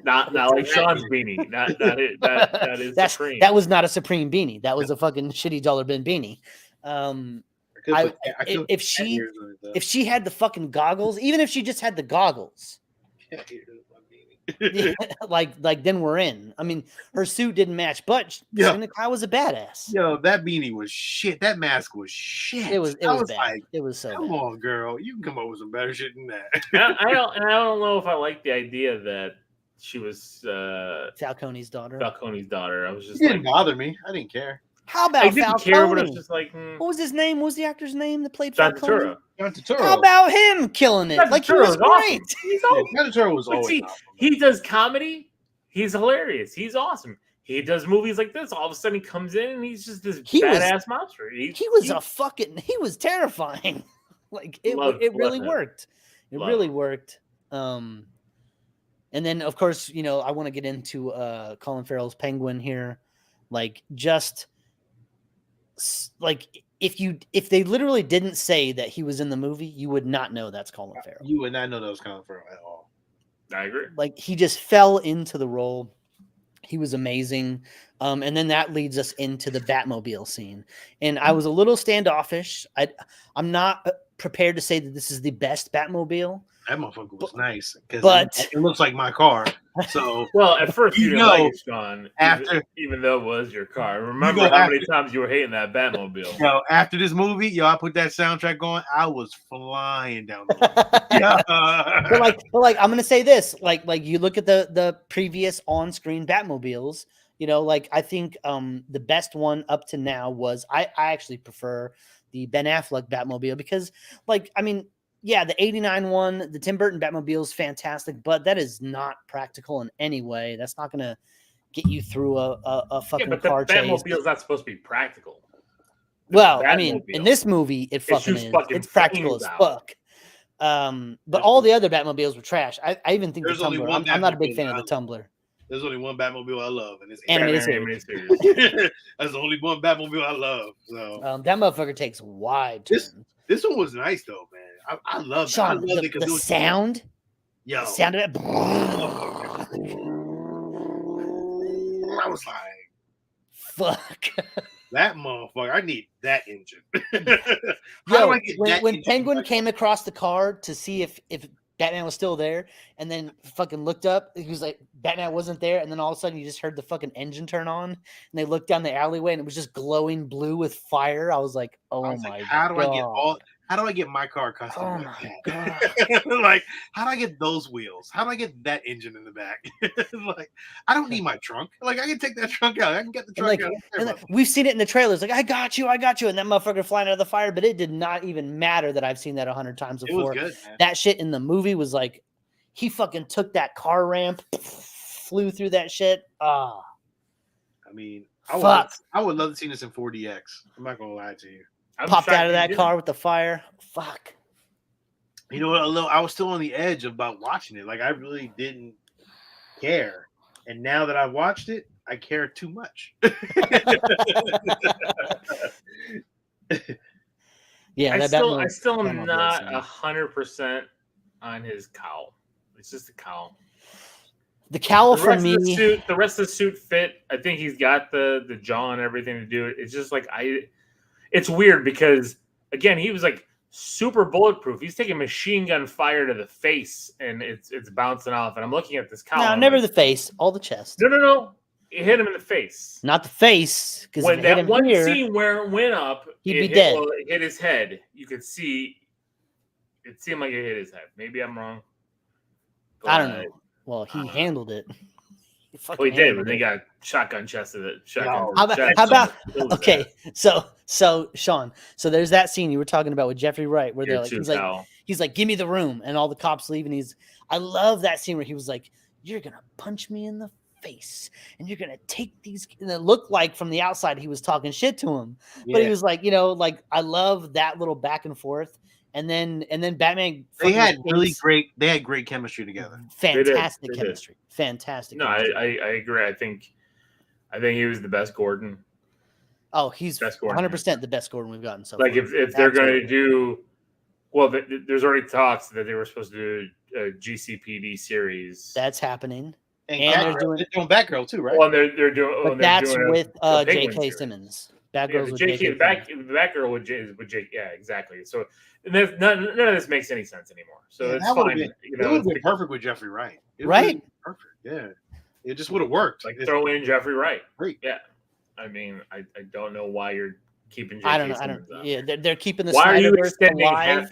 Not like Sean's beanie. That is Supreme. That was not a Supreme beanie. That was a fucking shitty dollar bin beanie. If she had the fucking goggles, even if she just had the goggles, like then we're in. I mean, her suit didn't match, but Selena Kyle was a badass. Yo, that beanie was shit. That mask was shit. It was bad. Like, it was so come bad. on, girl. You can come up with some better shit than that. I don't know if I like the idea that she was Falcone's daughter. I was just didn't bother me. I didn't care. How about I didn't care, but I was just like, what was his name? What was the actor's name that played John Falcone? Turturro. How about him killing it? John Like Turturro he was great. Awesome. John Turturro was always awesome. He does comedy. He's hilarious. He's awesome. He does movies like this. All of a sudden, he comes in and he's just this badass monster. He was terrifying. Like it really worked. It really worked. And then, of course, I want to get into Colin Farrell's Penguin here. Like, just like if they literally didn't say that he was in the movie, you would not know that's Colin Farrell. You would not know that was Colin Farrell at all. I agree. Like, he just fell into the role. He was amazing. And then that leads us into the Batmobile scene. And I was a little standoffish. I'm not prepared to say that this is the best Batmobile. That motherfucker was nice, but it looks like my car. So, well, at first you didn't like it, Sean, even though it was your car. Remember how many times you were hating that Batmobile? Yo, after this movie, I put that soundtrack on. I was flying down the road. but I'm gonna say this: like you look at the previous on-screen Batmobiles. I think the best one up to now was I actually prefer the Ben Affleck Batmobile because, yeah, the 89 one, the Tim Burton Batmobile is fantastic, but that is not practical in any way. That's not going to get you through a fucking car chase. Batmobile's not supposed to be practical. Well, in this movie, it fucking is. It's practical as fuck. But all the other Batmobiles were trash. I even think the Tumbler. I'm not a big fan of the Tumbler. There's only one Batmobile I love, and it's animated series. That's the only one Batmobile I love. So that motherfucker takes wide turns. This one was nice though, man. I love Sean, it because the sound. Yo, the sound of it. I was like, "Fuck." That motherfucker! I need that engine. When Penguin came across the car to see if Batman was still there, and then fucking looked up, he was like, Batman wasn't there, and then all of a sudden you just heard the fucking engine turn on, and they looked down the alleyway, and it was just glowing blue with fire. I was like, my God. How do I get my car custom? Oh my God. Like, how do I get those wheels? How do I get that engine in the back? Like, I don't need my trunk. Like, I can take that trunk out. I can get the trunk out. And we've seen it in the trailers. Like, I got you. And that motherfucker flying out of the fire. But it did not even matter that I've seen that 100 times before. It was good, man. That shit in the movie was like, he fucking took that car ramp, flew through that shit. I mean, I would love to see this in 4DX. I'm not going to lie to you. Popped out of that car with the fire. Fuck. You know what? I was still on the edge about watching it. Like, I really didn't care. And now that I've watched it, I care too much. Yeah, I still am not 100% on his cowl. It's just a cowl. The cowl for me. The rest of the suit fit. I think he's got the jaw and everything to do it. It's just like it's weird because, again, he was like super bulletproof. He's taking machine gun fire to the face, and it's bouncing off. And I'm looking at this cowl. No, never the face, all the chest. No. It hit him in the face. Not the face. Because when that one scene where it went up, he'd be dead. It hit his head. You could see. It seemed like it hit his head. Maybe I'm wrong. I don't know. Well, he handled it. He did when they got shotgun chested. How about okay? So Sean, so there's that scene you were talking about with Jeffrey Wright, where they're like, he's like, give me the room, and all the cops leave, and I love that scene where he was like, you're gonna punch me in the face, and you're gonna take these, and it looked like from the outside he was talking shit to him, but he was like, like I love that little back and forth. And then Batman. They had great chemistry together. Fantastic chemistry. Fantastic. No, I agree. I think he was the best Gordon. Oh, he's 100% the best Gordon we've gotten so far. Like if they're going to do, well, there's already talks that they were supposed to do a GCPD series. Ththat's happening. And they're doing Batgirl too, right? Well, they're doing. But that's with J.K. Simmons. Batgirl's with J.K. Batgirl with J.K. Yeah, exactly. So none of this makes any sense anymore. So it's fine. It would have been perfect with Jeffrey Wright. Right? Perfect. Yeah. It just would have worked. Like throw in Jeffrey Wright. Great. Yeah. I mean, I don't know why you're keeping J.K. I don't know. Yeah, they're keeping the Snyderverse. Why are you extending alive?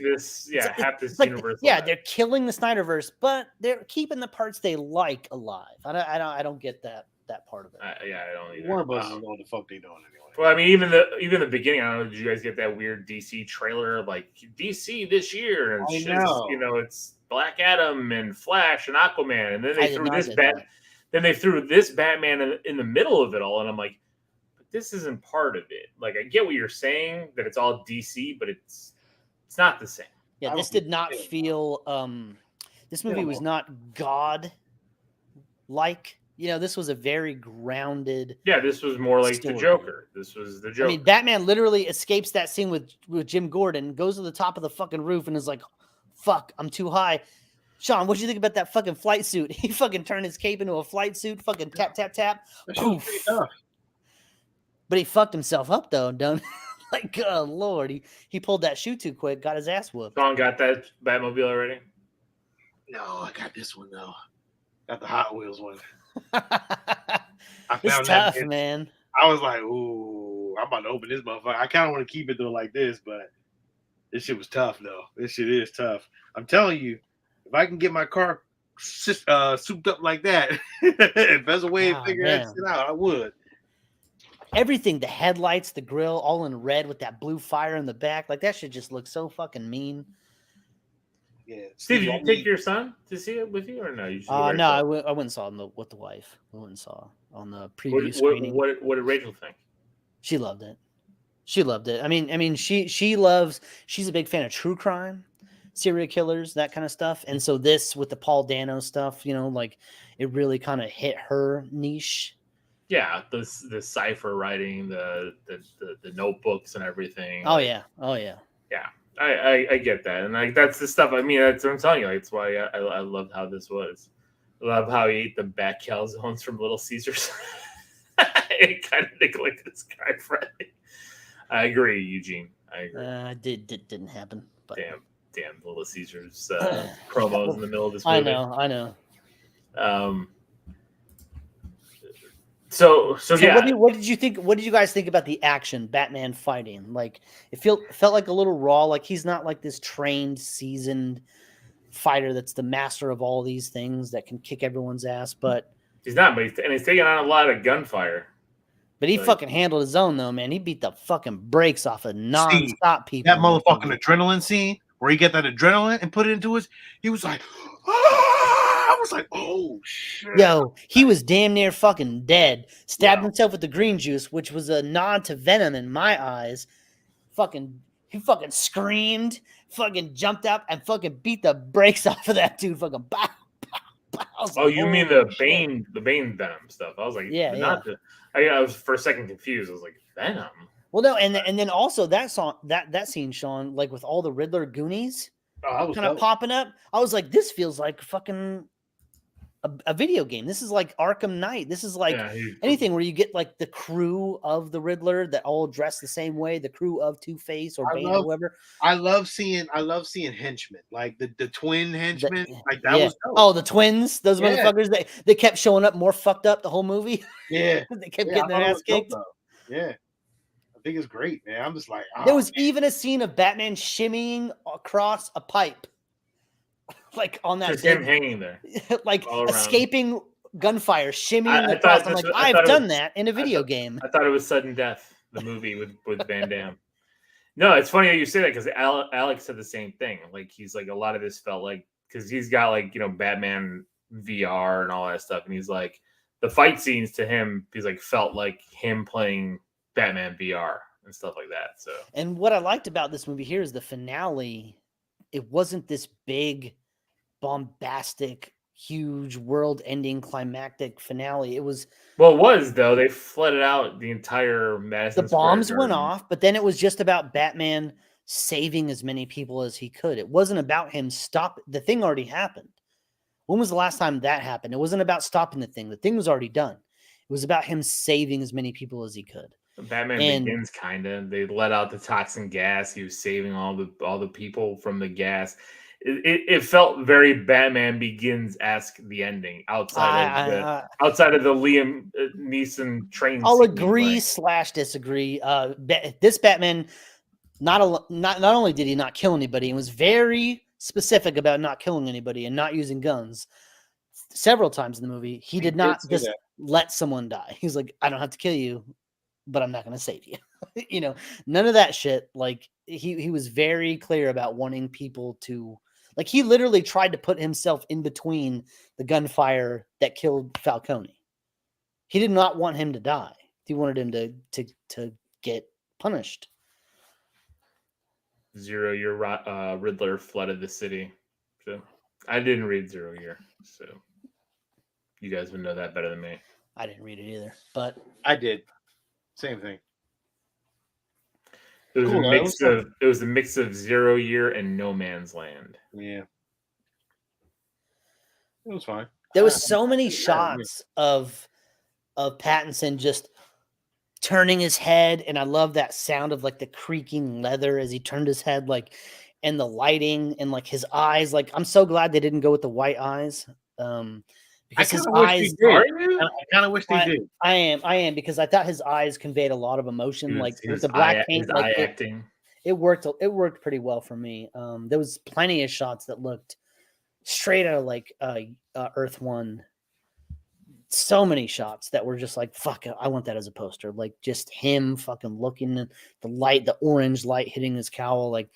half this universe? Yeah, they're killing the Snyderverse, but they're keeping the parts they like alive. I don't get that part of it. I don't either. Warner Bros. Is know what the fuck they doing anyway. Well, I mean, even the beginning. I don't know. Did you guys get that weird DC trailer like DC this year? And it's Black Adam and Flash and Aquaman, and then they threw this Then they threw this Batman in the middle of it all, and I'm like, but this isn't part of it. Like, I get what you're saying that it's all DC, but it's not the same. Yeah, this did not feel. This movie was not God-like. This was a very grounded. Yeah, this was more like story. The Joker. This was the Joker. I mean, Batman literally escapes that scene with Jim Gordon, goes to the top of the fucking roof, and is like, "Fuck, I'm too high." Sean, what do you think about that fucking flight suit? He fucking turned his cape into a flight suit. Fucking tap tap tap. Poof. But he fucked himself up though. Don't like, oh Lord, he pulled that shoe too quick. Got his ass whooped. Sean got that Batmobile already? No, I got this one though. Got the Hot Wheels one. It's tough, man. I was like, ooh, I'm about to open this motherfucker. I kind of want to keep it though like this, but this shit was tough though. This shit is tough. I'm telling you, if I can get my car souped up like that, if there's a way to figure that shit out, I would. Everything, the headlights, the grill, all in red with that blue fire in the back, like that shit just looks so fucking mean. Yeah. Steve, did you take your son to see it with you or no? No, I went and saw it with the wife. We went and saw on the preview screening. What did Rachel think? She loved it. She loved it. I mean, she's a big fan of true crime, serial killers, that kind of stuff. And so this with the Paul Dano stuff, like it really kind of hit her niche. Yeah, the cipher writing, the notebooks and everything. Oh yeah. Yeah, I get that, and like that's the stuff. I mean, that's what I'm telling you. Like, it's why I loved how this was. I love how he ate the bat calzones from Little Caesars. It kind of neglected this guy, Friday. I agree, Eugene. I agree. Didn't happen. But... Damn, Little Caesars promos in the middle of this movie. I know. So yeah. What did you think? What did you guys think about the action, Batman fighting? Like it felt like a little raw. Like he's not like this trained, seasoned fighter that's the master of all these things that can kick everyone's ass. But he's not. But he's taking on a lot of gunfire. But he fucking handled his own though, man. He beat the fucking brakes off of non-stop people. That motherfucking adrenaline scene where he got that adrenaline and put it into his. He was like, I was like, oh shit. Yo, he was damn near fucking dead. Stabbed himself with the green juice, which was a nod to Venom in my eyes. He fucking screamed, fucking jumped up, and fucking beat the brakes off of that dude. Fucking bow, bow, bow. Oh, you mean the Bane Venom stuff? I was like, I was for a second confused. I was like, Venom. Well, no, and then also that scene, Sean, like with all the Riddler Goonies kind of popping up. I was like, this feels like fucking a video game. This is like Arkham Knight. This is like anything where you get like the crew of the Riddler that all dress the same way, the crew of Two-Face or Bane or whoever. I love seeing henchmen, like the twin henchmen. Like that was dope. Oh, the twins, those motherfuckers. They kept showing up more fucked up the whole movie. Yeah. They kept getting their ass kicked. Yeah. I think it's great, man. I'm just like, there was even a scene of Batman shimmying across a pipe. Like on that, just him hanging there, like escaping gunfire shimmying across. I'm like, I've done that in a video game. I thought it was Sudden Death, the movie with Van Damme. No, it's funny that you say that because Alex said the same thing. Like he's like a lot of this felt like because he's got like Batman VR and all that stuff, and he's like the fight scenes to him he's like felt like him playing Batman VR and stuff like that. So, and what I liked about this movie here is the finale. It wasn't this big, bombastic, huge, world-ending, climactic finale. It was. Well, it was though. They flooded out the entire Madison. The bombs went off, but then it was just about Batman saving as many people as he could. It wasn't about him stop. The thing already happened. When was the last time that happened? It wasn't about stopping the thing. The thing was already done. It was about him saving as many people as he could. Batman Begins, kind of. They let out the toxin gas. He was saving all the people from the gas. It felt very Batman Begins-esque, the ending, outside of the Liam Neeson train. I'll agree / disagree. This Batman, not only did he not kill anybody, he was very specific about not killing anybody and not using guns. Several times in the movie, he did not just let someone die. He's like, I don't have to kill you, but I'm not going to save you. None of that shit. Like he was very clear about wanting people to. Like he literally tried to put himself in between the gunfire that killed Falcone. He did not want him to die. He wanted him to get punished. 0 Year Riddler flooded the city. So I didn't read 0 Year, so you guys would know that better than me. I didn't read it either, but I did. Same thing. It was a mix of 0 Year and No Man's Land. Yeah. It was fine. There was so many shots of Pattinson just turning his head, and I love that sound of like the creaking leather as he turned his head, like, and the lighting and like his eyes. Like, I'm so glad they didn't go with the white eyes. Because his eyes. I kind of wish they did. I am because I thought his eyes conveyed a lot of emotion, like with the black paint. Like acting. It worked. It worked pretty well for me. There was plenty of shots that looked straight out of like Earth One. So many shots that were just like, fuck, I want that as a poster. Like just him fucking looking at the light, the orange light hitting his cowl. Like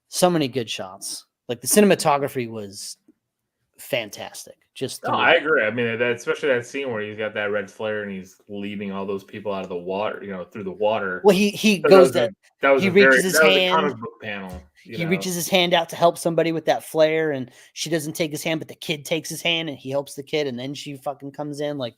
so many good shots. Like the cinematography was fantastic. I agree. I mean, especially that scene where he's got that red flare and he's leading all those people out of the water, through the water. Well, he goes that he reaches his hand. Comic book panel. He reaches his hand out to help somebody with that flare, and she doesn't take his hand, but the kid takes his hand, and he helps the kid, and then she fucking comes in. Like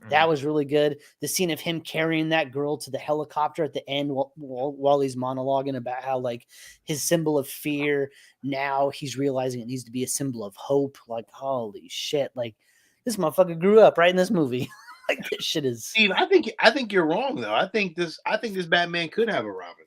that was really good. The scene of him carrying that girl to the helicopter at the end while he's monologuing about how like his symbol of fear, now he's realizing it needs to be a symbol of hope. Like holy shit! Like this motherfucker grew up right in this movie. Like this shit is. Steve, I think you're wrong though. I think this Batman could have a Robin.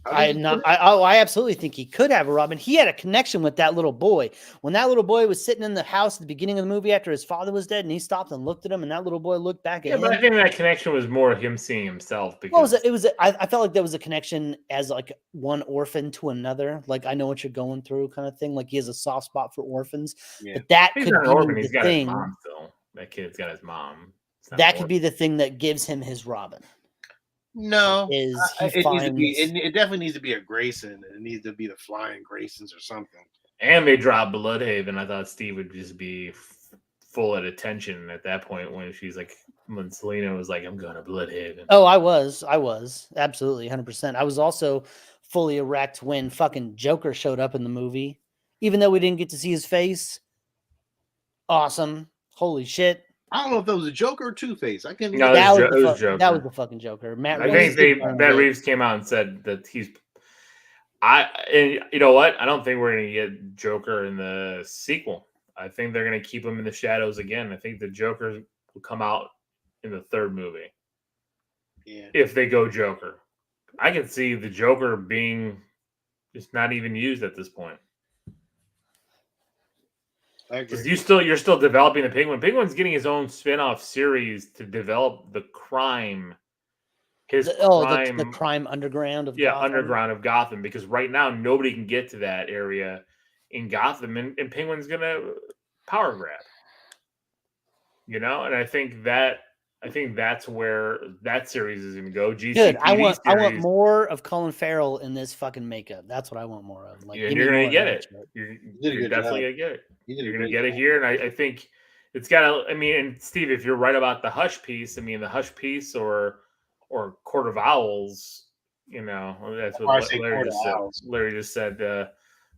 I absolutely think he could have a Robin. He had a connection with that little boy. When that little boy was sitting in the house at the beginning of the movie after his father was dead, and he stopped and looked at him, and that little boy looked back at him. Yeah, but I think that connection was more him seeing himself. Because I felt like there was a connection as like one orphan to another. Like I know what you're going through, kind of thing. Like he has a soft spot for orphans. Yeah. But that he's could not be an orphan. the He's got thing. His mom still. That kid's got his mom. That could be the thing that gives him his Robin. No, it definitely needs to be a Grayson. It needs to be the Flying Graysons or something. And they dropped Bloodhaven. I thought Steve would just be full at attention at that point when Selena was like, "I'm going to Bloodhaven." Oh, I was absolutely 100%. I was also fully erect when fucking Joker showed up in the movie, even though we didn't get to see his face. Awesome! Holy shit! I don't know if that was a Joker or Two-Face. I can't. No, it was Joker. That was the fucking Joker. Matt Reeves came out and said that and you know what? I don't think we're gonna get Joker in the sequel. I think they're gonna keep him in the shadows again. I think the Joker will come out in the third movie. Yeah. If they go Joker, I can see the Joker being just not even used at this point. Because you're still developing the Penguin. Penguin's getting his own spin-off series to develop the crime. The crime underground of Gotham. Underground of Gotham. Because right now nobody can get to that area in Gotham, and Penguin's gonna power grab. And I think that's where that series is going to go. GCPD Good. I want series, more of Colin Farrell in this fucking makeup. That's what I want more of. Like, and you're going to get it. You did a You're good definitely job. going to get it. You did a You're going to great get it job. here, and I think it's got to. I mean, and Steve, if you're right about the Hush piece, I mean, the Hush piece or Court of Owls, that's what Larry just said.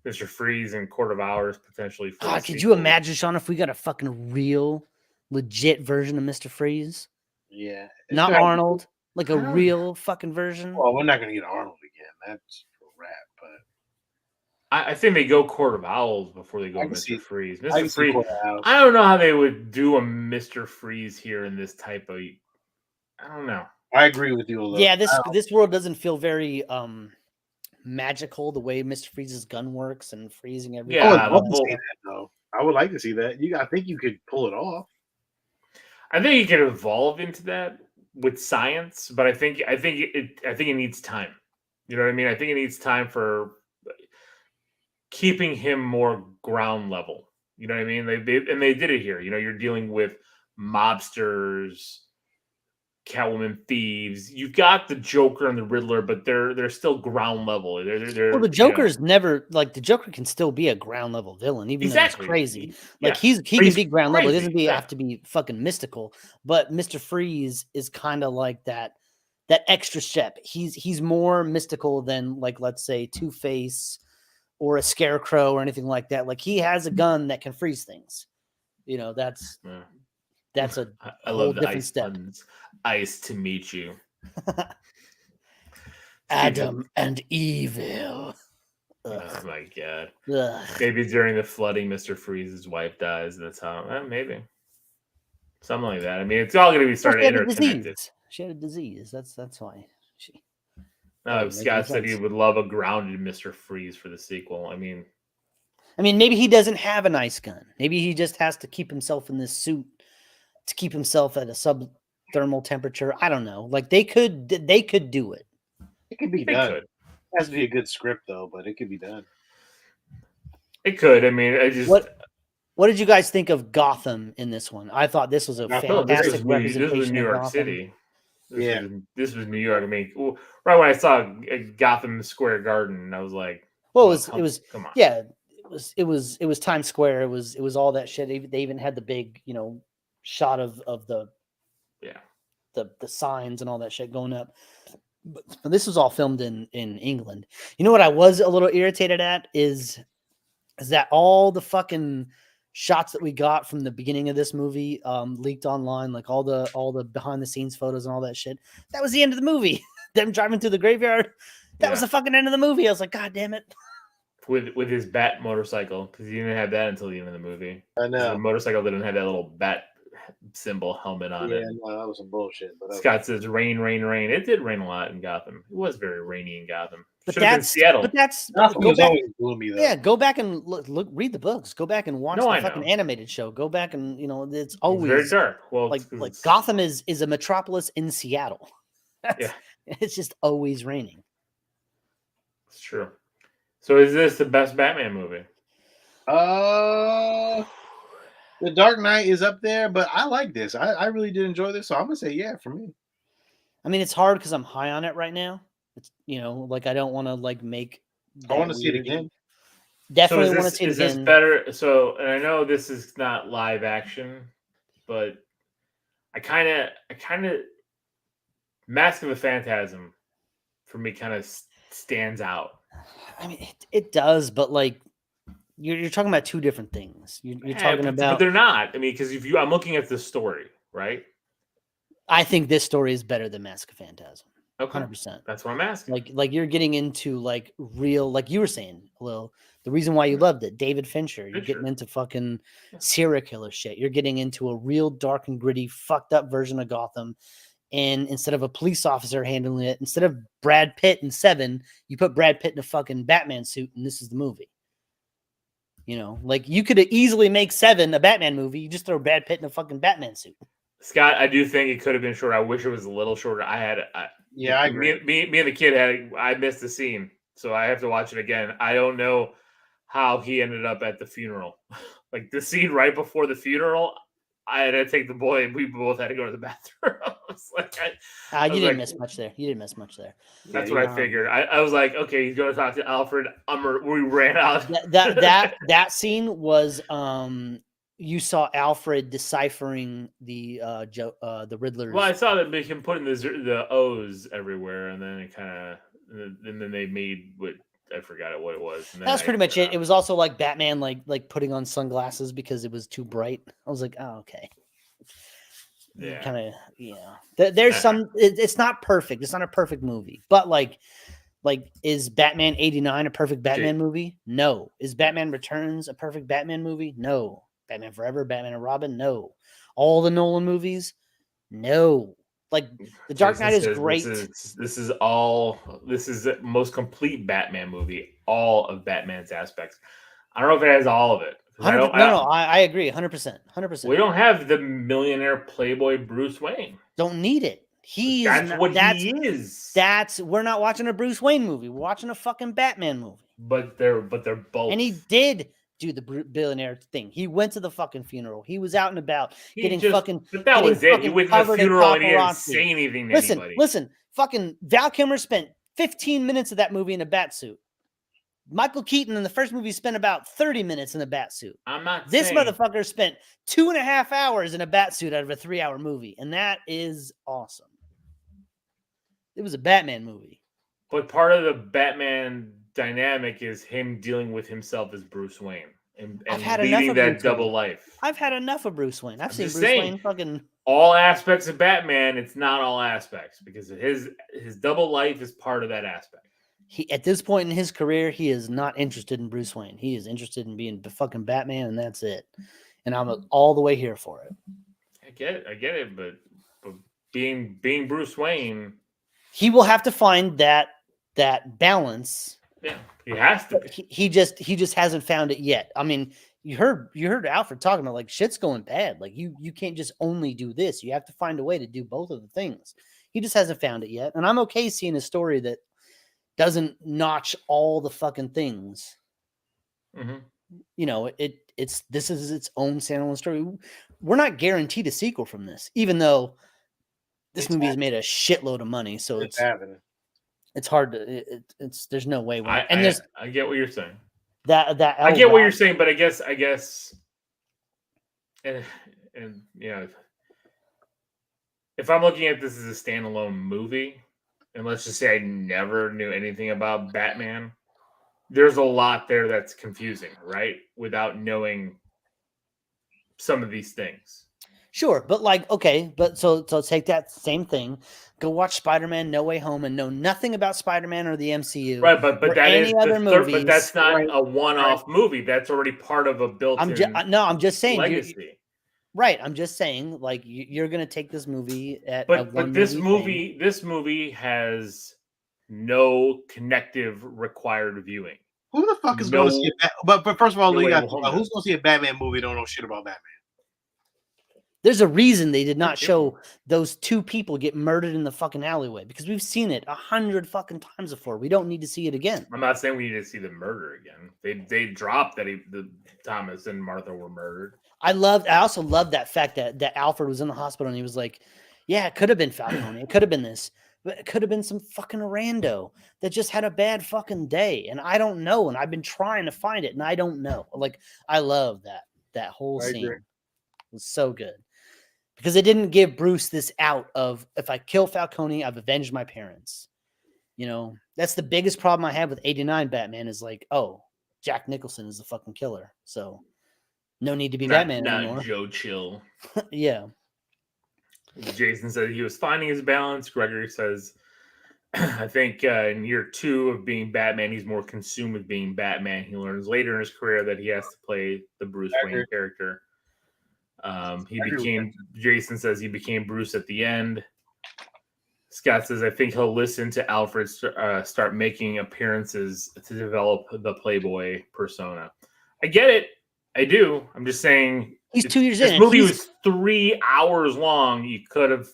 Mr. Freeze and Court of Owls potentially. God, could you imagine, Sean, if we got a fucking real, legit version of Mr. Freeze? Yeah, not Arnold, like a real fucking version. Well, we're not gonna get Arnold again. That's a wrap. But I think they go Court of Owls before they go Mr. Freeze. Mr. Freeze. I don't know how they would do a Mr. Freeze here in this type of. I don't know. I agree with you a little. Yeah, this world doesn't feel very magical the way Mr. Freeze's gun works and freezing everything. Yeah, I would like to see that. I think you could pull it off. I think you can evolve into that with science, but I think it needs time. You know what I mean? I think it needs time for keeping him more ground level. You know what I mean? They did it here. You're dealing with mobsters, Catwoman, thieves. You've got the Joker and the Riddler, but they're still ground level. Well, the Joker's never the Joker can still be a ground level villain, even though he's crazy. He can be ground level. It doesn't have to be fucking mystical. But Mr. Freeze is kind of like that extra step. He's more mystical than let's say Two-Face or a Scarecrow or anything like that. Like he has a gun that can freeze things. That's a whole different step. Puns. Nice to meet you. Adam and Evil. Oh my god. Ugh. Maybe during the flooding, Mr. Freeze's wife dies. That's how. Maybe something like that. I mean, it's all going to be started interconnected. She had a disease. That's why she. No, Scott said he would love a grounded Mr. Freeze for the sequel. I mean, maybe he doesn't have a nice gun. Maybe he just has to keep himself in this suit to keep himself at a subthermal temperature. I don't know. They could do it. It could be done. It has to be a good script though, but it could be done. It could. I mean, what did you guys think of Gotham in this one? I thought this was a fantastic representation. This was New York City. This was New York. I mean, right when I saw Gotham Square Garden, I was like, "Well, it was come on." Yeah, it was Times Square. It was all that shit. They even had the big, shot of the signs and all that shit going up. But this was all filmed in England. You know what I was a little irritated at is that all the fucking shots that we got from the beginning of this movie leaked online, like all the behind the scenes photos and all that shit. That was the end of the movie. Them driving through the graveyard. That was the fucking end of the movie. I was like, God damn it. With his bat motorcycle, because he didn't have that until the end of the movie. I know. The motorcycle didn't have that little bat symbol helmet on it. Yeah, no, that was some bullshit. But Scott says rain, rain, rain. It did rain a lot in Gotham. It was very rainy in Gotham. But should have been Seattle. But that's always gloomy though. Yeah, go back and look, read the books. Go back and watch the fucking animated show. Go back and it's always very dark. Well, like Gotham is a metropolis in Seattle. It's just always raining. It's true. So is this the best Batman movie? The Dark Knight is up there, but I like this. I really did enjoy this, so I'm gonna say yeah for me. I mean, it's hard because I'm high on it right now. It's I don't want to make. I want to see it again. Definitely want to see it again. Is this better? So, and I know this is not live action, but I kind of Mask of the Phantasm for me kind of stands out. I mean, it does, but you're talking about two different things. You're talking about, but they're not. I mean, because I'm looking at the story, right? I think this story is better than Mask of Phantasm. Okay. 100%. That's what I'm asking. Like you're getting into real, like you were saying, Lil, the reason why you loved it, David Fincher. You're getting into fucking serial killer shit. You're getting into a real dark and gritty, fucked up version of Gotham. And instead of a police officer handling it, instead of Brad Pitt in Seven, you put Brad Pitt in a fucking Batman suit, and this is the movie. You could easily make Seven a Batman movie. You just throw Brad Pitt in a fucking Batman suit. Scott, I do think it could have been shorter. I wish it was a little shorter. I agree. Me and the kid I missed the scene, so I have to watch it again. I don't know how he ended up at the funeral. The scene right before the funeral, I had to take the boy, and we both had to go to the bathroom. I was like, you didn't miss much there. You didn't miss much there. That's what I figured. I was like, okay, he's going to talk to Alfred. We ran out. That scene was you saw Alfred deciphering the Riddler's. Well, I saw that they him putting the O's everywhere, and then it kind of, and then they made what I forgot what it was. And that's pretty much it. It was also like Batman, like putting on sunglasses because it was too bright. I was like, oh, okay. Yeah. Kind of, yeah. There's some. It's not perfect. It's not a perfect movie, but like, is Batman '89 a perfect Batman movie? No. Is Batman Returns a perfect Batman movie? No. Batman Forever, Batman and Robin? No. All the Nolan movies? No. Like The Dark Knight is great. This is the most complete Batman movie. All of Batman's aspects. I don't know if it has all of it. I agree, 100%. We don't have the millionaire playboy Bruce Wayne. Don't need it. He is. We're not watching a Bruce Wayne movie. We're watching a fucking Batman movie. But they're both. And he did do the billionaire thing. He went to the fucking funeral. He was out and about But that was it. He went to the funeral and he didn't say anything to anybody. Listen. Fucking Val Kilmer spent 15 minutes of that movie in a bat suit. Michael Keaton in the first movie spent about 30 minutes in a bat suit. This motherfucker spent 2.5 hours in a bat suit out of a 3-hour movie, and that is awesome. It was a Batman movie. But part of the Batman dynamic is him dealing with himself as Bruce Wayne and leading that double life. I've had enough of Bruce Wayne. I've seen Bruce Wayne fucking all aspects of Batman. It's not all aspects because his double life is part of that aspect. He at this point in his career, he is not interested in Bruce Wayne. He is interested in being the fucking Batman, and that's it. And I'm all the way here for it. I get it, but being Bruce Wayne, he will have to find that balance. Yeah, he has to. He just hasn't found it yet. I mean, you heard Alfred talking about like shit's going bad. Like you can't just only do this. You have to find a way to do both of the things. He just hasn't found it yet, and I'm okay seeing a story that doesn't notch all the fucking things. Mm-hmm. This is its own standalone story. We're not guaranteed a sequel from this, even though this movie has made a shitload of money. So it's happening. It's hard to. There's no way. I get what you're saying. I get what you're saying, but I guess, and if I'm looking at this as a standalone movie. And let's just say I never knew anything about Batman, there's a lot there that's confusing, right? Without knowing some of these things. Sure, but so take that same thing, go watch Spider-Man No Way Home and know nothing about Spider-Man or the MCU. Right, but that is but that's not a one-off movie. That's already part of a built-in I'm just saying legacy. Right, I'm just saying, like you're gonna take this movie but this movie has no connective required viewing. Who the fuck is going to see it? But first of all, who's going to see a Batman movie? Don't know shit about Batman. There's a reason they did not show those two people get murdered in the fucking alleyway because we've seen it 100 fucking times before. We don't need to see it again. I'm not saying we need to see the murder again. They dropped that Thomas and Martha were murdered. I also love that fact that Alfred was in the hospital and he was like, yeah, it could have been Falcone. It could have been this, but it could have been some fucking rando that just had a bad fucking day. And I don't know. And I've been trying to find it and I don't know. Like, I love that whole scene. It was so good because it didn't give Bruce this out of, if I kill Falcone, I've avenged my parents. That's the biggest problem I have with 89 Batman is like, oh, Jack Nicholson is the fucking killer. So no need to be Batman anymore. Joe Chill. Yeah. Jason said he was finding his balance. Gregory says, I think in year 2 of being Batman, he's more consumed with being Batman. He learns later in his career that he has to play the Bruce Wayne character. Jason says he became Bruce at the end. Scott says, I think he'll listen to Alfred start making appearances to develop the Playboy persona. I get it. I do. I'm just saying he's 2 years in. This movie was 3 hours long. You could have.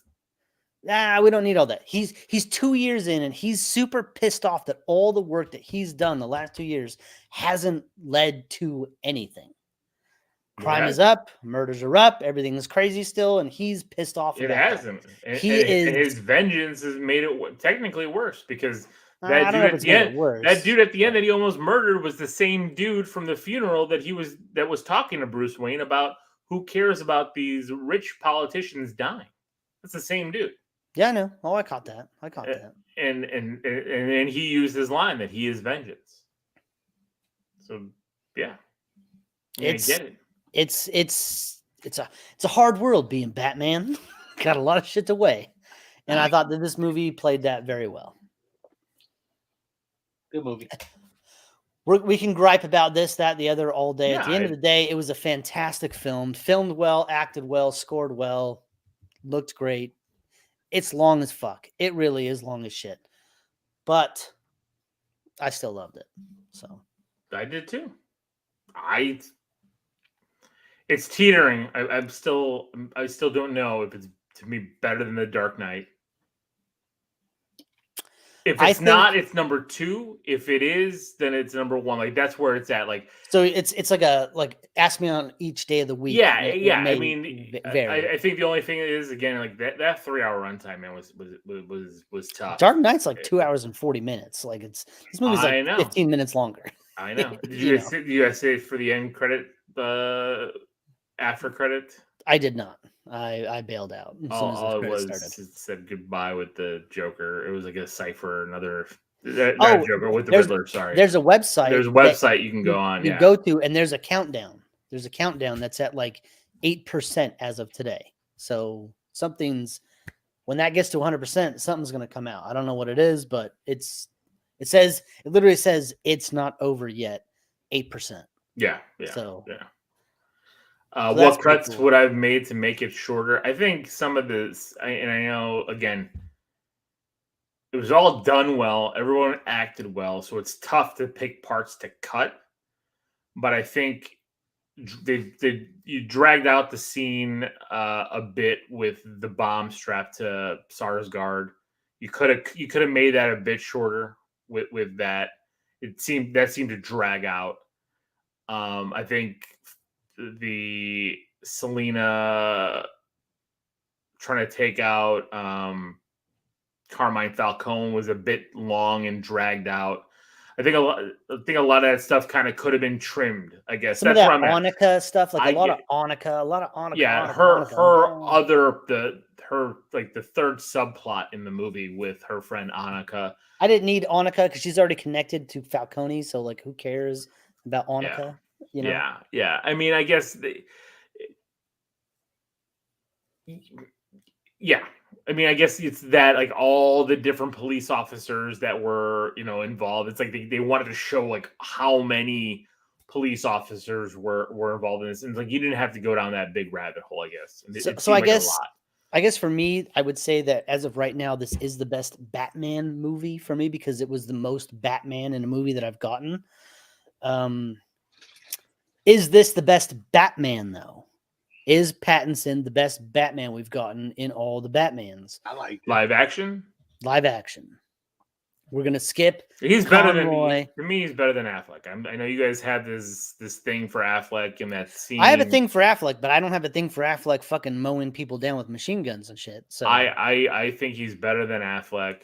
We don't need all that. He's 2 years in, and he's super pissed off that all the work that he's done the last 2 years hasn't led to anything. Crime is up, murders are up, everything is crazy still, and he's pissed off. It about hasn't. that. And His vengeance has made it technically worse because I don't know if it's made it worse. that dude at the end that he almost murdered was the same dude from the funeral that was talking to Bruce Wayne about who cares about these rich politicians dying. That's the same dude. Yeah, I know. Oh, I caught that. And he used his line that he is vengeance. So yeah, I get it. It's a hard world being Batman. Got a lot of shit to weigh, and I thought that this movie played that very well. Good movie. We can gripe about this, that, the other all day. Yeah, At the end of the day, it was a fantastic film. Filmed well, acted well, scored well, looked great. It's long as fuck. It really is long as shit. But I still loved it. So I did too. It's teetering. I still don't know if it's to me better than The Dark Knight. If it's not, it's number 2. If it is, then it's number 1. Like that's where it's at. Like so, it's like ask me on each day of the week. Yeah. I mean, I think the only thing is again like that 3-hour runtime, man, was tough. Dark Knight's like 2 hours and 40 minutes. Like this movie's like 15 minutes longer. I know. Did you guys say for the end credit, after credit? I did not. I bailed out. All it was said goodbye with the Joker. It was like a cipher, Joker with the Riddler. Sorry, there's a website. There's a website you can go on. You go to, and there's a countdown. There's a countdown that's at like 8% as of today. So when that gets to 100%, something's going to come out. I don't know what it is, but it literally says it's not over yet. 8%. Yeah. So yeah. What cuts would I've made to make it shorter? I think some of this, and I know, again, it was all done well. Everyone acted well. So it's tough to pick parts to cut. But I think you dragged out the scene a bit with the bomb strapped to Sarsgaard. You could have made that a bit shorter with that. That seemed to drag out. I think the Selena trying to take out Carmine Falcone was a bit long and dragged out. I think a lot of that stuff kind of could have been trimmed. I guess some that's of that Annika stuff, like a lot of Annika. Yeah, her the third subplot in the movie with her friend Annika. I didn't need Annika because she's already connected to Falcone, so like, who cares about Annika? Yeah. Yeah. I mean, I guess I guess it's that like all the different police officers that were, involved. It's like they wanted to show like how many police officers were involved in this. And it's like you didn't have to go down that big rabbit hole, I guess. So I guess for me, I would say that as of right now, this is the best Batman movie for me because it was the most Batman in a movie that I've gotten. Is this the best Batman, though? Is Pattinson the best Batman we've gotten in all the Batmans? I like live action. We're gonna skip. He's better than to me. He's better than Affleck. I know you guys have this thing for Affleck in that scene. I have a thing for Affleck, but I don't have a thing for Affleck fucking mowing people down with machine guns and shit. So I think he's better than Affleck.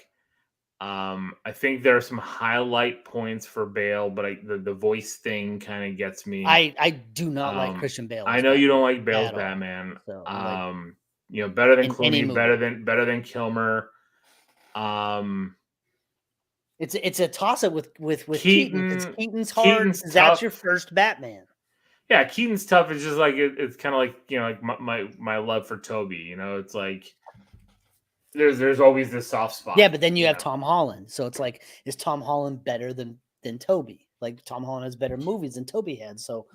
I think there are some highlight points for Bale, but the voice thing kind of gets me. I do not like Christian Bale. I know you don't like Bale's Batman. So, better than Clooney, better than Kilmer. It's a toss up with Keaton. It's Keaton's hard. That's your first Batman. Yeah, Keaton's tough. It's just like it's kind of like like my love for Toby. It's like. There's always this soft spot. Yeah, but then you have Tom Holland. So it's like, is Tom Holland better than Toby? Like Tom Holland has better movies than Toby had. So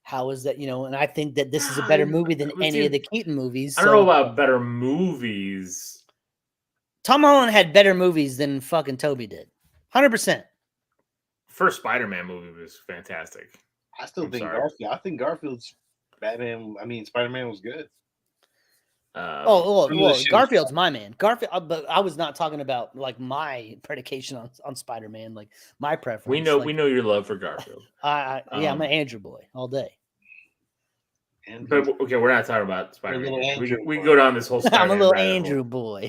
how is that, and I think that this is a better movie than any of the Keaton movies. I don't know about better movies. Tom Holland had better movies than fucking Toby did. 100%. First Spider-Man movie was fantastic. I think Garfield's Batman, Spider-Man was good. Garfield's my man. Garfield, but I was not talking about like my predication on Spider-Man, like my preference. We know your love for Garfield. I'm an Andrew boy all day. But okay, we're not talking about Spider-Man. We can go down this whole. I'm a little Andrew boy.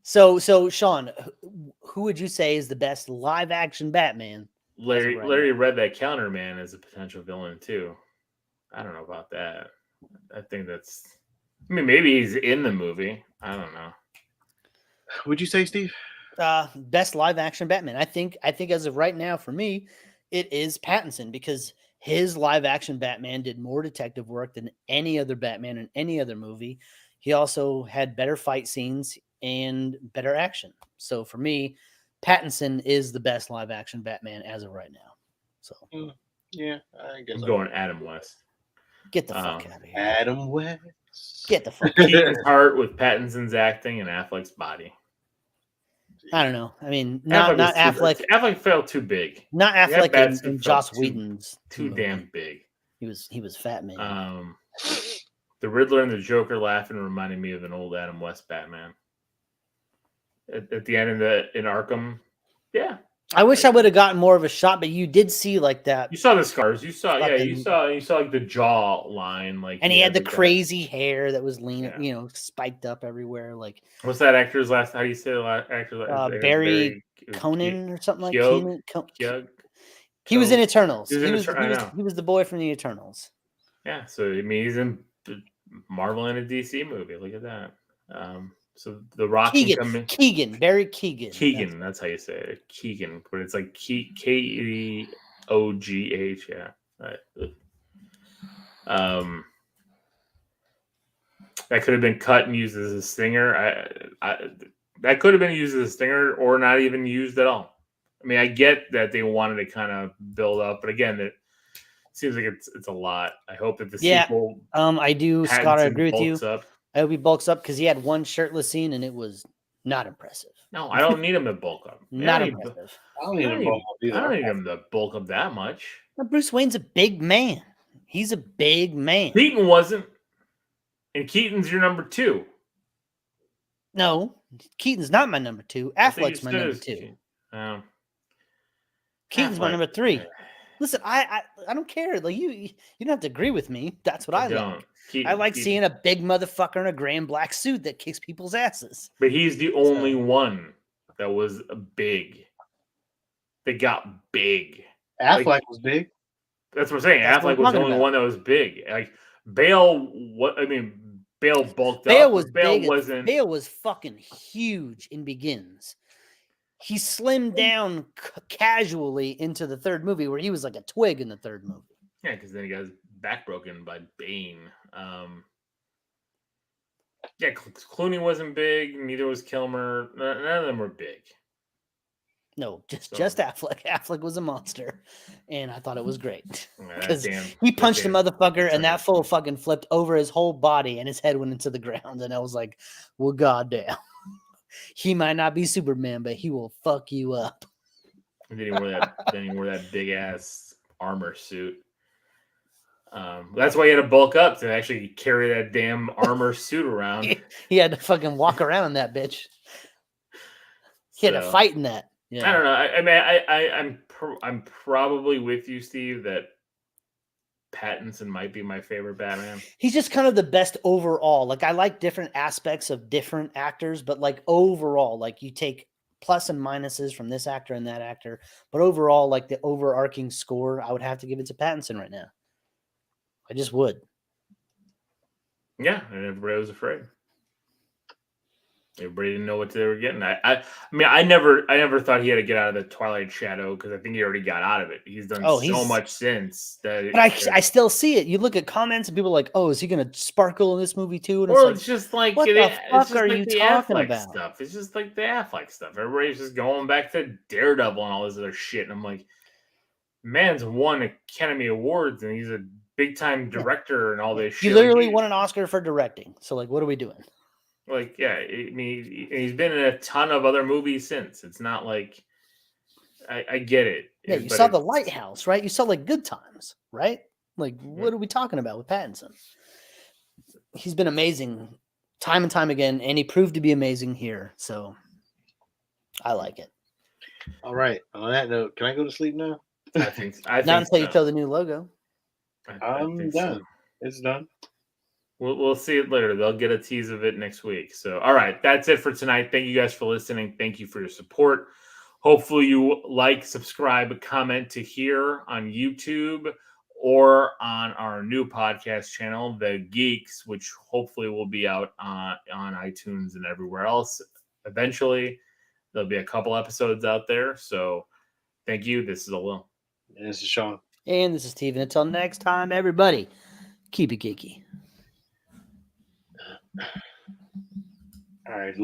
So Sean, who would you say is the best live action Batman? Larry read that Counter Man as a potential villain too. I don't know about that. I think that's. I mean, maybe he's in the movie. I don't know. Would you say, Steve? Best live action Batman. I think as of right now, for me, it is Pattinson because his live action Batman did more detective work than any other Batman in any other movie. He also had better fight scenes and better action. So for me, Pattinson is the best live action Batman as of right now. So yeah, I guess I'm going Adam West. Get the fuck out of here. Adam West. Get the fuck. Keaton's heart with Pattinson's acting and Affleck's body. I don't know. I mean, not Affleck. Affleck felt too big. Not Affleck and Joss Whedon's too damn big. He was fat, man. The Riddler and the Joker laughing reminded me of an old Adam West Batman. At the end in Arkham, yeah. I wish I would have gotten more of a shot, but you did see like that. You saw the scars. You saw like the jaw line, like, and he had the crazy hair that was lean, spiked up everywhere. Like, what's that actor's last? How do you say the actor's last? Barry Conan or something like that. He was in Eternals. He was the boy from the Eternals. Yeah, so I mean, he's in Marvel in a DC movie. Look at that. So the Rock Barry Keoghan. Keoghan, that's how you say it. Keoghan, but it's like Keogh. Yeah. Right. That could have been cut and used as a stinger. That could have been used as a stinger or not even used at all. I mean, I get that they wanted to kind of build up, but again, it seems like it's a lot. I hope that the sequel. I do, Scott. I agree with you. Up. I hope he bulks up because he had one shirtless scene and it was not impressive. No, I don't need him to bulk up. Not impressive. I don't need him to bulk up either. I don't need him to bulk up that much. Bruce Wayne's a big man. He's a big man. Keaton wasn't. And Keaton's your number 2. No, Keaton's not my number 2. Affleck's my number 2. Keaton's my number 3. Listen, I don't care. Like you don't have to agree with me. That's what I like. I like seeing a big motherfucker in a gray and black suit that kicks people's asses. But he's the only one that was big. That got big. Affleck was big. That's what I'm saying. Affleck was the only one that was big. Like Bale, Bale bulked up. Bale was fucking huge in Begins. He slimmed down casually into the third movie where he was like a twig in the third movie. Yeah, because then he got his back broken by Bane. Clooney wasn't big. Neither was Kilmer. None of them were big. No, just Affleck. Affleck was a monster, and I thought it was great because he punched a motherfucker, and that fool fucking flipped over his whole body, and his head went into the ground, and I was like, "Well, goddamn, he might not be Superman, but he will fuck you up." And then he wore that big ass armor suit. That's why he had to bulk up to actually carry that damn armor suit around. He had to fucking walk around in that bitch. He had to fight in that. Yeah. I don't know. I mean, I'm probably with you, Steve, that Pattinson might be my favorite Batman. He's just kind of the best overall. Like I like different aspects of different actors, but like overall, like you take plus and minuses from this actor and that actor, but overall, like the overarching score, I would have to give it to Pattinson right now. I just would. Yeah, and everybody was afraid. Everybody didn't know what they were getting. I mean, I never thought he had to get out of the Twilight Shadow because I think he already got out of it. He's done so much since that. But I still see it. You look at comments and people are like, "Oh, is he going to sparkle in this movie too?" And it's just like, what the fuck are you talking about? Stuff. It's just like the Affleck stuff. Everybody's just going back to Daredevil and all this other shit, and I'm like, man's won Academy Awards and he's a big time director and all this shit. You literally won an Oscar for directing. So like, what are we doing? Like, yeah, I mean, he's been in a ton of other movies since. It's not like I get it. Yeah, you saw The Lighthouse, right? You saw like Good Times, right? Like, what are we talking about with Pattinson? He's been amazing time and time again, and he proved to be amazing here. So I like it. All right. On that note, can I go to sleep now? I think not until you show the new logo. I'm done. It's done. We'll see it later. They'll get a tease of it next week. So, all right, that's it for tonight. Thank you guys for listening. Thank you for your support. Hopefully you like, subscribe, comment to here on YouTube or on our new podcast channel, The Geekz, which hopefully will be out on iTunes and everywhere else eventually. There'll be a couple episodes out there. So thank you. This is Will. And this is Sean. And this is Steven. Until next time, everybody, keep it geeky. All right.